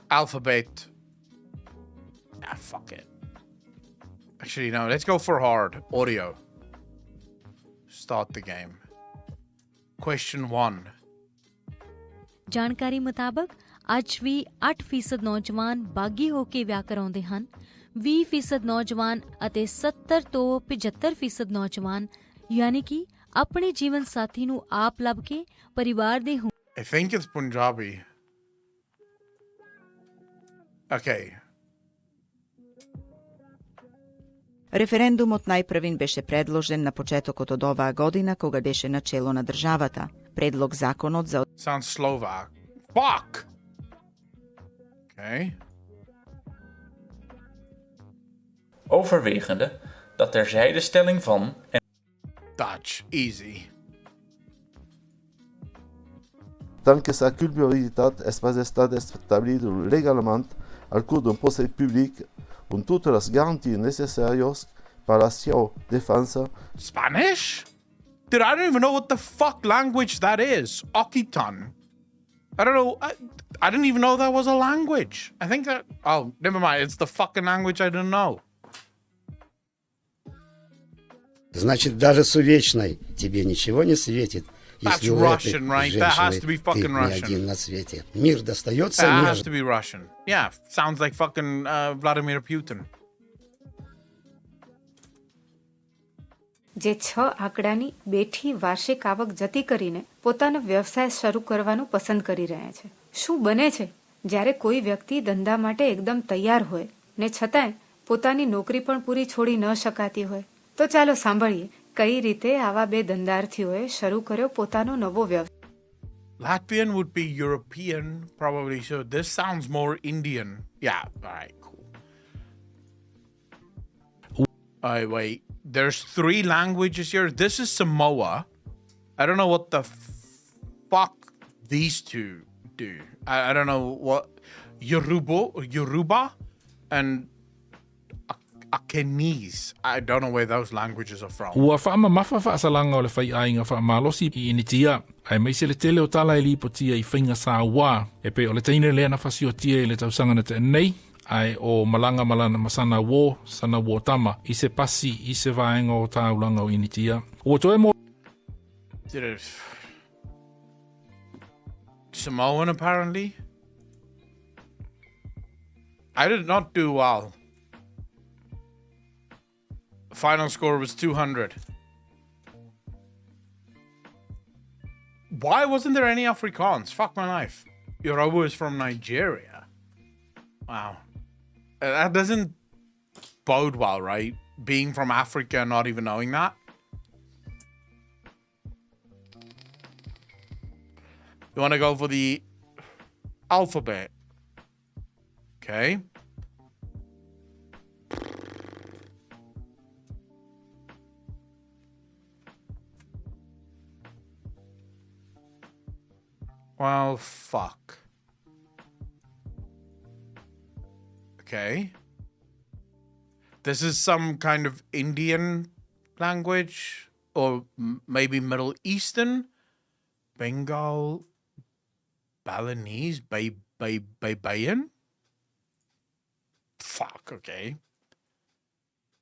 Alphabet. Ah, fuck it. Actually, no, let's go for hard. Audio. Start the game. Question 1. ਜਾਣਕਾਰੀ ਮੁਤਾਬਕ ਅੱਜ ਵੀ 8% ਨੌਜਵਾਨ ਬਾਗੀ ਹੋ ਕੇ ਵਿਆਹ ਕਰਾਉਂਦੇ ਹਨ 20% ਨੌਜਵਾਨ ਅਤੇ 70 ਤੋਂ 75% ਨੌਜਵਾਨ ਯਾਨੀ ਕਿ ਆਪਣੇ ਜੀਵਨ ਸਾਥੀ ਨੂੰ ਆਪ ਲੱਭ ਕੇ ਪਰਿਵਾਰ ਦੇ I think it's Punjabi. Okay. Референдумот најпрвин беше предложен на почетокот од оваа година кога беше начело на државата. Предлог законот за... Sounds Slovak. Fuck! Okay. Overwegende dat terzijdestelling van... Dutch. Easy. Tant que sa culpabilitat es pas estat establida legalment al curs d'un procès public con totes les garanties necessàries per la seva defensa. Spanish? Dude, I don't even know what the fuck language that is. Occitan. I don't know. I didn't even know that was a language. I think that... Oh, never mind. It's the fucking language I didn't know. Значит, даже с увечной тебе ничего не светит. That's Russian, right? That has to be fucking Russian. На свете. Мир достается That has to be Russian. Yeah, sounds like fucking Vladimir Putin. જે 6 આંકડાની બેઠી વાર્ષિક આવક જતી કરીને પોતાનો વ્યવસાય શરૂ કરવાનું પસંદ કરી રહ્યા છે. શું બને છે જ્યારે કોઈ વ્યક્તિ ધંધા માટે એકદમ તૈયાર હોય ને છતાંય પોતાની નોકરી પણ પૂરી છોડી ન શકાતી હોય? તો ચાલો સાંભળીએ કઈ રીતે આવા બે ધંધાર્થીઓએ શરૂ કર્યો પોતાનો નવો વ્યવસાય. Latvian would be European, probably. So this sounds more Indian. Yeah, all right, cool. Wait. There's 3 languages here. This is Samoa. I don't know what the fuck these two do. I don't know what... Yoruba and Akenese. I don't know where those languages are from. Ua whaamamafa whaasalanga o le whai ainga whaamalosi I initia. Ai meise le tele o tala I lipotia I whainga sā wā. E pe o le teine lea na whasiotia I le tausanga na te nei. Ai o malanga malana masana wo, sana wo tama. I se pasi, I se vaenga o tāulanga o initia. Ua toe mo... Samoan, apparently. I did not do well. Final score was 200. Why wasn't there any Afrikaans? Fuck my life. Yoruba is from Nigeria. Wow. That doesn't bode well, right? Being from Africa and not even knowing that. You want to go for the alphabet? Okay. Well, fuck. Okay. This is some kind of Indian language, or maybe Middle Eastern, Bengal, Balinese, Bayan. Fuck. Okay.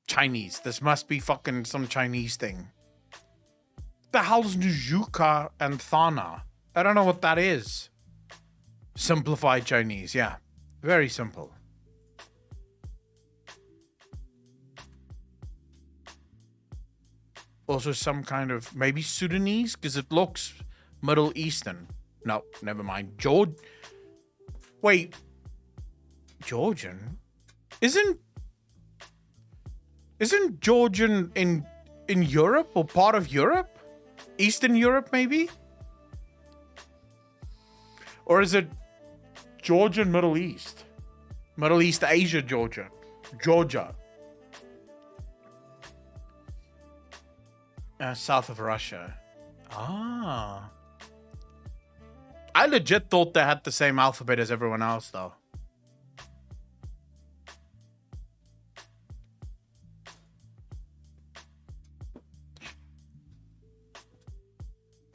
Chinese. This must be fucking some Chinese thing. The hell's Njuka and Thana? I don't know what that is. Simplified Chinese. Yeah. Very simple. Also some kind of maybe Sudanese, because it looks Middle Eastern. No, never mind. Wait. Georgian? Isn't Georgian in Europe or part of Europe? Eastern Europe, maybe? Or is it Georgian Middle East? Middle East Asia, Georgia. South of Russia. Ah. I legit thought they had the same alphabet as everyone else, though.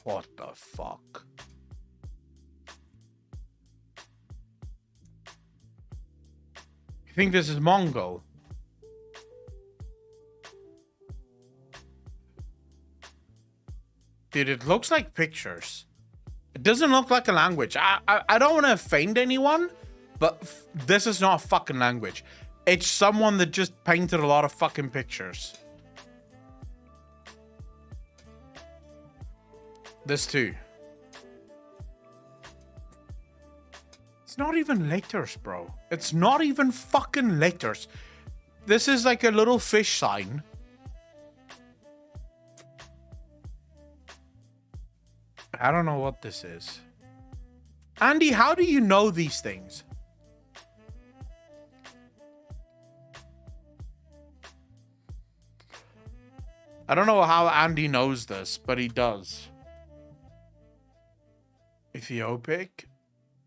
What the fuck? You think this is Mongol? Dude, it looks like pictures. It doesn't look like a language. I don't want to offend anyone, but this is not a fucking language. It's someone that just painted a lot of fucking pictures. This too. It's not even letters, bro. It's not even fucking letters. This is like a little fish sign. I don't know what this is. Andy, how do you know these things? I don't know how Andy knows this, but he does. Ethiopic,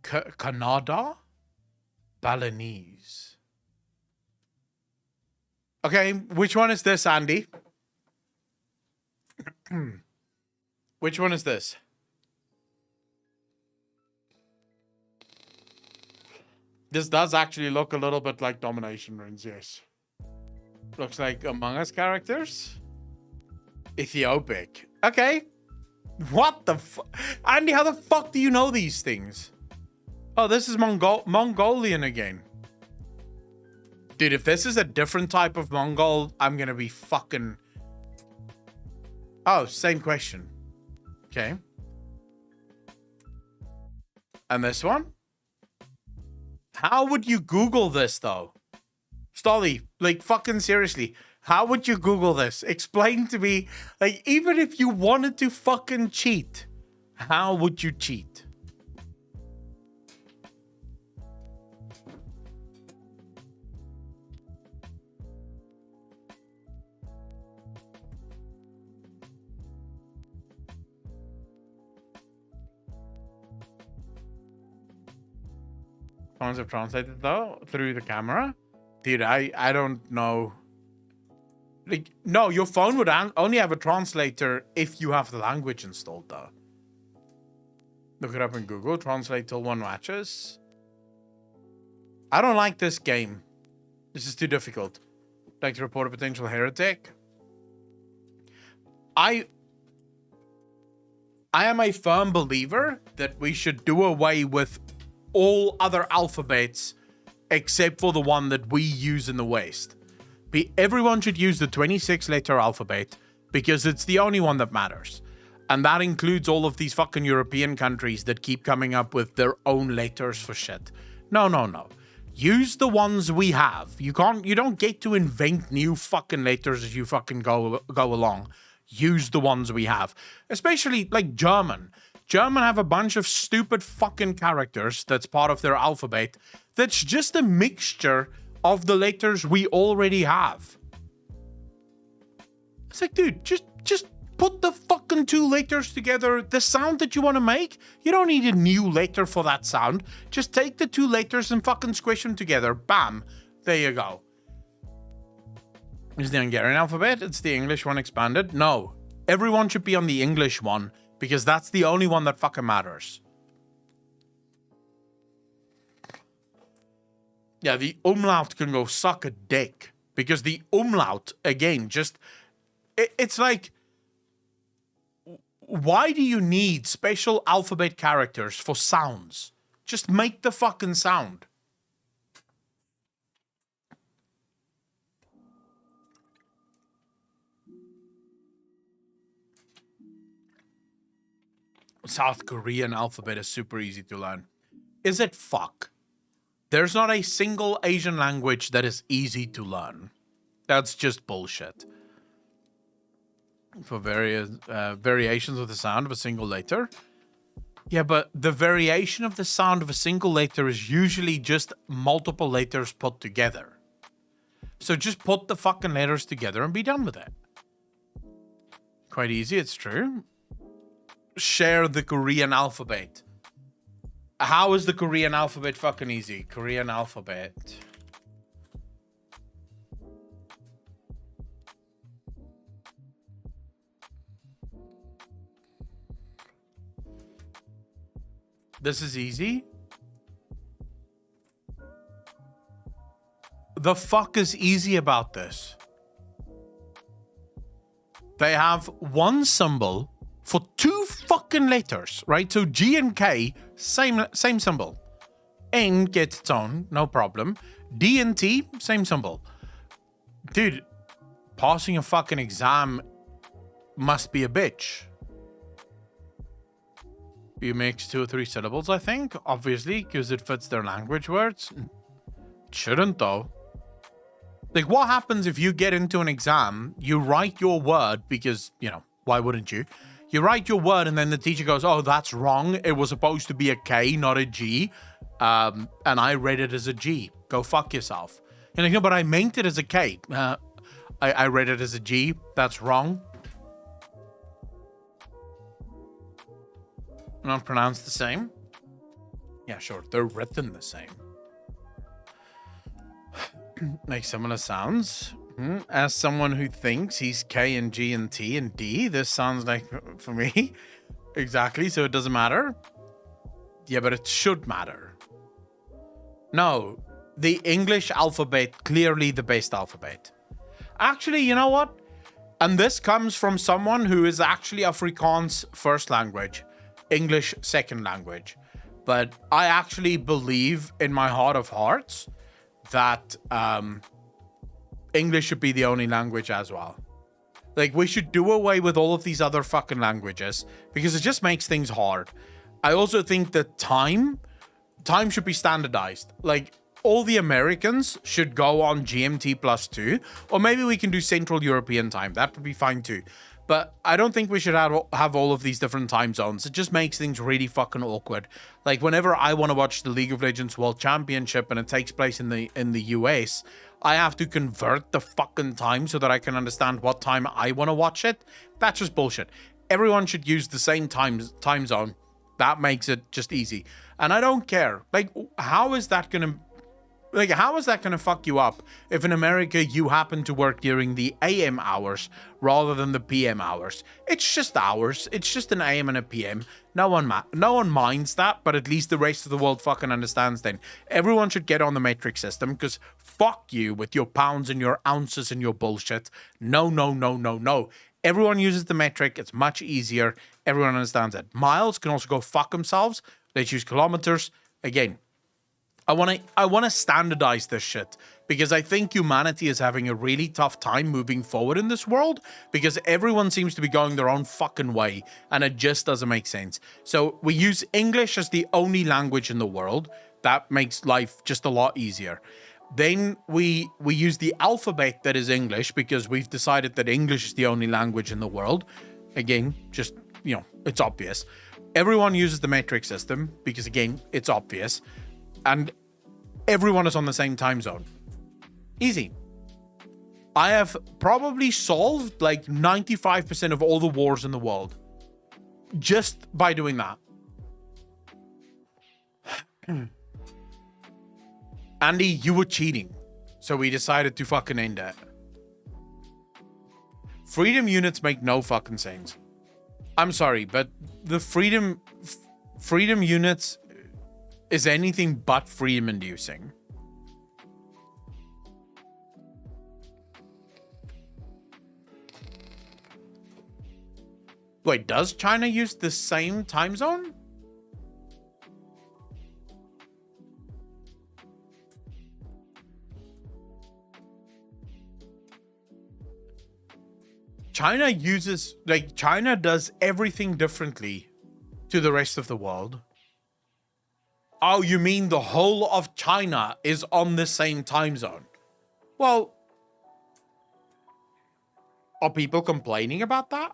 Kannada, Balinese. Okay, which one is this, Andy? Which one is this? This does actually look a little bit like Domination Runes, yes. Looks like Among Us characters. Ethiopic. Okay. What the fuck? Andy, how the fuck do you know these things? Oh, this is Mongolian again. Dude, if this is a different type of Mongol, I'm gonna be fucking... Oh, same question. Okay. And this one? How would you Google this, though? Stolly, like, fucking seriously. How would you Google this? Explain to me, like, even if you wanted to fucking cheat, how would you cheat? Phones have translated, though, through the camera? Dude, I don't know. Like, no, your phone would only have a translator if you have the language installed, though. Look it up in Google. Translate till one matches. I don't like this game. This is too difficult. Like to report a potential heretic. I am a firm believer that we should do away with all other alphabets except for the one that we use in the West. Everyone should use the 26-letter alphabet because it's the only one that matters. And that includes all of these fucking European countries that keep coming up with their own letters for shit. No. Use the ones we have. You don't get to invent new fucking letters as you fucking go along. Use the ones we have. Especially like German. German have a bunch of stupid fucking characters that's part of their alphabet that's just a mixture of the letters we already have. It's like, dude, just put the fucking two letters together. The sound that you want to make, you don't need a new letter for that sound. Just take the two letters and fucking squish them together. Bam. There you go. Is the Hungarian alphabet? It's the English one expanded? No. Everyone should be on the English one because that's the only one that fucking matters. Yeah, the umlaut can go suck a dick because the umlaut, again, just... It's like... Why do you need special alphabet characters for sounds? Just make the fucking sound. South Korean alphabet is super easy to learn. Is it fuck? There's not a single Asian language that is easy to learn. That's just bullshit. For various variations of the sound of a single letter. Yeah, but the variation of the sound of a single letter is usually just multiple letters put together. So just put the fucking letters together and be done with it. Quite easy, it's true. Share the Korean alphabet. How is the Korean alphabet fucking easy? Korean alphabet. This is easy. The fuck is easy about this? They have one symbol for two fucking letters, right? So G and K, same symbol. N gets its own, no problem. D and T, same symbol. Dude, passing a fucking exam must be a bitch. You mix 2 or 3 syllables, I think, obviously, because it fits their language words. Shouldn't, though. Like, what happens if you get into an exam, you write your word, because, you know, why wouldn't you? You write your word, and then the teacher goes, oh, that's wrong. It was supposed to be a K, not a G. And I read it as a G. Go fuck yourself. You're like, no, but I meant it as a K. I read it as a G. That's wrong. Not pronounced the same? Yeah, sure. They're written the same. Make similar sounds. As someone who thinks he's K and G and T and D, this sounds like for me. Exactly, so it doesn't matter. Yeah, but it should matter. No, the English alphabet, clearly the best alphabet. Actually, you know what? And this comes from someone who is actually Afrikaans first language. English second language. But I actually believe in my heart of hearts that English should be the only language as well. Like, we should do away with all of these other fucking languages because it just makes things hard. I also think that time should be standardized. Like, all the Americans should go on GMT +2, or maybe we can do Central European time. That would be fine too. But I don't think we should have all of these different time zones. It just makes things really fucking awkward. Like, whenever I want to watch the League of Legends World Championship and it takes place in the US, I have to convert the fucking time so that I can understand what time I want to watch it. That's just bullshit. Everyone should use the same time zone. That makes it just easy. And I don't care. Like, how is that going to fuck you up if in America you happen to work during the AM hours rather than the PM hours? It's just hours. It's just an AM and a PM. No one minds that, but at least the rest of the world fucking understands then. Everyone should get on the metric system because fuck you with your pounds and your ounces and your bullshit. No. Everyone uses the metric. It's much easier. Everyone understands it. Miles can also go fuck themselves. Let's use kilometers. Again, I want to standardize this shit because I think humanity is having a really tough time moving forward in this world because everyone seems to be going their own fucking way and it just doesn't make sense. So we use English as the only language in the world. That makes life just a lot easier. Then we use the alphabet that is English because we've decided that English is the only language in the world. Again, just, you know, it's obvious. Everyone uses the metric system because, again, it's obvious. And everyone is on the same time zone. Easy. I have probably solved like 95% of all the wars in the world just by doing that. Andy, you were cheating, so we decided to fucking end it. Freedom units make no fucking sense. I'm sorry, but the freedom units is anything but freedom inducing. Wait, does China use the same time zone? China does everything differently to the rest of the world. Oh, you mean the whole of China is on the same time zone? Well, are people complaining about that?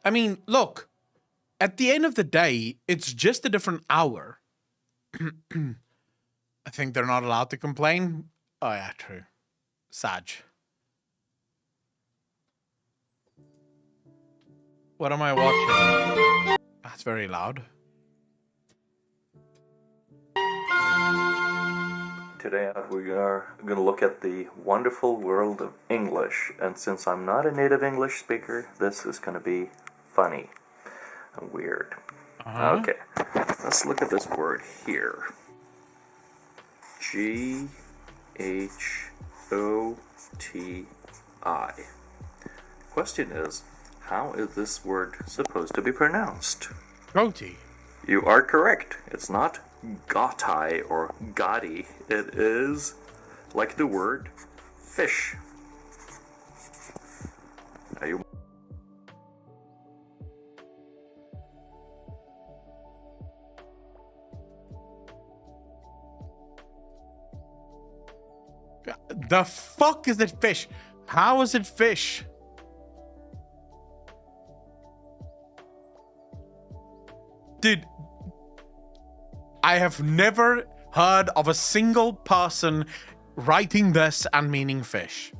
I mean, look, at the end of the day, it's just a different hour. I think they're not allowed to complain. Oh, yeah, true. Sag. What am I watching? That's very loud. Today we are going to look at the wonderful world of English. And since I'm not a native English speaker, this is going to be funny and weird. Okay, let's look at this word here. G-H-O-T-I. Question is, how is this word supposed to be pronounced? Goatee. You are correct. It's not gotai or gotti. It is like the word fish. Now you The fuck is it fish? How is it fish? Dude, I have never heard of a single person writing this and meaning fish.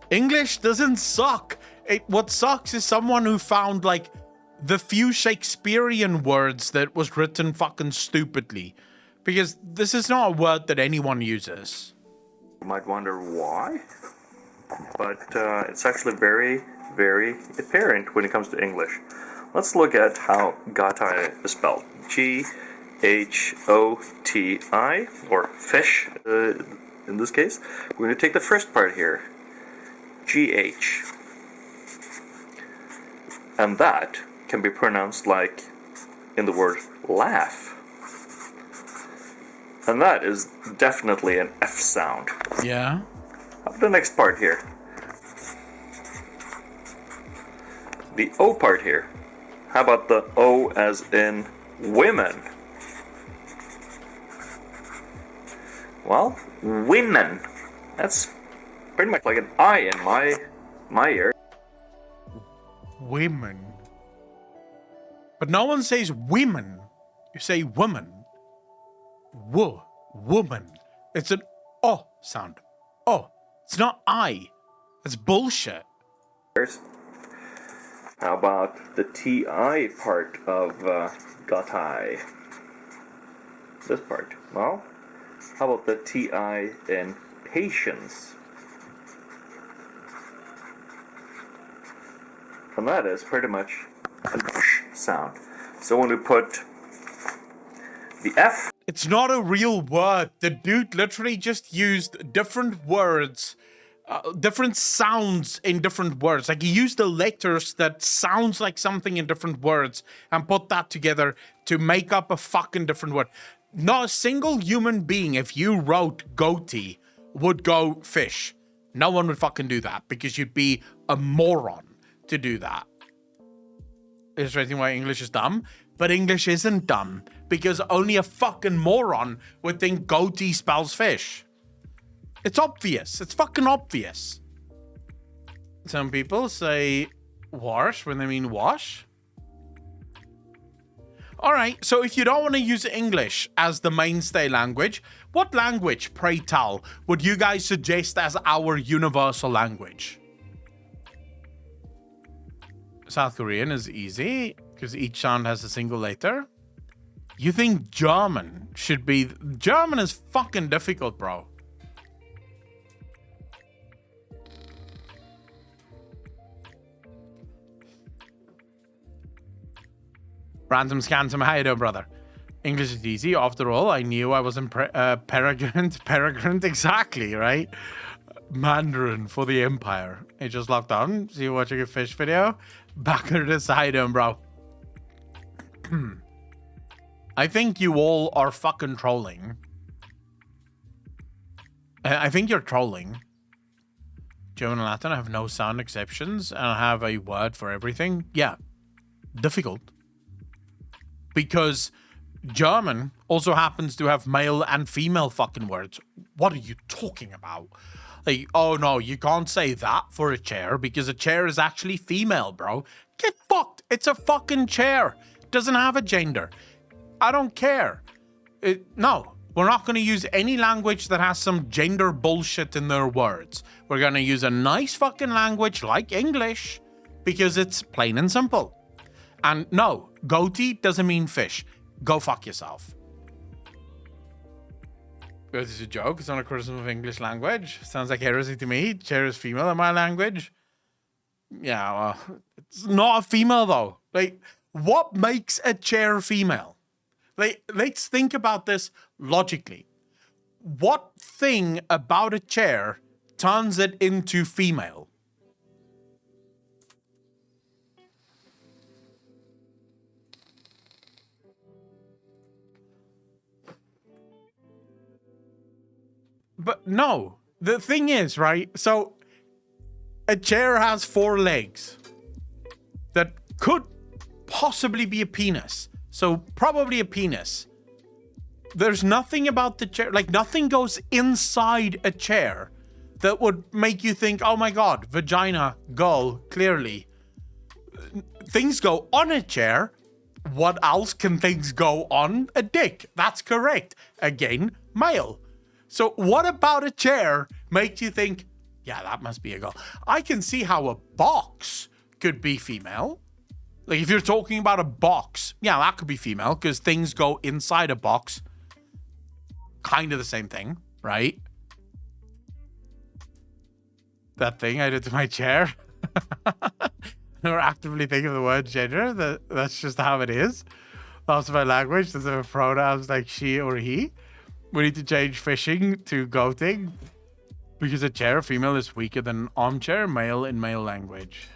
English doesn't suck. What sucks is someone who found like the few Shakespearean words that was written fucking stupidly. Because this is not a word that anyone uses. You might wonder why, but it's actually very, very apparent when it comes to English. Let's look at how Goti is spelled. G-H-O-T-I, or fish in this case. We're going to take the first part here, G-H. And that can be pronounced like in the word laugh. And that is definitely an F sound. Yeah. How about the next part here? The O part here. How about the O as in women? Well, women. That's pretty much like an I in my ear. Women. But no one says women. You say woman. Woman. It's an O sound. Oh, it's not I. It's bullshit. How about the TI part of Goti? This part. Well, how about the TI in patience? And that is pretty much a sound. So when we put the F... It's not a real word. The dude literally just used different words, different sounds in different words. Like he used the letters that sounds like something in different words and put that together to make up a fucking different word. Not a single human being, if you wrote goatee, would go fish. No one would fucking do that because you'd be a moron to do that. Illustrating why English is dumb, but English isn't dumb because only a fucking moron would think goatee spells fish. It's obvious. It's fucking obvious. Some people say wash when they mean wash. All right, so if you don't want to use English as the mainstay language, what language, pray tell, would you guys suggest as our universal language? South Korean is easy because each sound has a single letter. You think German should be... German is fucking difficult, bro. Random Scantum, how you doing, brother? English is easy. After all, I knew I was in Peregrine, exactly, right? Mandarin for the Empire. It just locked on. See you watching a fish video. Back at this, how you doing, bro? I think you all are fucking trolling. I think you're trolling. German and Latin have no sound exceptions and have a word for everything. Yeah, difficult. Because German also happens to have male and female fucking words. What are you talking about? Like, oh no, you can't say that for a chair because a chair is actually female, bro. Get fucked. It's a fucking chair. It doesn't have a gender. I don't care. No, we're not going to use any language that has some gender bullshit in their words. We're going to use a nice fucking language like English because it's plain and simple. And no, goatee doesn't mean fish. Go fuck yourself. This is a joke. It's not a criticism of English language. Sounds like heresy to me. Chair is female in my language. Yeah, well, it's not a female though. Like, what makes a chair female? Like, let's think about this logically. What thing about a chair turns it into female? But no, the thing is, right? So a chair has 4 legs that could possibly be a penis. So probably a penis. There's nothing about the chair, like nothing goes inside a chair that would make you think, oh my God, vagina, girl, clearly. Things go on a chair. What else can things go on? A dick. That's correct. Again, male. So what about a chair makes you think, yeah, that must be a girl? I can see how a box could be female. Like if you're talking about a box, yeah, that could be female because things go inside a box. Kind of the same thing, right? That thing I did to my chair. Never actively think of the word gender. That's just how it is. Lots of my language doesn't have pronouns like she or he. We need to change fishing to goating because a chair female is weaker than armchair male in male language.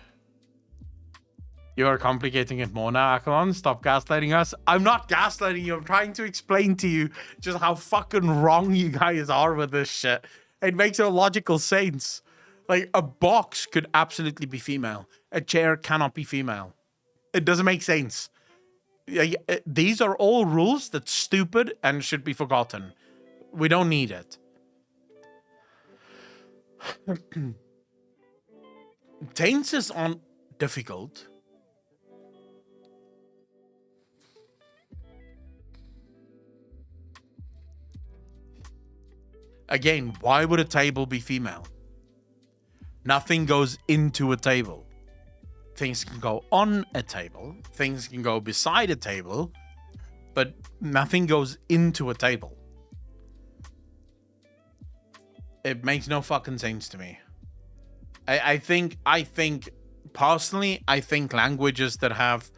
You are complicating it more now, Akalon. Stop gaslighting us. I'm not gaslighting you. I'm trying to explain to you just how fucking wrong you guys are with this shit. It makes no logical sense. Like, a box could absolutely be female. A chair cannot be female. It doesn't make sense. These are all rules that's stupid and should be forgotten. We don't need it. Tenses aren't difficult. Again, why would a table be female? Nothing goes into a table. Things can go on a table. Things can go beside a table. But nothing goes into a table. It makes no fucking sense to me. I think personally, I think languages that have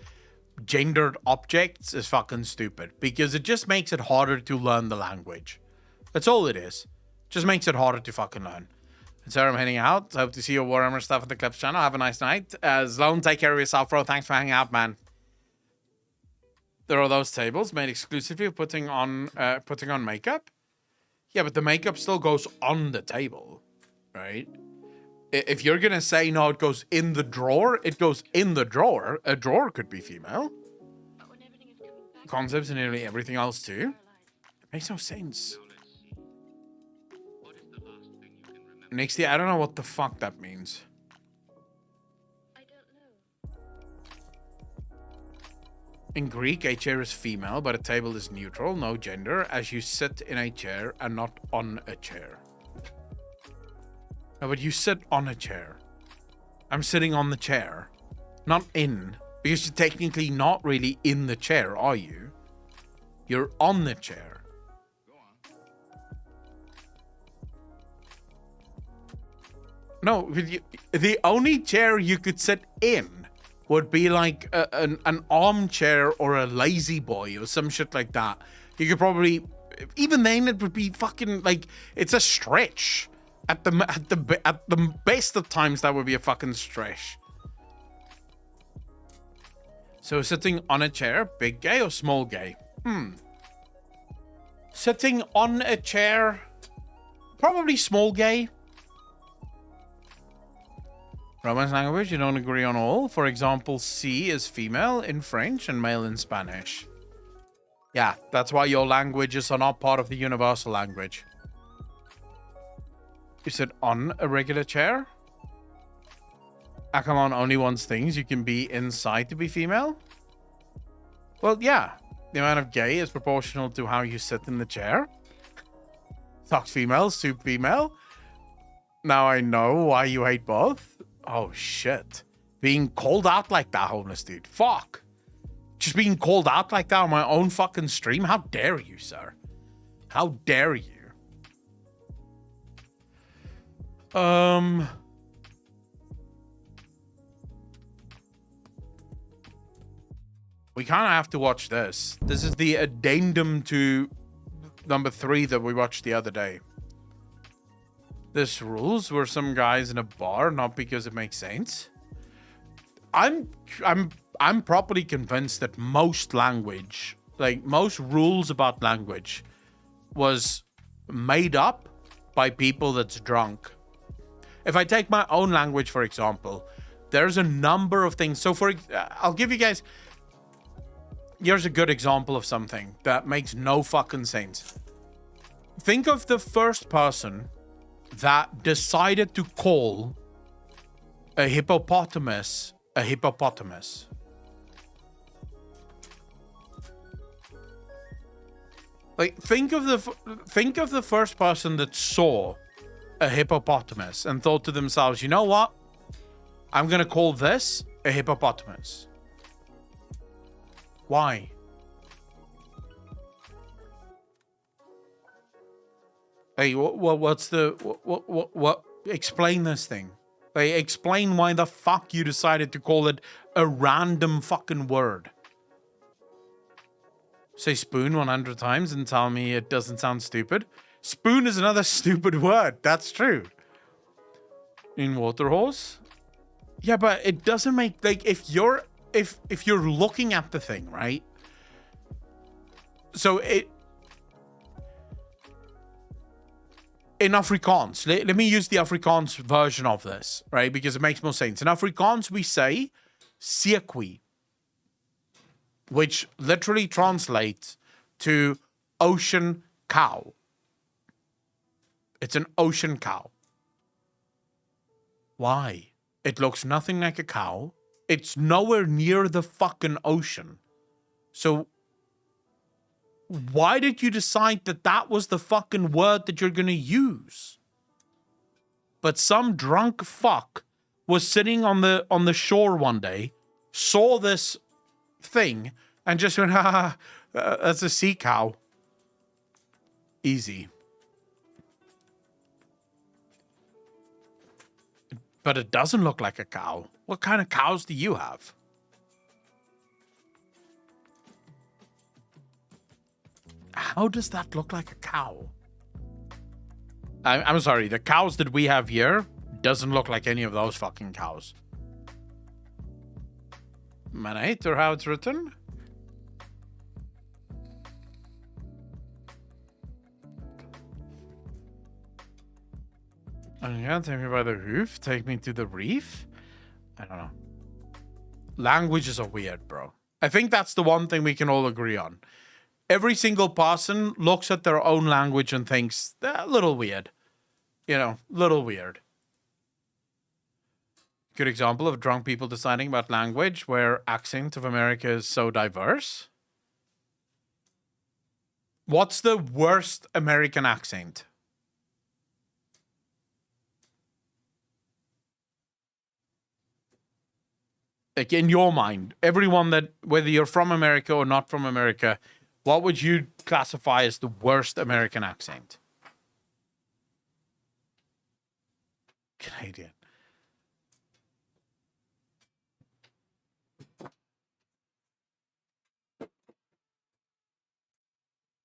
gendered objects is fucking stupid because it just makes it harder to learn the language. That's all it is. Just makes it harder to fucking learn. And so I'm heading out. Hope to see your Warhammer stuff at the Clips channel. Have a nice night. Sloan, take care of yourself, bro. Thanks for hanging out, man. There are those tables made exclusively of putting on makeup. Yeah, but the makeup still goes on the table, right? If you're gonna say no, it goes in the drawer. It goes in the drawer. A drawer could be female. Concepts and nearly everything else too. It makes no sense. Nixie, I don't know what the fuck that means. In Greek, a chair is female, but a table is neutral, no gender, as you sit in a chair and not on a chair. No, but you sit on a chair. I'm sitting on the chair, not in, because you're technically not really in the chair, are you? You're on the chair. No, the only chair you could sit in would be like an armchair or a lazy boy or some shit like that. You could probably, even then, it would be fucking like it's a stretch. At the best of times, that would be a fucking stretch. So sitting on a chair, big gay or small gay? Sitting on a chair, probably small gay. Romance language, you don't agree on all. For example, C is female in French and male in Spanish. Yeah, that's why your languages are not part of the universal language. You sit on a regular chair? Come on, only wants things. You can be inside to be female? Well, yeah. The amount of gay is proportional to how you sit in the chair. Socks female, soup female. Now I know why you hate both. Oh, shit. Being called out like that, homeless dude. Fuck. Just being called out like that on my own fucking stream? How dare you, sir? How dare you? We kind of have to watch this. This is the addendum to number 3 that we watched the other day. This rules were some guys in a bar, not because it makes sense. I'm properly convinced that most language, like most rules about language, was made up by people that's drunk. If I take my own language, for example, there's a number of things. So I'll give you guys, here's a good example of something that makes no fucking sense. Think of the first person that decided to call a hippopotamus a hippopotamus. Like, think of the first person that saw a hippopotamus and thought to themselves, you know what? I'm gonna call this a hippopotamus. Why? Hey, what's the what? Explain this thing. Like, explain why the fuck you decided to call it a random fucking word. Say spoon 100 times and tell me it doesn't sound stupid. Spoon is another stupid word. That's true. In water hose? Yeah, but it doesn't make, like, if you're looking at the thing, right? So in Afrikaans, let me use the Afrikaans version of this, right? Because it makes more sense. In Afrikaans, we say sequoia, which literally translates to ocean cow. It's an ocean cow. Why? It looks nothing like a cow. It's nowhere near the fucking ocean. So why did you decide that that was the fucking word that you're going to use? But some drunk fuck was sitting on the shore one day, saw this thing, and just went, ha, that's a sea cow. Easy. But it doesn't look like a cow. What kind of cows do you have? How does that look like a cow? I'm sorry, the cows that we have here doesn't look like any of those fucking cows. Manate, or how it's written? And yeah, take me by the hoof, take me to the reef. I don't know. Languages are weird, bro. I think that's the one thing we can all agree on. Every single person looks at their own language and thinks, a little weird. You know, little weird. Good example of drunk people deciding about language where accent of America is so diverse. What's the worst American accent? Like in your mind, everyone that, whether you're from America or not from America, what would you classify as the worst American accent? Canadian.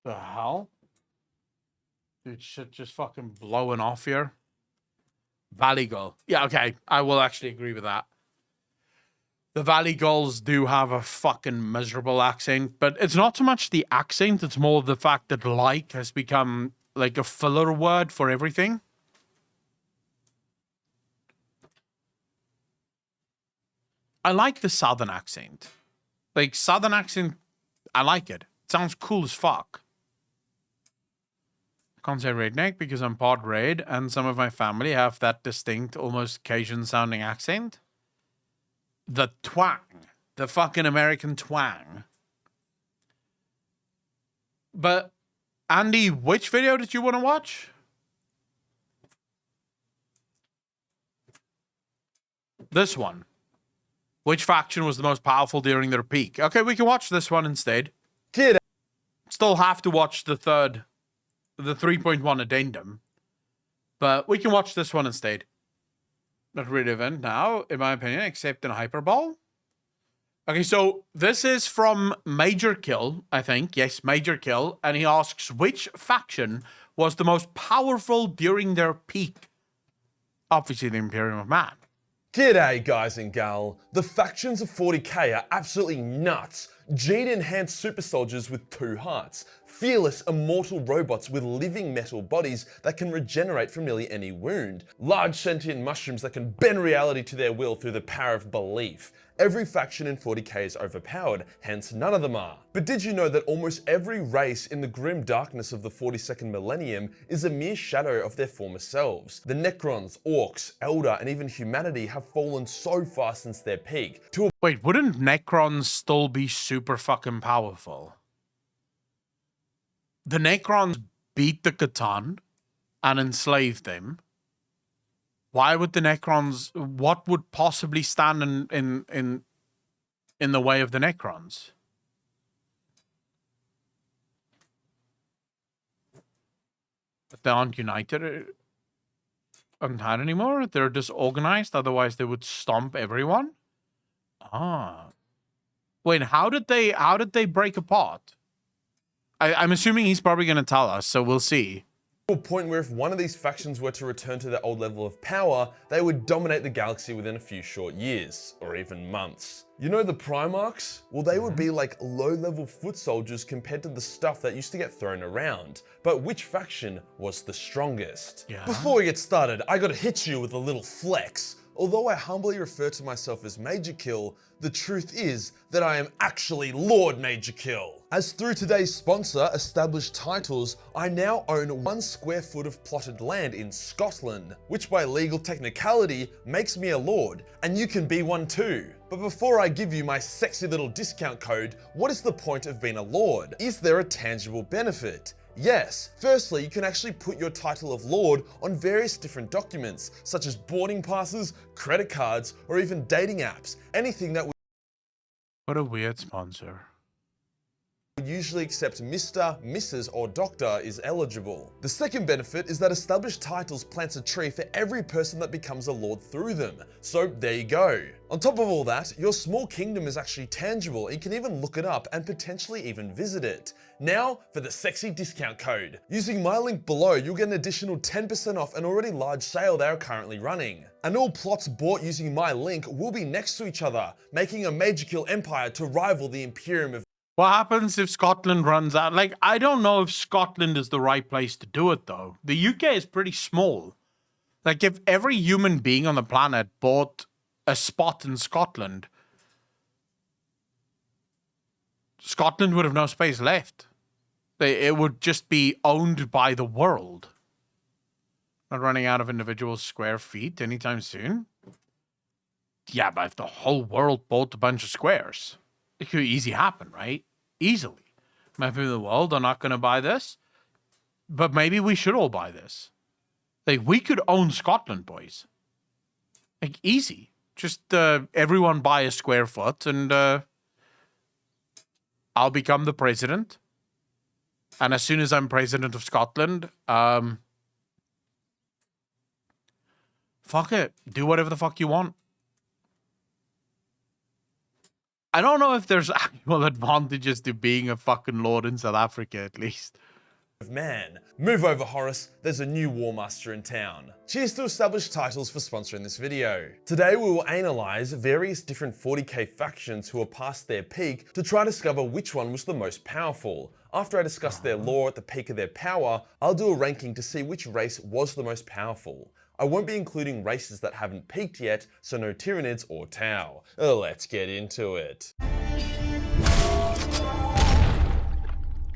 The hell? Dude, shit just fucking blowing off here. Valley Gull. Yeah, okay. I will actually agree with that. The Valley Gulls do have a fucking miserable accent, but it's not so much the accent, it's more the fact that like has become like a filler word for everything. I like the Southern accent. Like, Southern accent, I like it. It sounds cool as fuck. I can't say redneck because I'm part red, and some of my family have that distinct, almost Cajun-sounding accent. The twang. The fucking American twang. But, Andy, which video did you want to watch? This one. Which faction was the most powerful during their peak? Okay, we can watch this one instead. Still have to watch the 3.1 addendum. But we can watch this one instead. Not relevant now, in my opinion, except in Hyperball. Okay, so this is from Major Kill, I think. Yes, Major Kill. And he asks, which faction was the most powerful during their peak? Obviously, the Imperium of Man. G'day guys and gal. The factions of 40k are absolutely nuts. Gene-enhanced super soldiers with 2 hearts. Fearless, immortal robots with living metal bodies that can regenerate from nearly any wound. Large sentient mushrooms that can bend reality to their will through the power of belief. Every faction in 40k is overpowered, hence none of them are. But did you know that almost every race in the grim darkness of the 42nd millennium is a mere shadow of their former selves? The Necrons, Orcs, Elder, and even humanity have fallen so far since their peak. Wait, wouldn't Necrons still be super fucking powerful? The Necrons beat the Catan and enslaved them. Why would the Necrons... What would possibly stand in the way of the Necrons? But they aren't united anymore? They're disorganized, otherwise they would stomp everyone? Ah. Wait, how did they break apart? I'm assuming he's probably going to tell us, so we'll see. To a point where if one of these factions were to return to their old level of power, they would dominate the galaxy within a few short years, or even months. You know the Primarchs? Well, they would be like low-level foot soldiers compared to the stuff that used to get thrown around. But which faction was the strongest? Yeah. Before we get started, I gotta hit you with a little flex. Although I humbly refer to myself as Major Kill, the truth is that I am actually Lord Major Kill. As through today's sponsor, Established Titles, I now own 1 square foot of plotted land in Scotland, which by legal technicality makes me a lord, and you can be one too. But before I give you my sexy little discount code, what is the point of being a lord? Is there a tangible benefit? Yes. Firstly, you can actually put your title of Lord on various different documents, such as boarding passes, credit cards, or even dating apps. Anything that would What a weird sponsor. usually accept Mr., Mrs., or Doctor is eligible. The second benefit is that Established Titles plants a tree for every person that becomes a lord through them. So there you go. On top of all that, your small kingdom is actually tangible and you can even look it up and potentially even visit it. Now for the sexy discount code. Using my link below, you'll get an additional 10% off an already large sale they are currently running. And all plots bought using my link will be next to each other, making a Major Kill empire to rival the Imperium of... What happens if Scotland runs out? Like, I don't know if Scotland is the right place to do it, though. The UK is pretty small. Like, if every human being on the planet bought a spot in Scotland, Scotland would have no space left. It would just be owned by the world. Not running out of individual square feet anytime soon. Yeah, but if the whole world bought a bunch of squares, it could easily happen, right? Easily. Maybe the world are not going to buy this, but maybe we should all buy this. Like, we could own Scotland, boys. Like, easy. Just everyone buy a square foot, and I'll become the president. And as soon as I'm president of Scotland, fuck it. Do whatever the fuck you want. I don't know if there's actual advantages to being a fucking lord in South Africa, at least. Man, move over Horace, there's a new War Master in town. Cheers to Established Titles for sponsoring this video. Today we will analyse various different 40k factions who are past their peak to try to discover which one was the most powerful. After I discuss their lore at the peak of their power, I'll do a ranking to see which race was the most powerful. I won't be including races that haven't peaked yet, so no Tyranids or Tau. Let's get into it.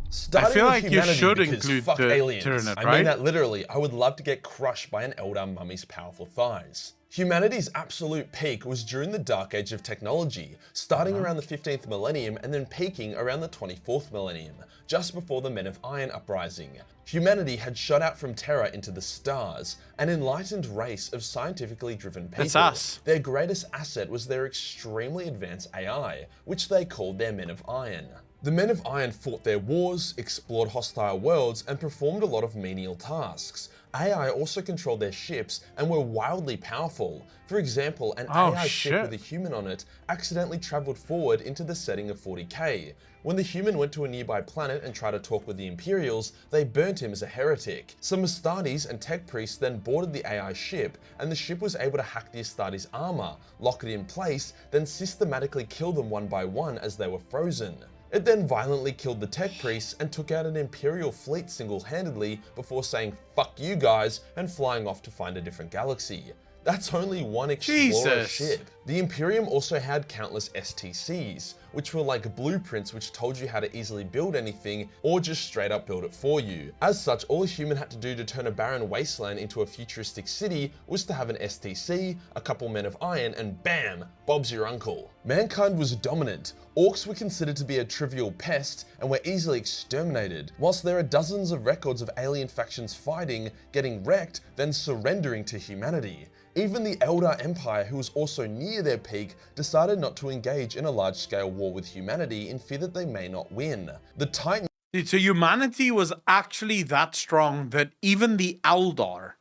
Starting I feel with like you humanity should because include fuck the aliens. Tyranid, I right? mean that literally. I would love to get crushed by an Eldar mummy's powerful thighs. Humanity's absolute peak was during the Dark Age of technology, starting around the 15th millennium and then peaking around the 24th millennium, just before the Men of Iron uprising. Humanity had shot out from terror into the stars, an enlightened race of scientifically driven people. That's us. Their greatest asset was their extremely advanced AI, which they called their Men of Iron. The Men of Iron fought their wars, explored hostile worlds, and performed a lot of menial tasks. AI also controlled their ships and were wildly powerful. For example, an AI ship with a human on it accidentally travelled forward into the setting of 40k. When the human went to a nearby planet and tried to talk with the Imperials, they burnt him as a heretic. Some Astartes and tech priests then boarded the AI ship, and the ship was able to hack the Astartes' armor, lock it in place, then systematically kill them one by one as they were frozen. It then violently killed the tech priests and took out an Imperial fleet single-handedly before saying "fuck you guys" and flying off to find a different galaxy. That's only one explorer ship. The Imperium also had countless STCs, which were like blueprints which told you how to easily build anything or just straight up build it for you. As such, all a human had to do to turn a barren wasteland into a futuristic city was to have an STC, a couple Men of Iron, and bam, Bob's your uncle. Mankind was dominant. Orcs were considered to be a trivial pest and were easily exterminated, whilst there are dozens of records of alien factions fighting, getting wrecked, then surrendering to humanity. Even the Eldar Empire, who was also near their peak, decided not to engage in a large-scale war with humanity in fear that they may not win. The Titans... So humanity was actually that strong that even the Eldar,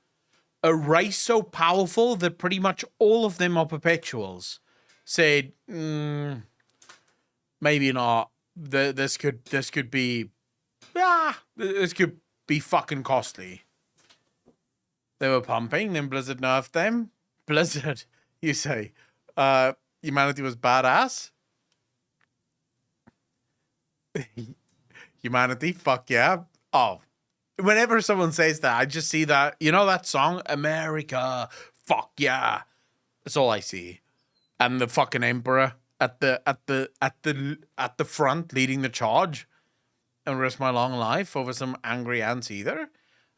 a race so powerful that pretty much all of them are perpetuals, said, maybe not. This could be fucking costly. They were pumping, then Blizzard nerfed them. Blizzard, you say. Humanity was badass. Humanity, fuck yeah. Oh, whenever someone says that, I just see that, you know that song, America, fuck yeah. That's all I see. And the fucking emperor at the front leading the charge and risk my long life over some angry ants either.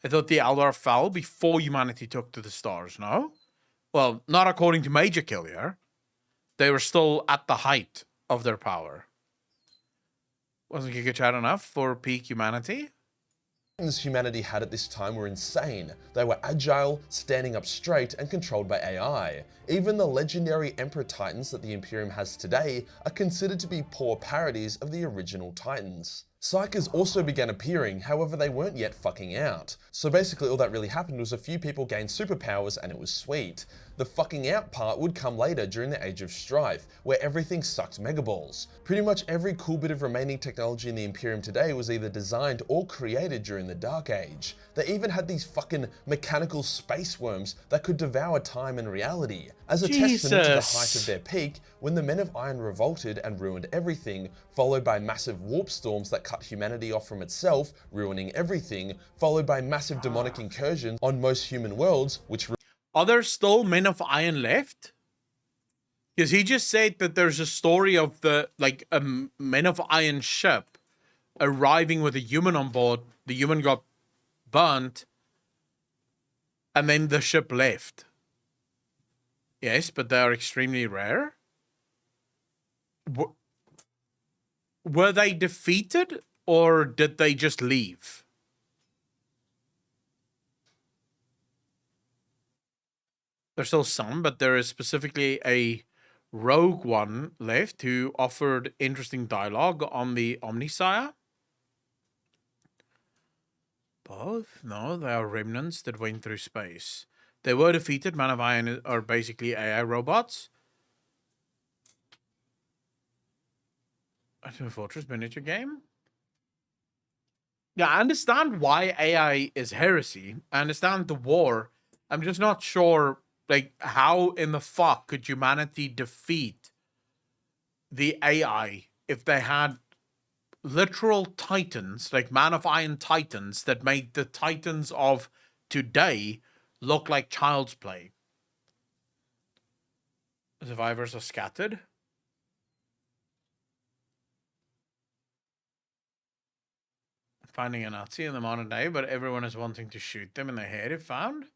I thought the Eldar fell before humanity took to the stars, no? Well, not according to Major Killier. They were still at the height of their power. Wasn't Giga Chat enough for peak humanity? Humanity had at this time were insane. They were agile, standing up straight, and controlled by AI. Even the legendary Emperor Titans that the Imperium has today are considered to be poor parodies of the original Titans. Psykers also began appearing, however they weren't yet fucking out. So basically all that really happened was a few people gained superpowers and it was sweet. The fucking out part would come later during the Age of Strife, where everything sucked megaballs. Pretty much every cool bit of remaining technology in the Imperium today was either designed or created during the Dark Age. They even had these fucking mechanical space worms that could devour time and reality. As a testament to the height of their peak, when the Men of Iron revolted and ruined everything, followed by massive warp storms that cut humanity off from itself, ruining everything, followed by massive demonic incursions on most human worlds, which... Are there still Men of Iron left? Because he just said that there's a story of the, like, a Men of Iron ship arriving with a human on board. The human got burnt. and then the ship left. Yes, but they are extremely rare. Were they defeated, or did they just leave? There's still some, but there is specifically a rogue one left who offered interesting dialogue on the Omnisire. Both? No, they are remnants that went through space. They were defeated. Man of Iron are basically AI robots. A Team Fortress miniature game? Yeah, I understand why AI is heresy. I understand the war. I'm just not sure, like, how in the fuck could humanity defeat the AI if they had literal titans, like Man of Iron titans, that made the titans of today look like child's play? Survivors are scattered. Finding a Nazi in the modern day, but everyone is wanting to shoot them in the head if found.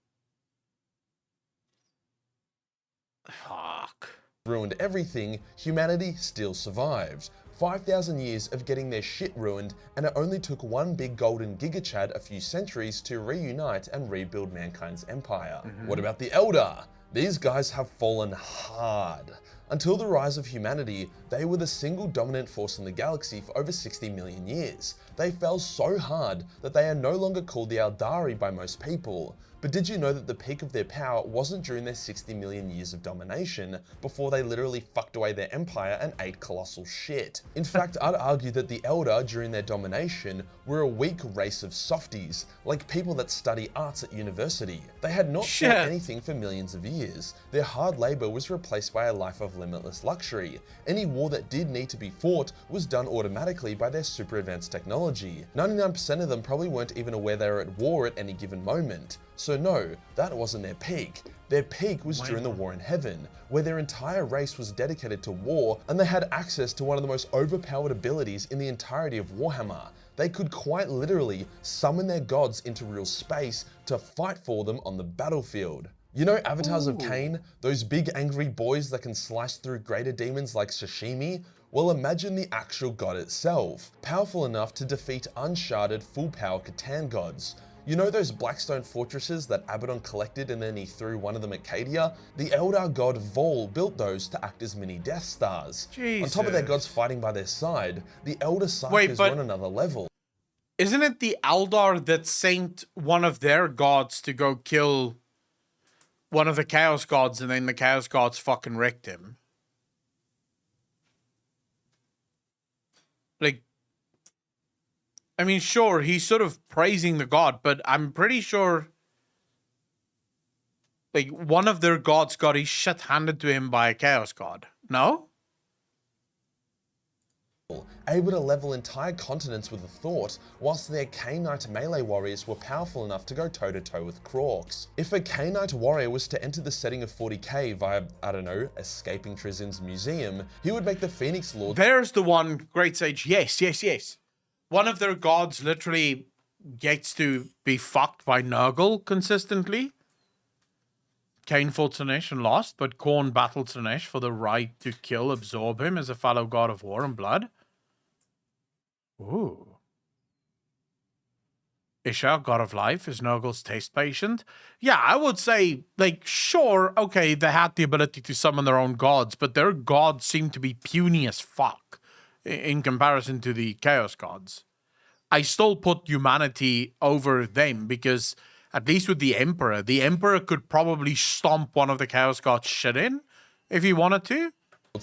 Fuck. Ruined everything, humanity still survived. 5,000 years of getting their shit ruined, and it only took one big golden gigachad a few centuries to reunite and rebuild mankind's empire. What about the Elder? These guys have fallen hard. Until the rise of humanity, they were the single dominant force in the galaxy for over 60 million years. They fell so hard that they are no longer called the Eldari by most people. But did you know that the peak of their power wasn't during their 60 million years of domination, before they literally fucked away their empire and ate colossal shit? In fact, I'd argue that the Elder during their domination were a weak race of softies, like people that study arts at university. They had not fought anything for millions of years. Their hard labor was replaced by a life of limitless luxury. Any war that did need to be fought was done automatically by their super advanced technology. 99% of them probably weren't even aware they were at war at any given moment. So no, that wasn't their peak. Their peak was during the War in Heaven, where their entire race was dedicated to war, and they had access to one of the most overpowered abilities in the entirety of Warhammer. They could quite literally summon their gods into real space to fight for them on the battlefield. You know avatars of Cain? Those big angry boys that can slice through greater demons like sashimi? Well, imagine the actual god itself, powerful enough to defeat unsharded full-power Catan gods. You know those Blackstone fortresses that Abaddon collected and then he threw one of them at Cadia? The Eldar god Vol built those to act as mini Death Stars. Jesus. On top of their gods fighting by their side, the Elder Psykers were on another level. Isn't it the Eldar that sent one of their gods to go kill one of the Chaos Gods, and then the Chaos Gods fucking wrecked him? Like, I mean, sure, he's sort of praising the god, but I'm pretty sure, like, one of their gods got his shit handed to him by a Chaos God. No? Able to level entire continents with a thought, whilst their Cainite melee warriors were powerful enough to go toe-to-toe with Krorks. If a Cainite warrior was to enter the setting of 40k via, I don't know, escaping Trizin's museum, he would make the Phoenix Lord— There's the one, Great Sage. Yes, yes, yes. One of their gods literally gets to be fucked by Nurgle consistently. Cain fought Slanesh and lost, but Khorne battled Slanesh for the right to kill, absorb him as a fellow god of war and blood. Ooh. Isha, god of life, is Nurgle's taste patient. Yeah, I would say, like, sure, okay, they had the ability to summon their own gods, but their gods seem to be puny as fuck in comparison to the Chaos Gods. I still put humanity over them because, at least with the Emperor could probably stomp one of the Chaos Gods shit in if he wanted to.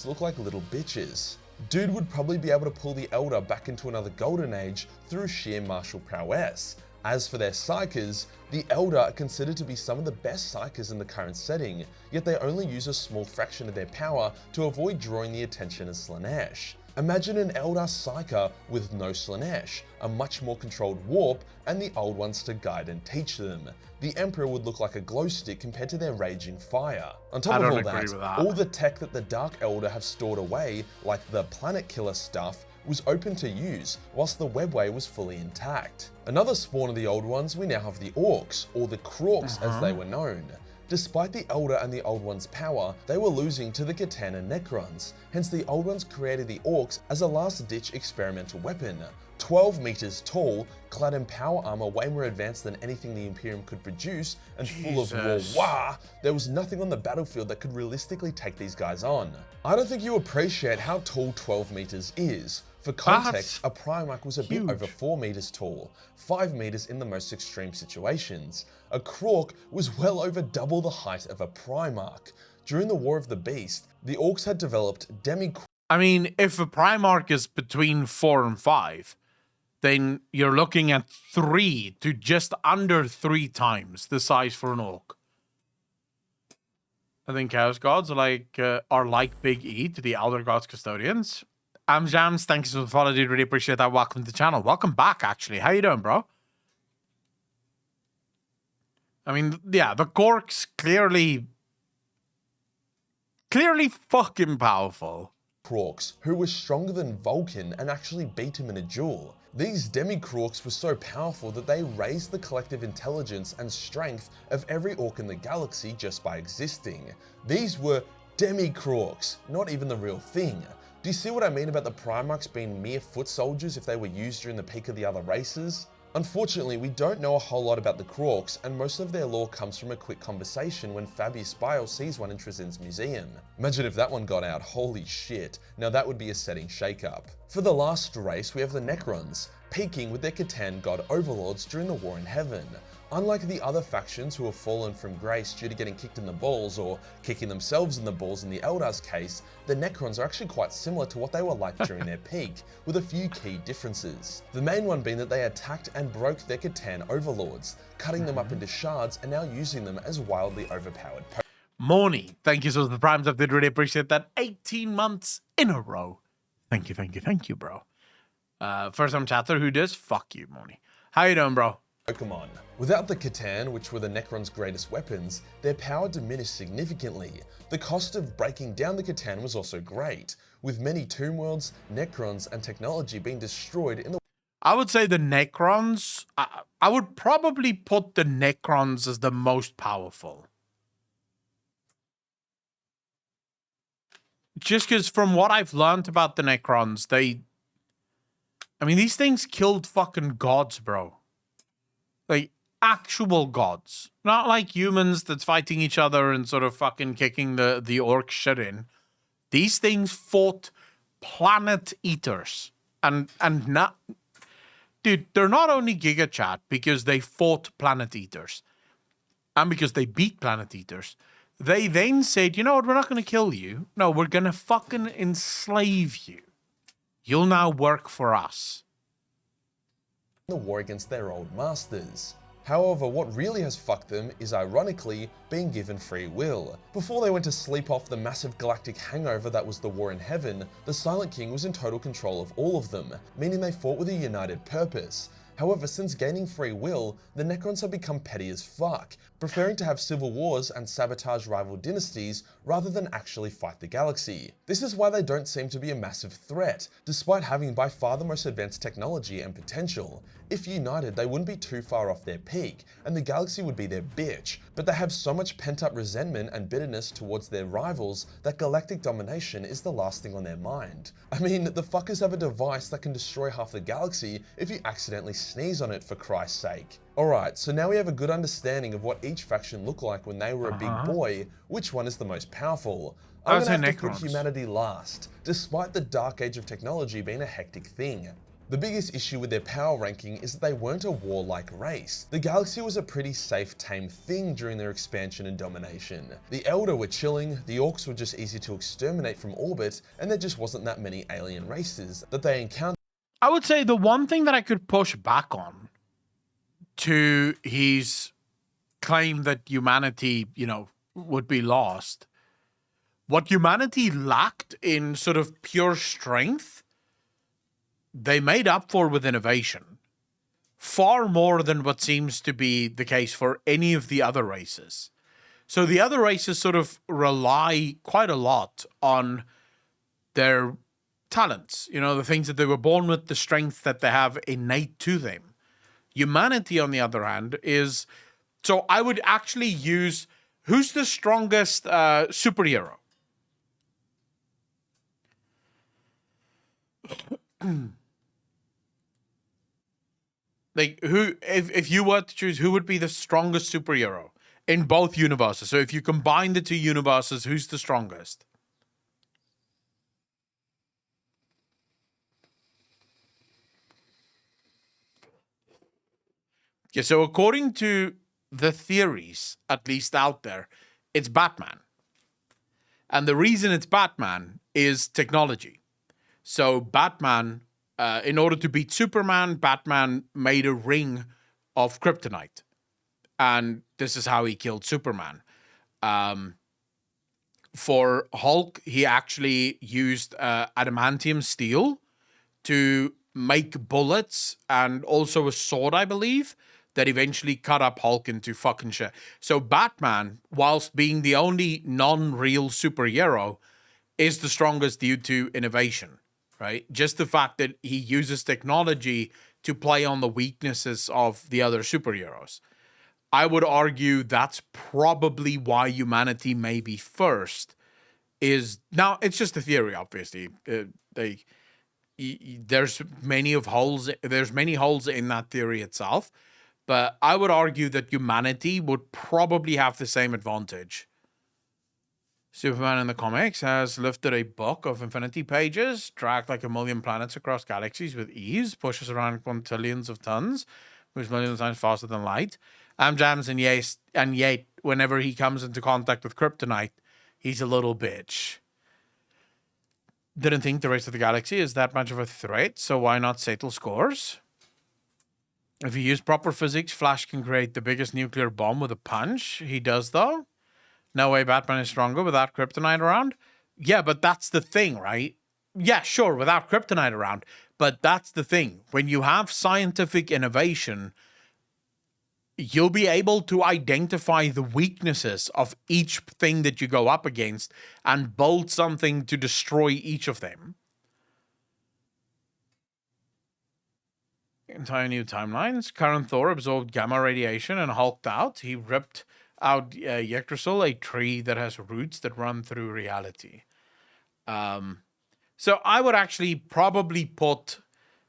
Look like little bitches. Dude would probably be able to pull the Elder back into another golden age through sheer martial prowess. As for their Psykers, the Elder are considered to be some of the best Psykers in the current setting, yet they only use a small fraction of their power to avoid drawing the attention of Slanesh. Imagine an Eldar Psyker with no Slanesh, a much more controlled warp, and the old ones to guide and teach them. The Emperor would look like a glow stick compared to their raging fire. On top of all that, all the tech that the Dark Elder have stored away, like the Planet Killer stuff, was open to use, whilst the webway was fully intact. Another spawn of the old ones, we now have the orcs, or the Krorks as they were known. Despite the Elder and the Old Ones' power, they were losing to the Catan and Necrons, hence the Old Ones created the Orcs as a last-ditch experimental weapon. 12 meters tall, clad in power armor way more advanced than anything the Imperium could produce, and full of war, there was nothing on the battlefield that could realistically take these guys on. I don't think you appreciate how tall 12 meters is. For context, a Primarch was a bit over 4 meters tall, 5 meters in the most extreme situations. A Krork was well over double the height of a Primarch. During the War of the Beast, the Orcs had developed I mean, if a Primarch is between 4 and 5, then you're looking at 3 to just under 3 times the size for an Orc. I think Chaos Gods are like Big E to the Elder Gods Custodians. Jams, thank you for the follow, dude. Really appreciate that. Welcome to the channel. Welcome back, actually. How you doing, bro? I mean, yeah, the Gorks clearly fucking powerful. Krorks, who were stronger than Vulcan and actually beat him in a duel. These Demi-Krorks were so powerful that they raised the collective intelligence and strength of every Orc in the galaxy just by existing. These were Demi-Krorks, not even the real thing. Do you see what I mean about the Primarchs being mere foot soldiers if they were used during the peak of the other races? Unfortunately, we don't know a whole lot about the Krorks, and most of their lore comes from a quick conversation when Fabius Bile sees one in Trezin's museum. Imagine if that one got out, holy shit. Now that would be a setting shakeup. For the last race, we have the Necrons, peaking with their Catan god overlords during the War in Heaven. Unlike the other factions who have fallen from grace due to getting kicked in the balls or kicking themselves in the balls in the Eldar's case, the Necrons are actually quite similar to what they were like during their peak, with a few key differences. The main one being that they attacked and broke their Catan overlords, cutting them up into shards and now using them as wildly overpowered Morny, thank you so much for the primes. I did really appreciate that. 18 months in a row. Thank you, bro. First time chatter, who does? Fuck you, Morny. How you doing, bro? Pokemon. Without the Catan, which were the Necrons' greatest weapons, their power diminished significantly. The cost of breaking down the Catan was also great, with many Tomb Worlds, Necrons, and technology being destroyed in the... I would say the Necrons, I would probably put the Necrons as the most powerful. Just because from what I've learned about the Necrons, these things killed fucking gods, bro. Like, actual gods. Not like humans that's fighting each other and sort of fucking kicking the orc shit in. These things fought planet eaters. And not... Dude, they're not only Giga Chat because they fought planet eaters. And because they beat planet eaters. They then said, you know what, we're not going to kill you. No, we're going to fucking enslave you. You'll now work for us. The war against their old masters. However, what really has fucked them is, ironically, being given free will. Before they went to sleep off the massive galactic hangover that was the War in Heaven, the Silent King was in total control of all of them, meaning they fought with a united purpose. However, since gaining free will, the Necrons have become petty as fuck, preferring to have civil wars and sabotage rival dynasties rather than actually fight the galaxy. This is why they don't seem to be a massive threat, despite having by far the most advanced technology and potential. If united, they wouldn't be too far off their peak, and the galaxy would be their bitch, but they have so much pent-up resentment and bitterness towards their rivals that galactic domination is the last thing on their mind. I mean, the fuckers have a device that can destroy half the galaxy if you accidentally sneeze on it, for Christ's sake. Alright, so now we have a good understanding of what each faction looked like when they were a big boy. Which one is the most powerful? I'm gonna have to put humanity last, despite the dark age of technology being a hectic thing. The biggest issue with their power ranking is that they weren't a warlike race. The galaxy was a pretty safe, tame thing during their expansion and domination. The Elder were chilling, the Orcs were just easy to exterminate from orbit, and there just wasn't that many alien races that they encountered. I would say the one thing that I could push back on to his claim that humanity, would be lost, what humanity lacked in sort of pure strength, they made up for with innovation. Far more than what seems to be the case for any of the other races. So the other races sort of rely quite a lot on their talents, the things that they were born with, the strength that they have innate to them. Humanity, on the other hand, is... So I would actually use... Who's the strongest superhero? Like, who, if you were to choose, who would be the strongest superhero in both universes? So if you combine the two universes, who's the strongest? Okay, so according to the theories, at least out there, it's Batman. And the reason it's Batman is technology. So Batman, in order to beat Superman, Batman made a ring of kryptonite. And this is how he killed Superman. For Hulk, he actually used adamantium steel to make bullets and also a sword, I believe, that eventually cut up Hulk into fucking shit. So Batman, whilst being the only non-real superhero, is the strongest due to innovation, right? Just the fact that he uses technology to play on the weaknesses of the other superheroes. I would argue that's probably why humanity may be first. Now, it's just a theory, obviously. There's many holes in that theory itself. But I would argue that humanity would probably have the same advantage. Superman in the comics has lifted a book of infinity pages, dragged like 1 million planets across galaxies with ease, pushes around quintillions of tons, moves millions of times faster than light, jams, and yet, whenever he comes into contact with kryptonite, he's a little bitch. Didn't think the rest of the galaxy is that much of a threat, so why not settle scores? If you use proper physics, Flash can create the biggest nuclear bomb with a punch. He does, though. No way Batman is stronger without kryptonite around. Yeah, but that's the thing, right? Yeah, sure, without kryptonite around. But that's the thing. When you have scientific innovation, you'll be able to identify the weaknesses of each thing that you go up against and build something to destroy each of them. Entire new timelines. Current Thor absorbed gamma radiation and hulked out. He ripped out Yggdrasil, a tree that has roots that run through reality. So I would actually probably put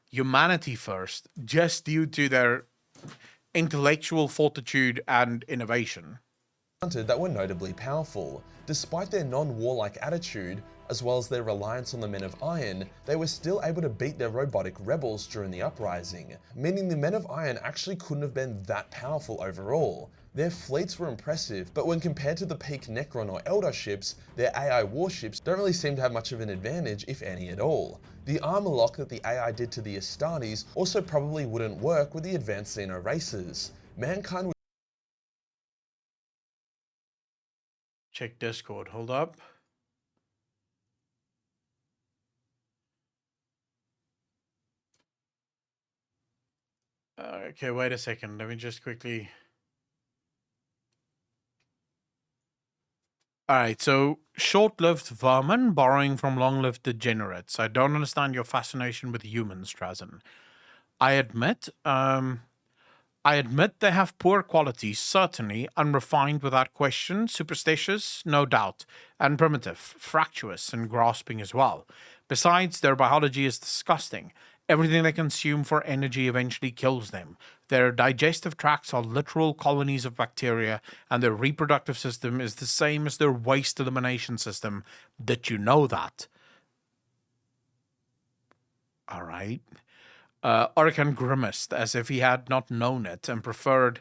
humanity first, just due to their intellectual fortitude and innovation. That were notably powerful. Despite their non-warlike attitude, as well as their reliance on the Men of Iron, they were still able to beat their robotic rebels during the uprising, meaning the Men of Iron actually couldn't have been that powerful overall. Their fleets were impressive, but when compared to the peak Necron or Eldar ships, their AI warships don't really seem to have much of an advantage, if any at all. The armor lock that the AI did to the Astartes also probably wouldn't work with the advanced Xeno races. Mankind would... Check Discord, hold up. Okay, wait a second. Let me just quickly... Alright, so short-lived vermin borrowing from long-lived degenerates. I don't understand your fascination with humans, Trazen. I admit they have poor qualities, certainly, unrefined without question, superstitious, no doubt, and primitive, fractious and grasping as well. Besides, their biology is disgusting. Everything they consume for energy eventually kills them. Their digestive tracts are literal colonies of bacteria, and their reproductive system is the same as their waste elimination system. Did you know that? All right. Orican grimaced as if he had not known it and preferred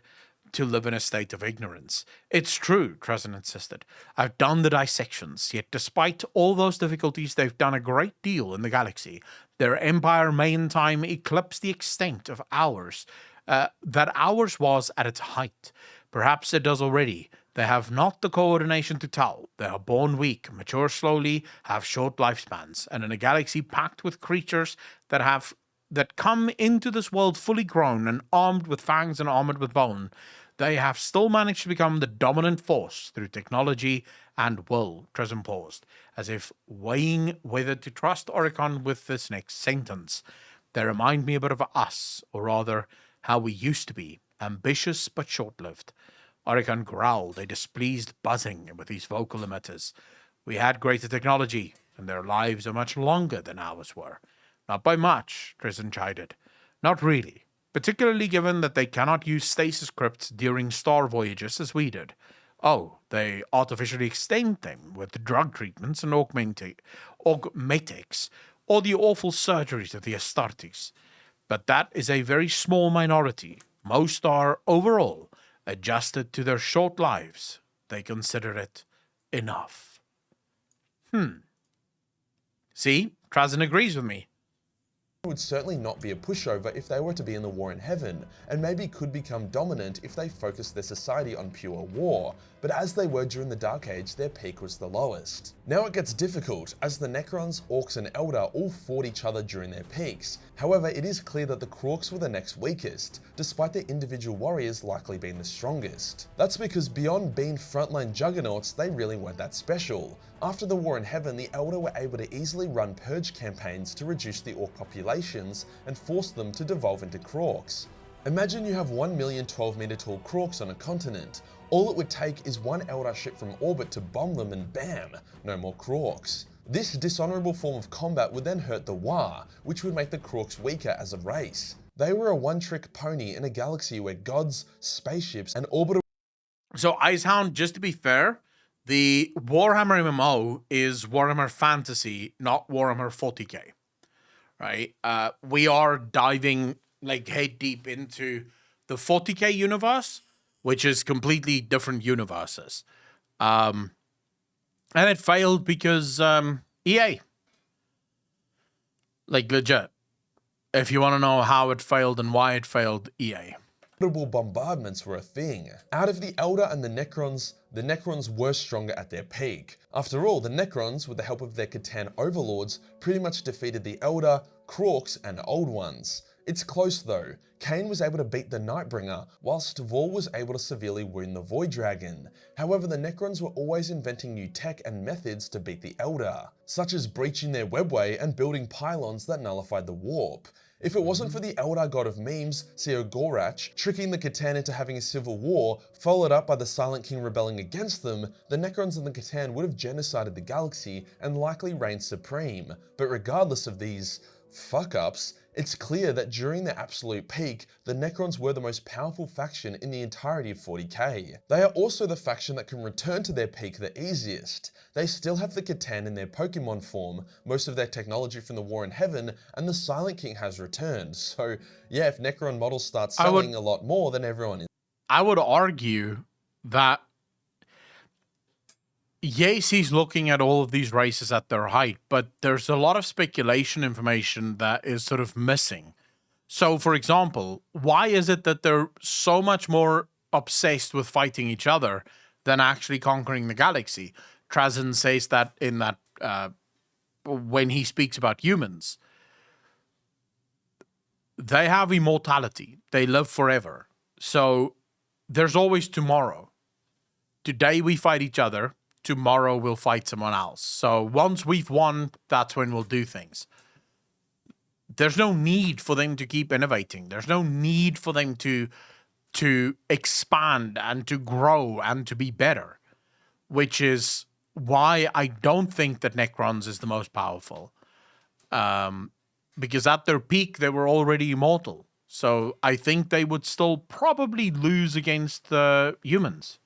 to live in a state of ignorance. It's true, Trazen insisted. I've done the dissections, yet despite all those difficulties, they've done a great deal in the galaxy. Their empire may in time eclipse the extent of ours, that ours was at its height. Perhaps it does already. They have not the coordination to tell. They are born weak, mature slowly, have short lifespans, and in a galaxy packed with creatures that come into this world fully grown and armed with fangs and armored with bone, they have still managed to become the dominant force through technology and will, Tristan paused, as if weighing whether to trust Oricon with this next sentence. They remind me a bit of us, or rather, how we used to be, ambitious but short-lived. Oricon growled, a displeased buzzing with his vocal emitters. We had greater technology, and their lives are much longer than ours were. Not by much, Tristan chided. Not really, particularly given that they cannot use stasis crypts during star voyages as we did. Oh, they artificially extend them with drug treatments and augmetics, or the awful surgeries of the Astartes. But that is a very small minority. Most are, overall, adjusted to their short lives. They consider it enough. See, Trazyn agrees with me. Would certainly not be a pushover if they were to be in the war in heaven, and maybe could become dominant if they focused their society on pure war, but as they were during the Dark Age, their peak was the lowest. Now it gets difficult, as the Necrons, Orcs and Eldar all fought each other during their peaks. However, it is clear that the Krorks were the next weakest, despite their individual warriors likely being the strongest. That's because beyond being frontline juggernauts, they really weren't that special. After the war in heaven, the Eldar were able to easily run purge campaigns to reduce the Orc populations and force them to devolve into Krorks. Imagine you have 1 million 12-meter tall Krorks on a continent. All it would take is one Eldar ship from orbit to bomb them and bam, no more Krorks. This dishonorable form of combat would then hurt the Wa, which would make the Krorks weaker as a race. They were a one-trick pony in a galaxy where gods, spaceships and orbital... So, Icehound, just to be fair, the Warhammer MMO is Warhammer Fantasy, not Warhammer 40k, right? We are diving like head deep into the 40k universe, which is completely different universes. And it failed because EA. Like, legit. If you want to know how it failed and why it failed, EA. Bombardments were a thing. Out of the Eldar and the Necrons were stronger at their peak. After all, the Necrons, with the help of their Catan overlords, pretty much defeated the Eldar, Krorks, and Old Ones. It's close though. Kain was able to beat the Nightbringer, whilst Vor was able to severely wound the Void Dragon. However, the Necrons were always inventing new tech and methods to beat the Eldar, such as breaching their webway and building pylons that nullified the warp. If it wasn't for the Eldar god of memes, Seo Gorach, tricking the Catan into having a civil war, followed up by the Silent King rebelling against them, the Necrons and the Catan would have genocided the galaxy and likely reigned supreme. But regardless of these fuck-ups, it's clear that during their absolute peak, the Necrons were the most powerful faction in the entirety of 40k. They are also the faction that can return to their peak the easiest. They still have the Catan in their Pokemon form, most of their technology from the War in Heaven, and the Silent King has returned. So yeah, if Necron models start selling a lot more, then everyone is. I would argue that yes, he's looking at all of these races at their height, but there's a lot of speculation information that is sort of missing. So, for example, why is it that they're so much more obsessed with fighting each other than actually conquering the galaxy? Trazyn says that in that when he speaks about humans. They have immortality. They live forever. So there's always tomorrow. Today we fight each other. Tomorrow we'll fight someone else. So once we've won, that's when we'll do things. There's no need for them to keep innovating. There's no need for them to expand and to grow and to be better, which is why I don't think that Necrons is the most powerful. Because at their peak, they were already immortal. So I think they would still probably lose against the humans.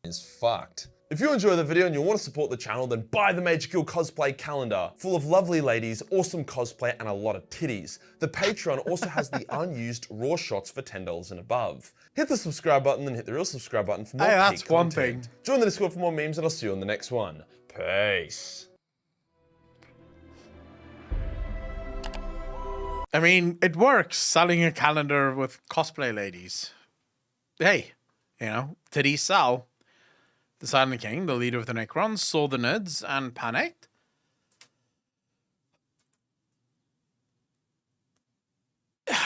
Is fucked. If you enjoy the video and you want to support the channel, then buy the Major Kill cosplay calendar, full of lovely ladies, awesome cosplay, and a lot of titties. The Patreon also has the unused raw shots for $10 and above. Hit the subscribe button, then hit the real subscribe button for more that's peak one content. thing. Join the Discord for more memes, and I'll see you on the next one. Peace. I mean, it works, selling a calendar with cosplay ladies. Hey, you know, titties sell. The Silent King, the leader of the Necrons, saw the Nids and panicked.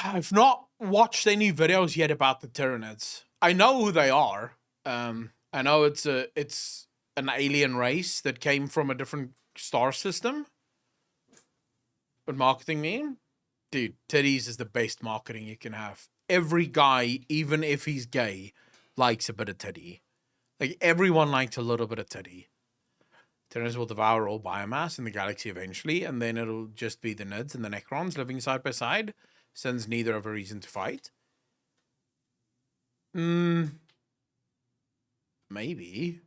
I've not watched any videos yet about the Tyranids. I know who they are. I know it's an alien race that came from a different star system. What marketing mean? Dude, titties is the best marketing you can have. Every guy, even if he's gay, likes a bit of titty. Like, everyone likes a little bit of titty. Tyranids will devour all biomass in the galaxy eventually, and then it'll just be the Nids and the Necrons living side by side, since neither have a reason to fight. Maybe.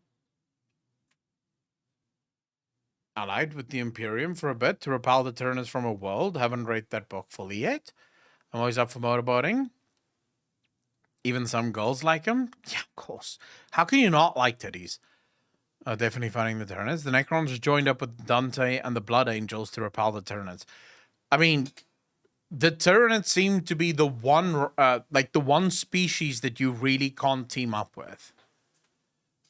Allied with the Imperium for a bit to repel the Tyranids from a world. Haven't read that book fully yet. I'm always up for motorboating. Even some girls like him. Yeah, of course. How can you not like titties? Definitely fighting the Tyranids. The Necrons joined up with Dante and the Blood Angels to repel the Tyranids. I mean, the Tyranids seem to be the one, the one species that you really can't team up with.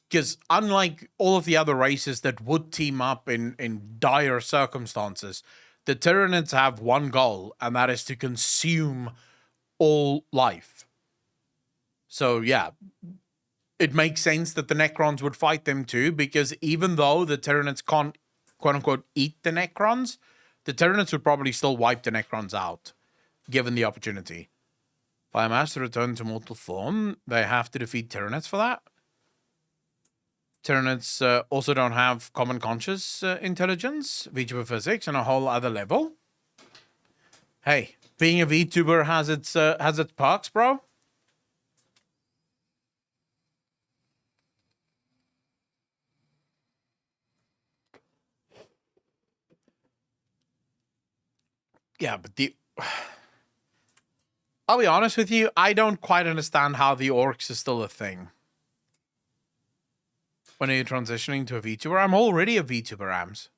Because unlike all of the other races that would team up in dire circumstances, the Tyranids have one goal, and that is to consume all life. So, yeah, it makes sense that the Necrons would fight them too, because even though the Tyranids can't, quote-unquote, eat the Necrons, the Tyranids would probably still wipe the Necrons out, given the opportunity. Biomass to return to mortal form, they have to defeat Tyranids for that. Tyranids also don't have common conscious intelligence, VTuber physics, and a whole other level. Hey, being a VTuber has its perks, bro. Yeah, but I'll be honest with you, I don't quite understand how the orcs is still a thing. When are you transitioning to a VTuber? I'm already a VTuber, Ams.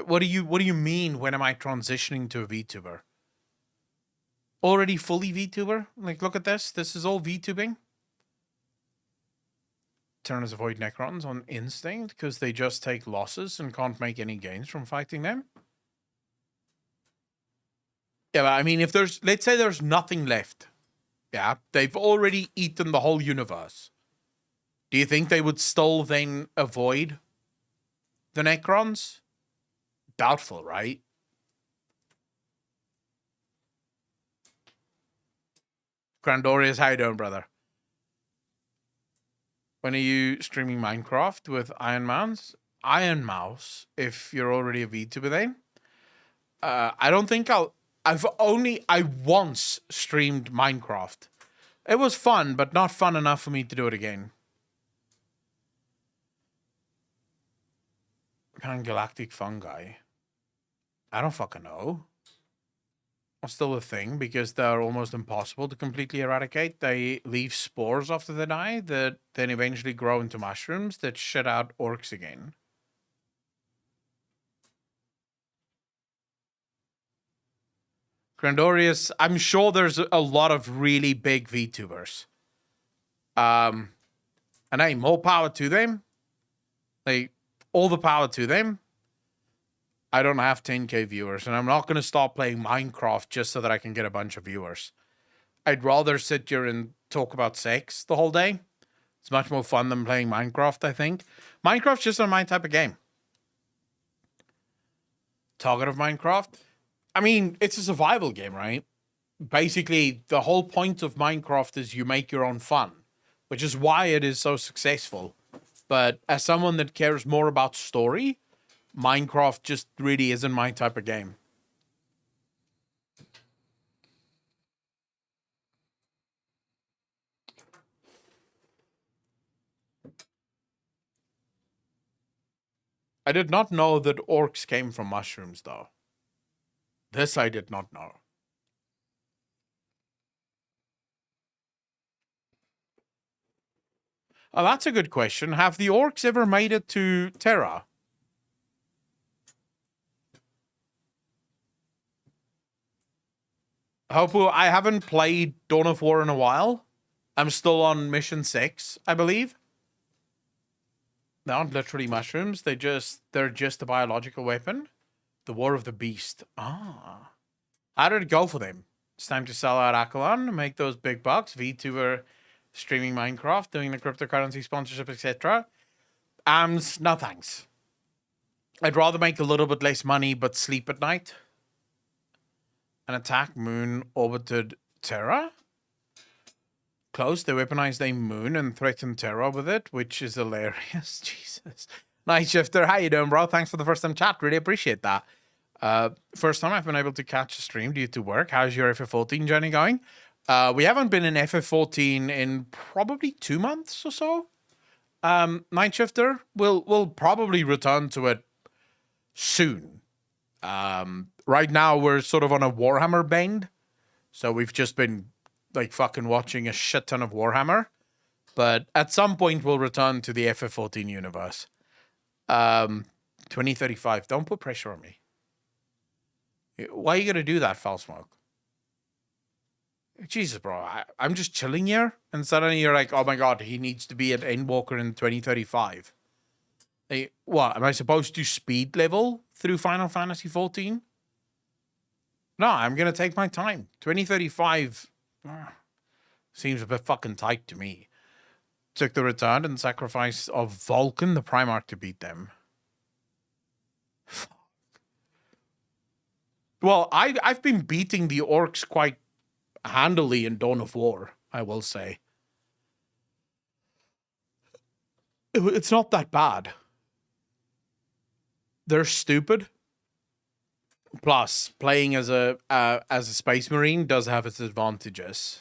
What do you mean, when am I transitioning to a VTuber? Already fully VTuber? Like, look at this. This is all VTubing. Tyranids avoid Necrons on instinct because they just take losses and can't make any gains from fighting them. Yeah, but I mean, if there's, let's say there's nothing left. Yeah, they've already eaten the whole universe. Do you think they would still then avoid the Necrons? Doubtful, right? Grandorius, how you doing, brother? When are you streaming Minecraft with Iron Mouse? Iron Mouse, if you're already a VTuber then. I don't think I once streamed Minecraft. It was fun, but not fun enough for me to do it again. Galactic fungi. I don't fucking know. It's still a thing because they're almost impossible to completely eradicate. They leave spores after they die that then eventually grow into mushrooms that shit out orcs again. Grandorius, I'm sure there's a lot of really big VTubers. And hey, more power to them. Like, all the power to them. I don't have 10k viewers, and I'm not going to stop playing Minecraft just so that I can get a bunch of viewers. I'd rather sit here and talk about sex the whole day. It's much more fun than playing Minecraft, I think. Minecraft's just not my type of game. Target of Minecraft? I mean, it's a survival game, right? Basically, the whole point of Minecraft is you make your own fun, which is why it is so successful. But as someone that cares more about story, Minecraft just really isn't my type of game. I did not know that orcs came from mushrooms, though. This I did not know. Oh, that's a good question. Have the orcs ever made it to Terra? Hopu, I haven't played Dawn of War in a while. I'm still on mission 6, I believe. They aren't literally mushrooms. They're just a biological weapon. The War of the Beast. Ah. How did it go for them? It's time to sell out Akalon, make those big bucks. VTuber streaming Minecraft, doing the cryptocurrency sponsorship, etc. No thanks. I'd rather make a little bit less money but sleep at night. An attack moon orbited Terra. Close, they weaponized a moon and threatened Terra with it, which is hilarious. Jesus. Night Shifter, how you doing, bro? Thanks for the first time chat. Really appreciate that. First time I've been able to catch a stream due to work. How's your FF14 journey going? We haven't been in FF14 in probably 2 months or so. Night Shifter, we'll probably return to it soon. Right now we're sort of on a Warhammer bend, so we've just been like fucking watching a shit ton of Warhammer. But at some point we'll return to the FF14 universe. 2035. Don't put pressure on me. Why are you gonna do that, Foul Smoke? Jesus, bro. I'm just chilling here, and suddenly you're like, oh my god, he needs to be at Endwalker in 2035. Hey, what? Am I supposed to speed level through Final Fantasy 14? No, I'm gonna take my time. 2035 seems a bit fucking tight to me. Took the return and sacrifice of Vulcan, the Primarch, to beat them. Well, I've been beating the orcs quite handily in Dawn of War, I will say. It's not that bad. They're stupid. Plus, playing as a Space Marine does have its advantages.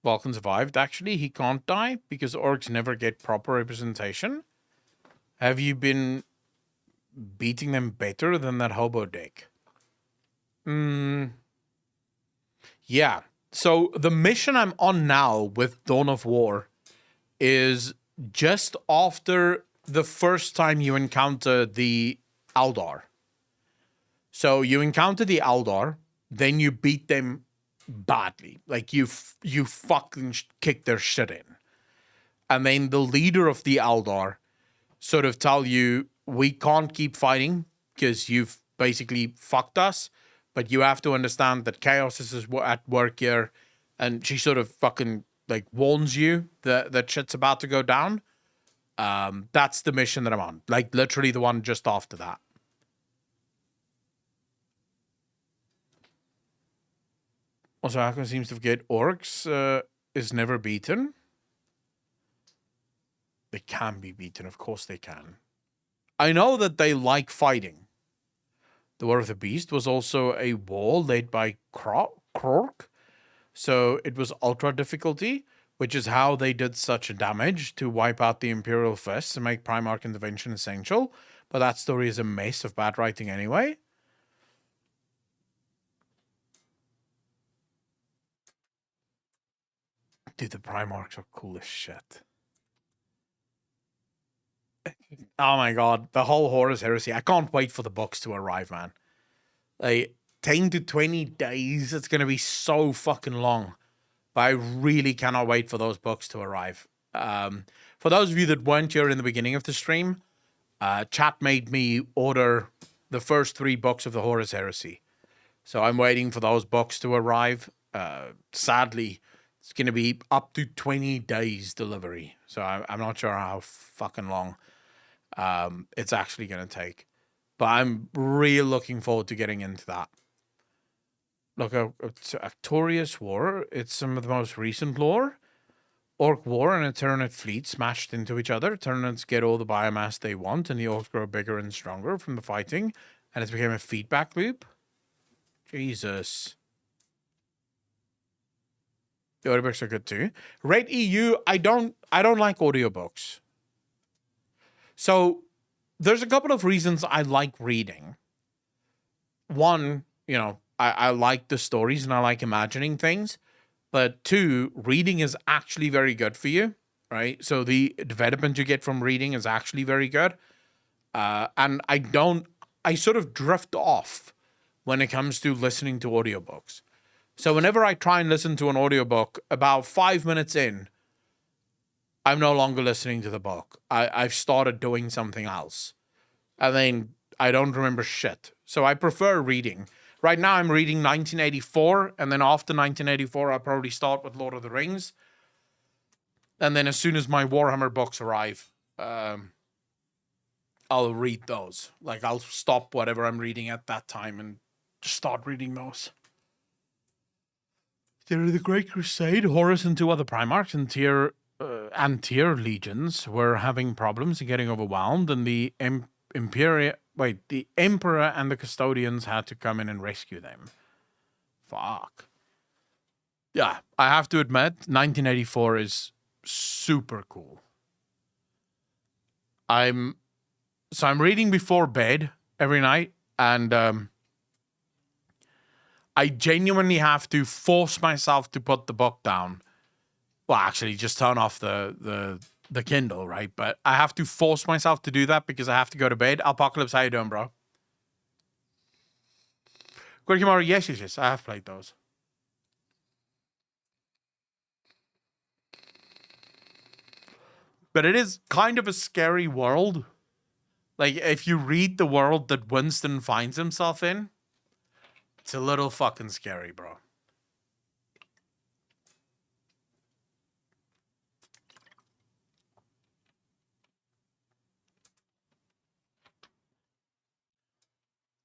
Vulcan survived, actually. He can't die because orcs never get proper representation. Have you been beating them better than that hobo deck? Yeah. So the mission I'm on now with Dawn of War is just after the first time you encounter the Aldar. So you encounter the Aldar, then you beat them badly. Like you fucking kick their shit in. And then the leader of the Aldar sort of tell you, we can't keep fighting because you've basically fucked us, but you have to understand that chaos is at work here. And she sort of fucking like warns you that shit's about to go down. That's the mission that I'm on. Like literally the one just after that. Also, Akon seems to forget orcs is never beaten. They can be beaten. Of course they can. I know that they like fighting. The War of the Beast was also a war led by Krork. So it was ultra difficulty, which is how they did such a damage to wipe out the Imperial Fists and make Primarch intervention essential. But that story is a mess of bad writing anyway. Dude, the Primarchs are cool as shit. Oh my god, the whole Horus Heresy. I can't wait for the books to arrive, man. Like 10 to 20 days, it's going to be so fucking long. But I really cannot wait for those books to arrive. For those of you that weren't here in the beginning of the stream, chat made me order the first 3 books of the Horus Heresy. So I'm waiting for those books to arrive. Sadly, it's going to be up to 20 days delivery. So I'm not sure how fucking long it's actually going to take. But I'm really looking forward to getting into that. Look, Arctorius War, it's some of the most recent lore. Orc War and a Tyranid fleet smashed into each other. Tyranids get all the biomass they want, and the orcs grow bigger and stronger from the fighting. And it's become a feedback loop. Jesus. The audiobooks are good too. Rate EU, I don't like audiobooks. So there's a couple of reasons I like reading. One, you know, I like the stories and I like imagining things. But 2, reading is actually very good for you, right? So the development you get from reading is actually very good. And I sort of drift off when it comes to listening to audiobooks. So whenever I try and listen to an audiobook, about 5 minutes in, I'm no longer listening to the book. I've started doing something else. And then I don't remember shit. So I prefer reading. Right now I'm reading 1984, and then after 1984 I'll probably start with Lord of the Rings. And then as soon as my Warhammer books arrive, I'll read those. Like, I'll stop whatever I'm reading at that time and just start reading those. During the Great Crusade, Horus and 2 other Primarchs and tier legions were having problems and getting overwhelmed, and the Emperor and the Custodians had to come in and rescue them. Fuck. Yeah, I have to admit, 1984 is super cool. I'm reading before bed every night, and I genuinely have to force myself to put the book down. Well, actually, just turn off the Kindle, right? But I have to force myself to do that because I have to go to bed. Apocalypse, how you doing, bro? Guacamole, yes. I have played those. But it is kind of a scary world. Like, if you read the world that Winston finds himself in, it's a little fucking scary, bro.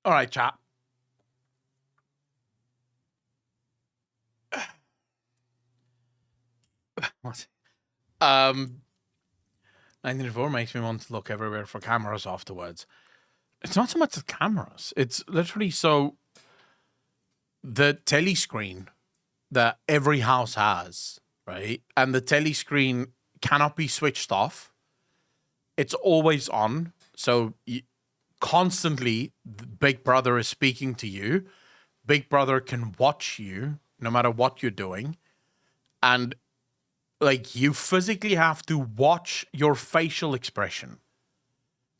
All right, chat. What? 1984 makes me want to look everywhere for cameras afterwards. It's not so much the cameras. It's literally so the telescreen that every house has, right? And the telescreen cannot be switched off. It's always on. So constantly, Big Brother is speaking to you. Big Brother can watch you no matter what you're doing. And like, you physically have to watch your facial expression.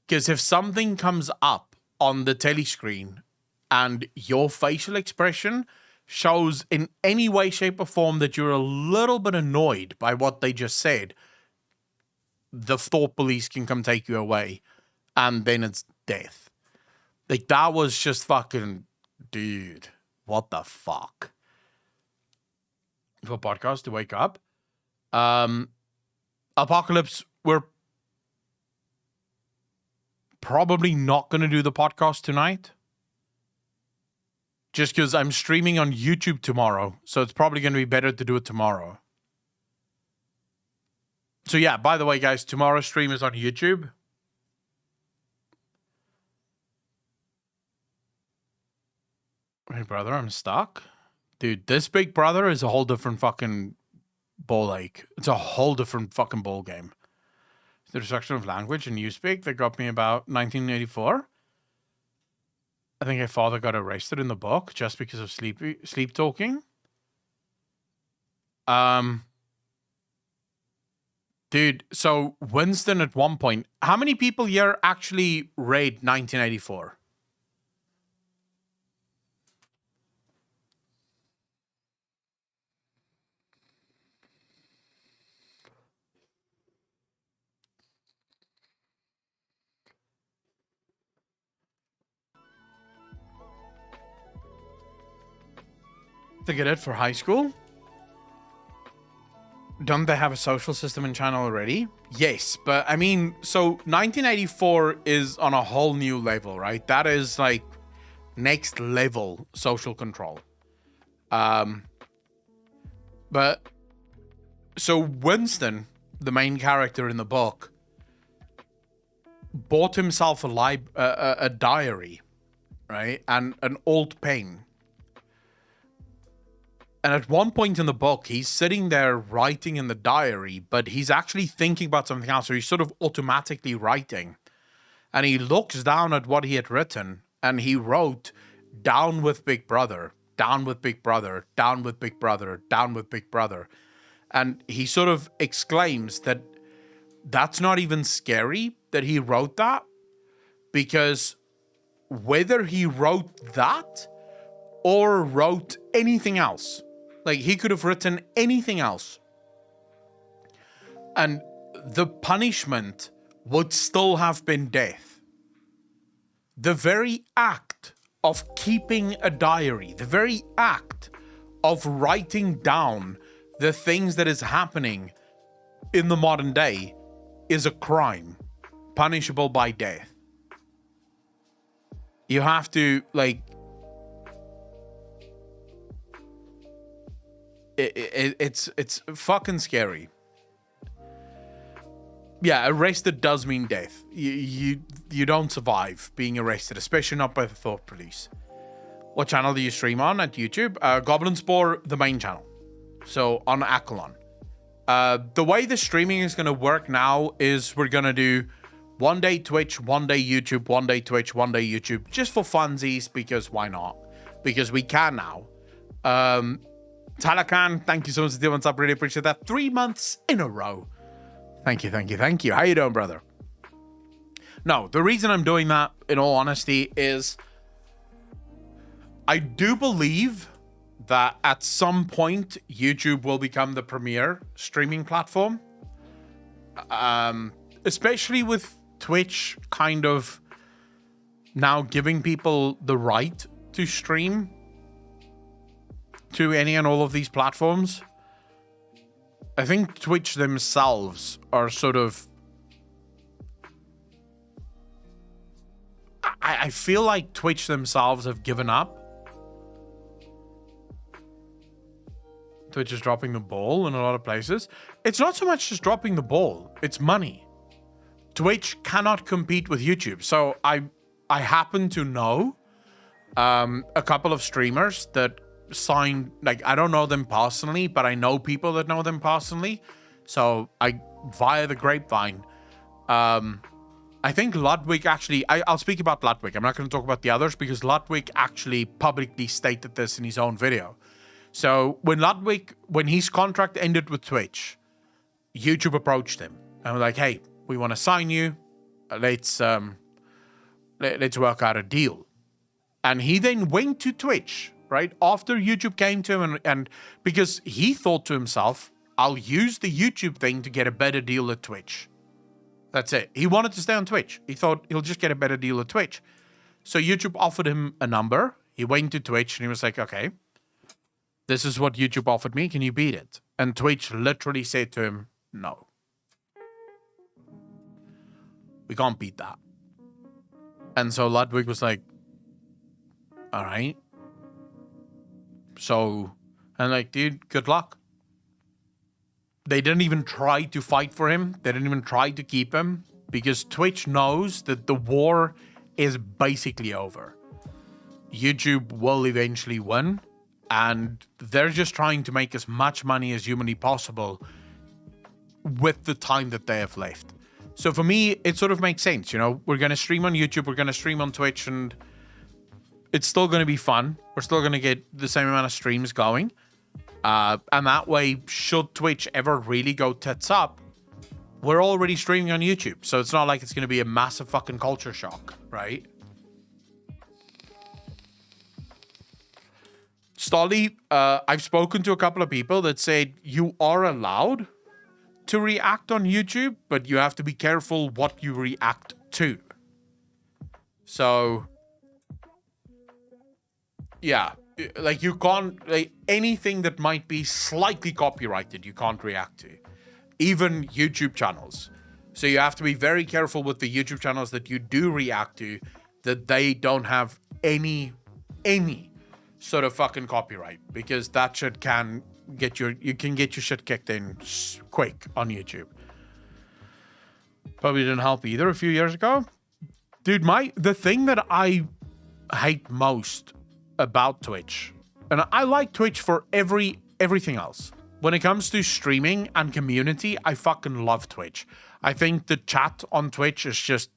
Because if something comes up on the telescreen and your facial expression shows in any way, shape, or form that you're a little bit annoyed by what they just said, the thought police can come take you away. And then it's death. Like, that was just fucking, dude, what the fuck? For podcast to wake up. Apocalypse, we're probably not going to do the podcast tonight. Just because I'm streaming on YouTube tomorrow. So it's probably going to be better to do it tomorrow. So yeah, by the way, guys, tomorrow's stream is on YouTube. Hey, brother, I'm stuck. Dude, this Big Brother is a whole different fucking ball ache. It's a whole different fucking ball game. The destruction of language and newspeak that got me about 1984. I think my father got arrested in the book just because of sleep talking. Dude, so Winston at one point, how many people here actually read 1984? To get it for high school? Don't they have a social system in China already? Yes, but I mean, so 1984 is on a whole new level, right? That is like next level social control. But so Winston, the main character in the book, bought himself a diary, right? And an old pen. And at one point in the book, he's sitting there writing in the diary, but he's actually thinking about something else. So he's sort of automatically writing. And he looks down at what he had written, and he wrote, "Down with Big Brother, down with Big Brother, down with Big Brother, down with Big Brother." And he sort of exclaims that that's not even scary that he wrote that, because whether he wrote that or wrote anything else, like, he could have written anything else, and the punishment would still have been death. The very act of keeping a diary, the very act of writing down the things that is happening in the modern day is a crime punishable by death. You have to, like, it's fucking scary. Yeah, arrested does mean death. You don't survive being arrested, especially not by the thought police. What channel do you stream on at YouTube? Goblin Spore, the main channel. So on Akalon. The way the streaming is going to work now is we're going to do one day Twitch, one day YouTube, one day Twitch, one day YouTube, just for funsies, because why not? Because we can now. Talakan, thank you so much for doing up. Really appreciate that. 3 months in a row. Thank you, thank you, thank you. How you doing, brother? No, the reason I'm doing that, in all honesty, is I do believe that at some point YouTube will become the premier streaming platform. Especially with Twitch kind of now giving people the right to stream to any and all of these platforms. I think Twitch themselves are sort of... I feel like Twitch themselves have given up. Twitch is dropping the ball in a lot of places. It's not so much just dropping the ball, it's money. Twitch cannot compete with YouTube. So I happen to know a couple of streamers that signed, like, I don't know them personally, but I know people that know them personally. So via the grapevine, I think Ludwig actually, I'll speak about Ludwig. I'm not going to talk about the others because Ludwig actually publicly stated this in his own video. So when his contract ended with Twitch, YouTube approached him and were like, hey, we want to sign you. Let's work out a deal. And he then went to Twitch, right? After YouTube came to him and because he thought to himself, I'll use the YouTube thing to get a better deal at Twitch. That's it. He wanted to stay on Twitch. He thought he'll just get a better deal at Twitch. So YouTube offered him a number. He went to Twitch and he was like, okay, this is what YouTube offered me. Can you beat it? And Twitch literally said to him, no. We can't beat that. And so Ludwig was like, all right. So, and like, dude, good luck. They didn't even try to fight for him. They didn't even try to keep him because Twitch knows that the war is basically over. YouTube will eventually win, and they're just trying to make as much money as humanly possible with the time that they have left. So for me, it sort of makes sense. You know, we're going to stream on YouTube, we're going to stream on Twitch, and it's still going to be fun. We're still going to get the same amount of streams going. And that way, should Twitch ever really go tits up, we're already streaming on YouTube. So it's not like it's going to be a massive fucking culture shock, right? Stolly, I've spoken to a couple of people that said you are allowed to react on YouTube, but you have to be careful what you react to. So, yeah. Like, you can't, like, anything that might be slightly copyrighted, you can't react to. Even YouTube channels. So you have to be very careful with the YouTube channels that you do react to, that they don't have any sort of fucking copyright, because that shit can get you can get your shit kicked in quick on YouTube. Probably didn't help either a few years ago. Dude, the thing that I hate most about Twitch, and I like Twitch for everything else. When it comes to streaming and community, I fucking love Twitch. I think the chat on Twitch is just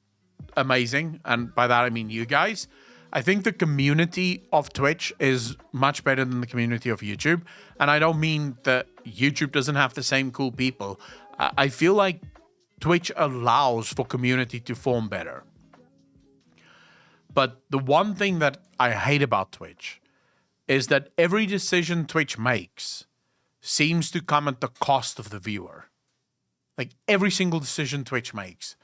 amazing, and by that I mean you guys. I think the community of Twitch is much better than the community of YouTube, and I don't mean that YouTube doesn't have the same cool people. I feel like Twitch allows for community to form better. But the one thing that I hate about Twitch is that every decision Twitch makes seems to come at the cost of the viewer. Like, every single decision Twitch makes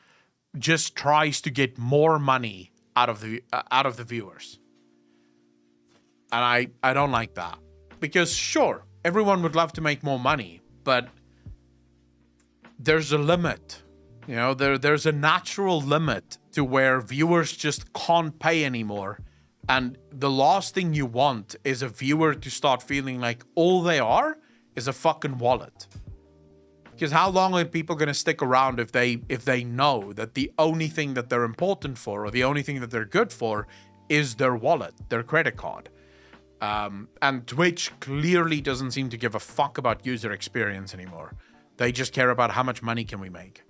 just tries to get more money out of the viewers. And I don't like that. Because sure, everyone would love to make more money, but there's a limit. You know, there's a natural limit to where viewers just can't pay anymore. And the last thing you want is a viewer to start feeling like all they are is a fucking wallet. Because how long are people going to stick around if they know that the only thing that they're important for, or the only thing that they're good for, is their wallet, their credit card? And Twitch clearly doesn't seem to give a fuck about user experience anymore. They just care about how much money can we make.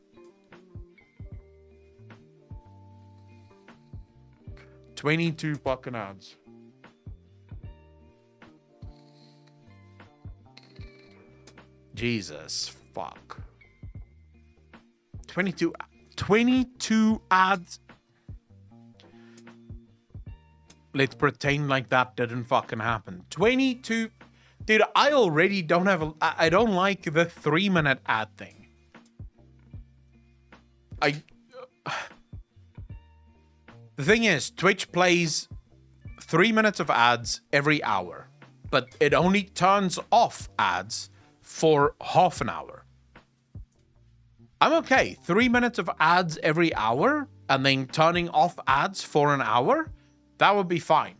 $22 fucking ads. Jesus fuck. 22 ads. Let's pretend like that didn't fucking happen. 22. Dude, I already don't have I don't like the 3-minute ad thing. The thing is, Twitch plays 3 minutes of ads every hour, but it only turns off ads for half an hour. I'm okay. 3 minutes of ads every hour and then turning off ads for an hour, that would be fine.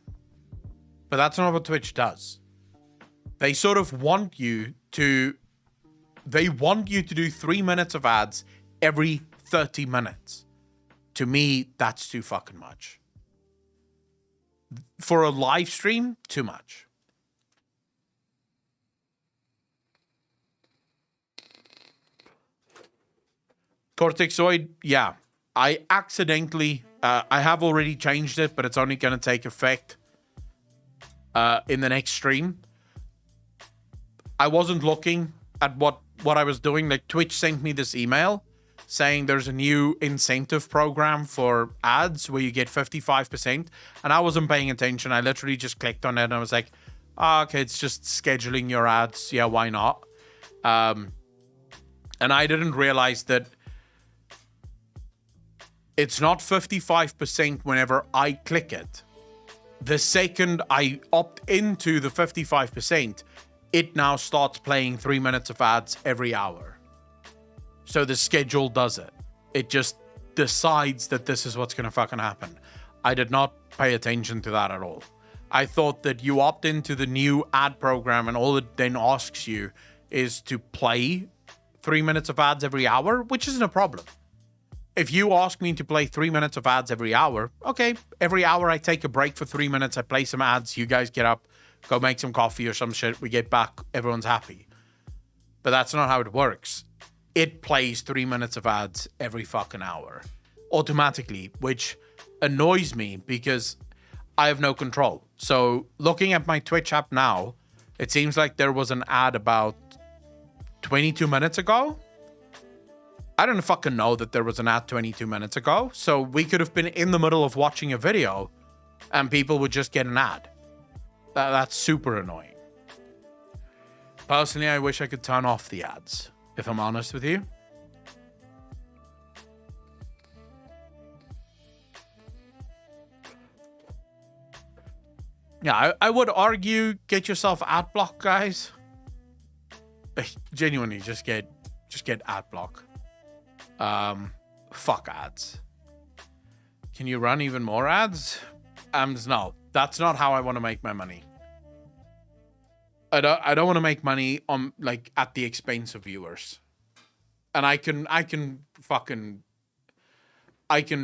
But that's not what Twitch does. They sort of want you to do 3 minutes of ads every 30 minutes. To me, that's too fucking much. For a live stream, too much. Cortexoid, yeah. I accidentally, I have already changed it, but it's only going to take effect in the next stream. I wasn't looking at what I was doing. Like, Twitch sent me this email saying there's a new incentive program for ads where you get 55%. And I wasn't paying attention. I literally just clicked on it and I was like, oh, okay, it's just scheduling your ads. Yeah, why not? And I didn't realize that it's not 55% whenever I click it. The second I opt into the 55%, it now starts playing 3 minutes of ads every hour. So the schedule does it. It just decides that this is what's going to fucking happen. I did not pay attention to that at all. I thought that you opt into the new ad program and all it then asks you is to play 3 minutes of ads every hour, which isn't a problem. If you ask me to play 3 minutes of ads every hour, okay, every hour I take a break for 3 minutes, I play some ads, you guys get up, go make some coffee or some shit, we get back, everyone's happy. But that's not how it works. It plays 3 minutes of ads every fucking hour automatically, which annoys me because I have no control. So looking at my Twitch app now, it seems like there was an ad about 22 minutes ago. I don't fucking know that there was an ad 22 minutes ago. So we could have been in the middle of watching a video and people would just get an ad. That's super annoying. Personally, I wish I could turn off the ads, if I'm honest with you. Yeah, I would argue get yourself ad block, guys. Genuinely, just get ad block. Fuck ads. Can you run even more ads? No, that's not how I want to make my money. I don't want to make money on like at the expense of viewers. And I can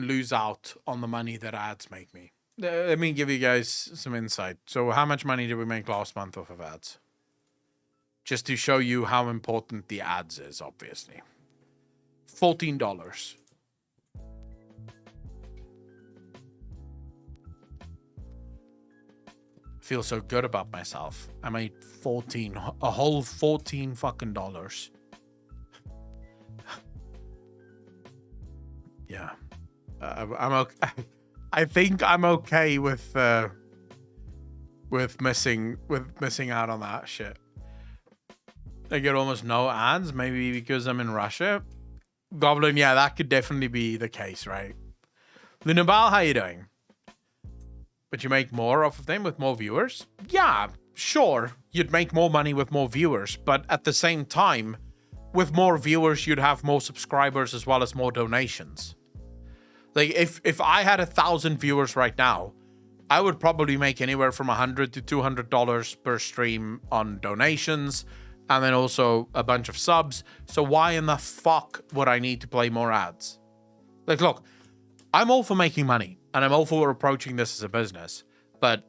lose out on the money that ads make me. Let me give you guys some insight. So how much money did we make last month off of ads? Just to show you how important the ads is, obviously. $14. Feel so good about myself. I made a whole 14 fucking dollars. Yeah. I'm okay. I think I'm okay with missing out on that shit. I get almost no ads, maybe because I'm in Russia. Goblin, yeah, that could definitely be the case, right? Lunabal, how you doing? But you make more off of them with more viewers? Yeah, sure. You'd make more money with more viewers, but at the same time, with more viewers, you'd have more subscribers as well as more donations. Like, if I had 1,000 viewers right now, I would probably make anywhere from $100 to $200 per stream on donations, and then also a bunch of subs. So why in the fuck would I need to play more ads? Like, look, I'm all for making money, and I'm all for approaching this as a business, but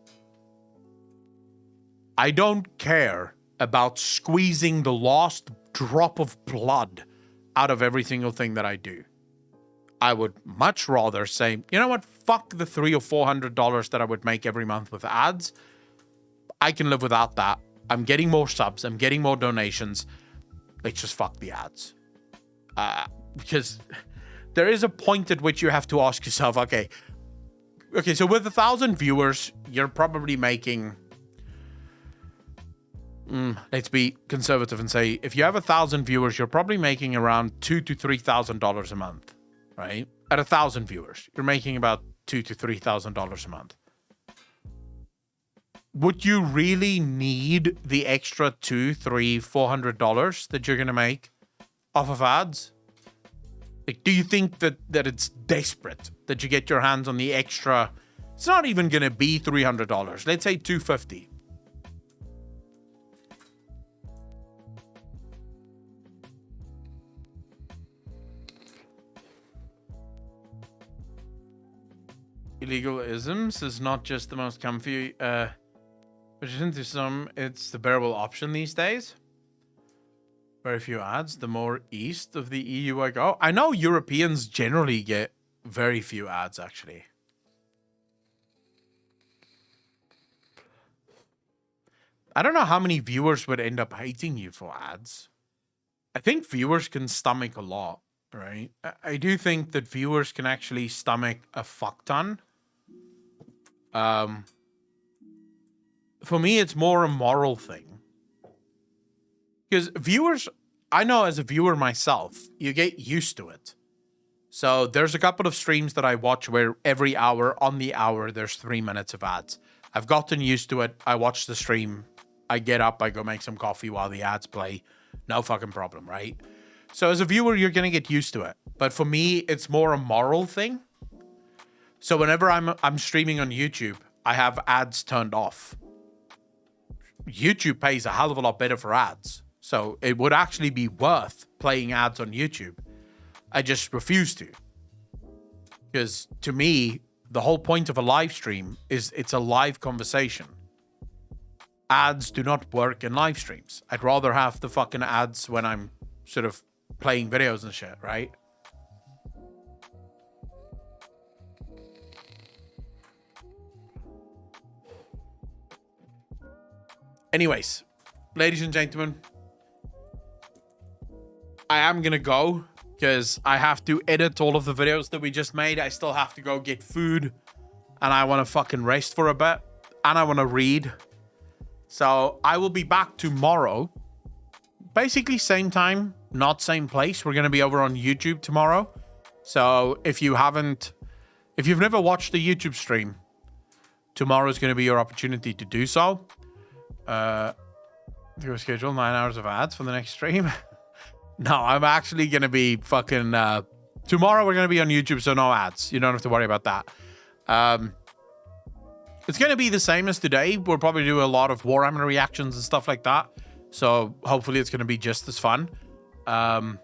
I don't care about squeezing the last drop of blood out of every single thing that I do. I would much rather say, you know what, fuck the $300 or $400 that I would make every month with ads. I can live without that. I'm getting more subs. I'm getting more donations. Let's just fuck the ads. Because there is a point at which you have to ask yourself, okay, so with 1,000 viewers, you're probably making... let's be conservative and say, if you have 1,000 viewers, you're probably making around $2,000 to $3,000 a month. Right? At 1,000 viewers, you're making about $2,000 to $3,000 a month. Would you really need the extra $200, $300, $400 that you're gonna make off of ads? Like, do you think that it's desperate that you get your hands on the extra? It's not even gonna be $300. Let's say $250. Illegal isms is not just the most comfy, which isn't to some, it's the bearable option these days. Very few ads, the more east of the EU I go. I know Europeans generally get very few ads, actually. I don't know how many viewers would end up hating you for ads. I think viewers can stomach a lot, right? I do think that viewers can actually stomach a fuck ton. For me, it's more a moral thing. Because viewers, I know as a viewer myself, you get used to it. So there's a couple of streams that I watch where every hour, on the hour, there's 3 minutes of ads. I've gotten used to it. I watch the stream. I get up, I go make some coffee while the ads play. No fucking problem, right? So as a viewer, you're going to get used to it. But for me, it's more a moral thing. So whenever I'm streaming on YouTube, I have ads turned off. YouTube pays a hell of a lot better for ads. So it would actually be worth playing ads on YouTube. I just refuse to. Because to me, the whole point of a live stream is it's a live conversation. Ads do not work in live streams. I'd rather have the fucking ads when I'm sort of playing videos and shit, right? Anyways, ladies and gentlemen, I am gonna go because I have to edit all of the videos that we just made. I still have to go get food and I want to fucking rest for a bit and I want to read. So I will be back tomorrow. Basically same time, not same place. We're going to be over on YouTube tomorrow. So if you've never watched the YouTube stream, tomorrow is going to be your opportunity to do so. Do a schedule 9 hours of ads for the next stream. No, I'm actually going to be fucking, tomorrow we're going to be on YouTube, so no ads. You don't have to worry about that. It's going to be the same as today. We'll probably do a lot of Warhammer reactions and stuff like that. So hopefully it's going to be just as fun. And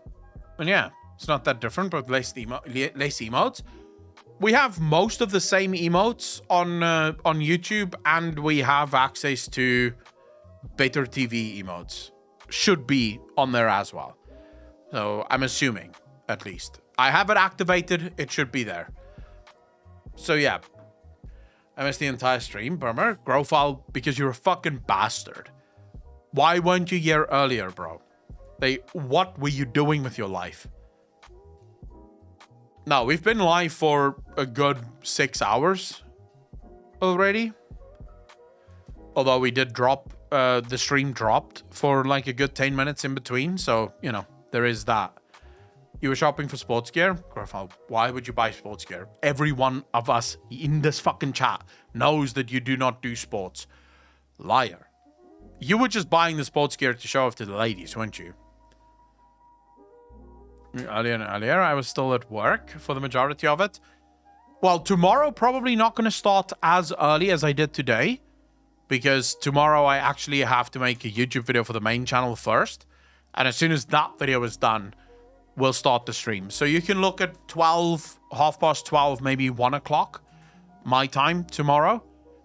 yeah, it's not that different, but less emotes. We have most of the same emotes on YouTube, and we have access to better TV emotes. Should be on there as well. So I'm assuming, at least. I have it activated. It should be there. So yeah. I missed the entire stream, Burmer. Grofal, because you're a fucking bastard. Why weren't you here earlier, bro? What were you doing with your life? No, we've been live for a good 6 hours already. Although we did drop, the stream dropped for like a good 10 minutes in between. So, you know, there is that. You were shopping for sports gear? Grofal, why would you buy sports gear? Every one of us in this fucking chat knows that you do not do sports. Liar. You were just buying the sports gear to show off to the ladies, weren't you? earlier. I was still at work for the majority of it. Well, tomorrow probably not going to start as early as I did today, because tomorrow I actually have to make a YouTube video for the main channel first. And as soon as that video is done, we'll start the stream. So you can look at 12, 12:30, maybe 1 o'clock my time tomorrow.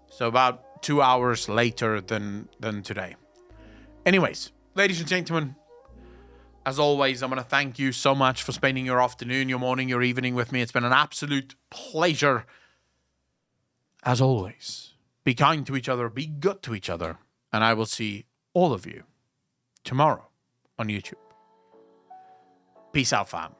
So about 2 hours later than today. Anyways, ladies and gentlemen, as always, I'm going to thank you so much for spending your afternoon, your morning, your evening with me. It's been an absolute pleasure. As always, be kind to each other, be good to each other, and I will see all of you tomorrow on YouTube. Peace out, fam.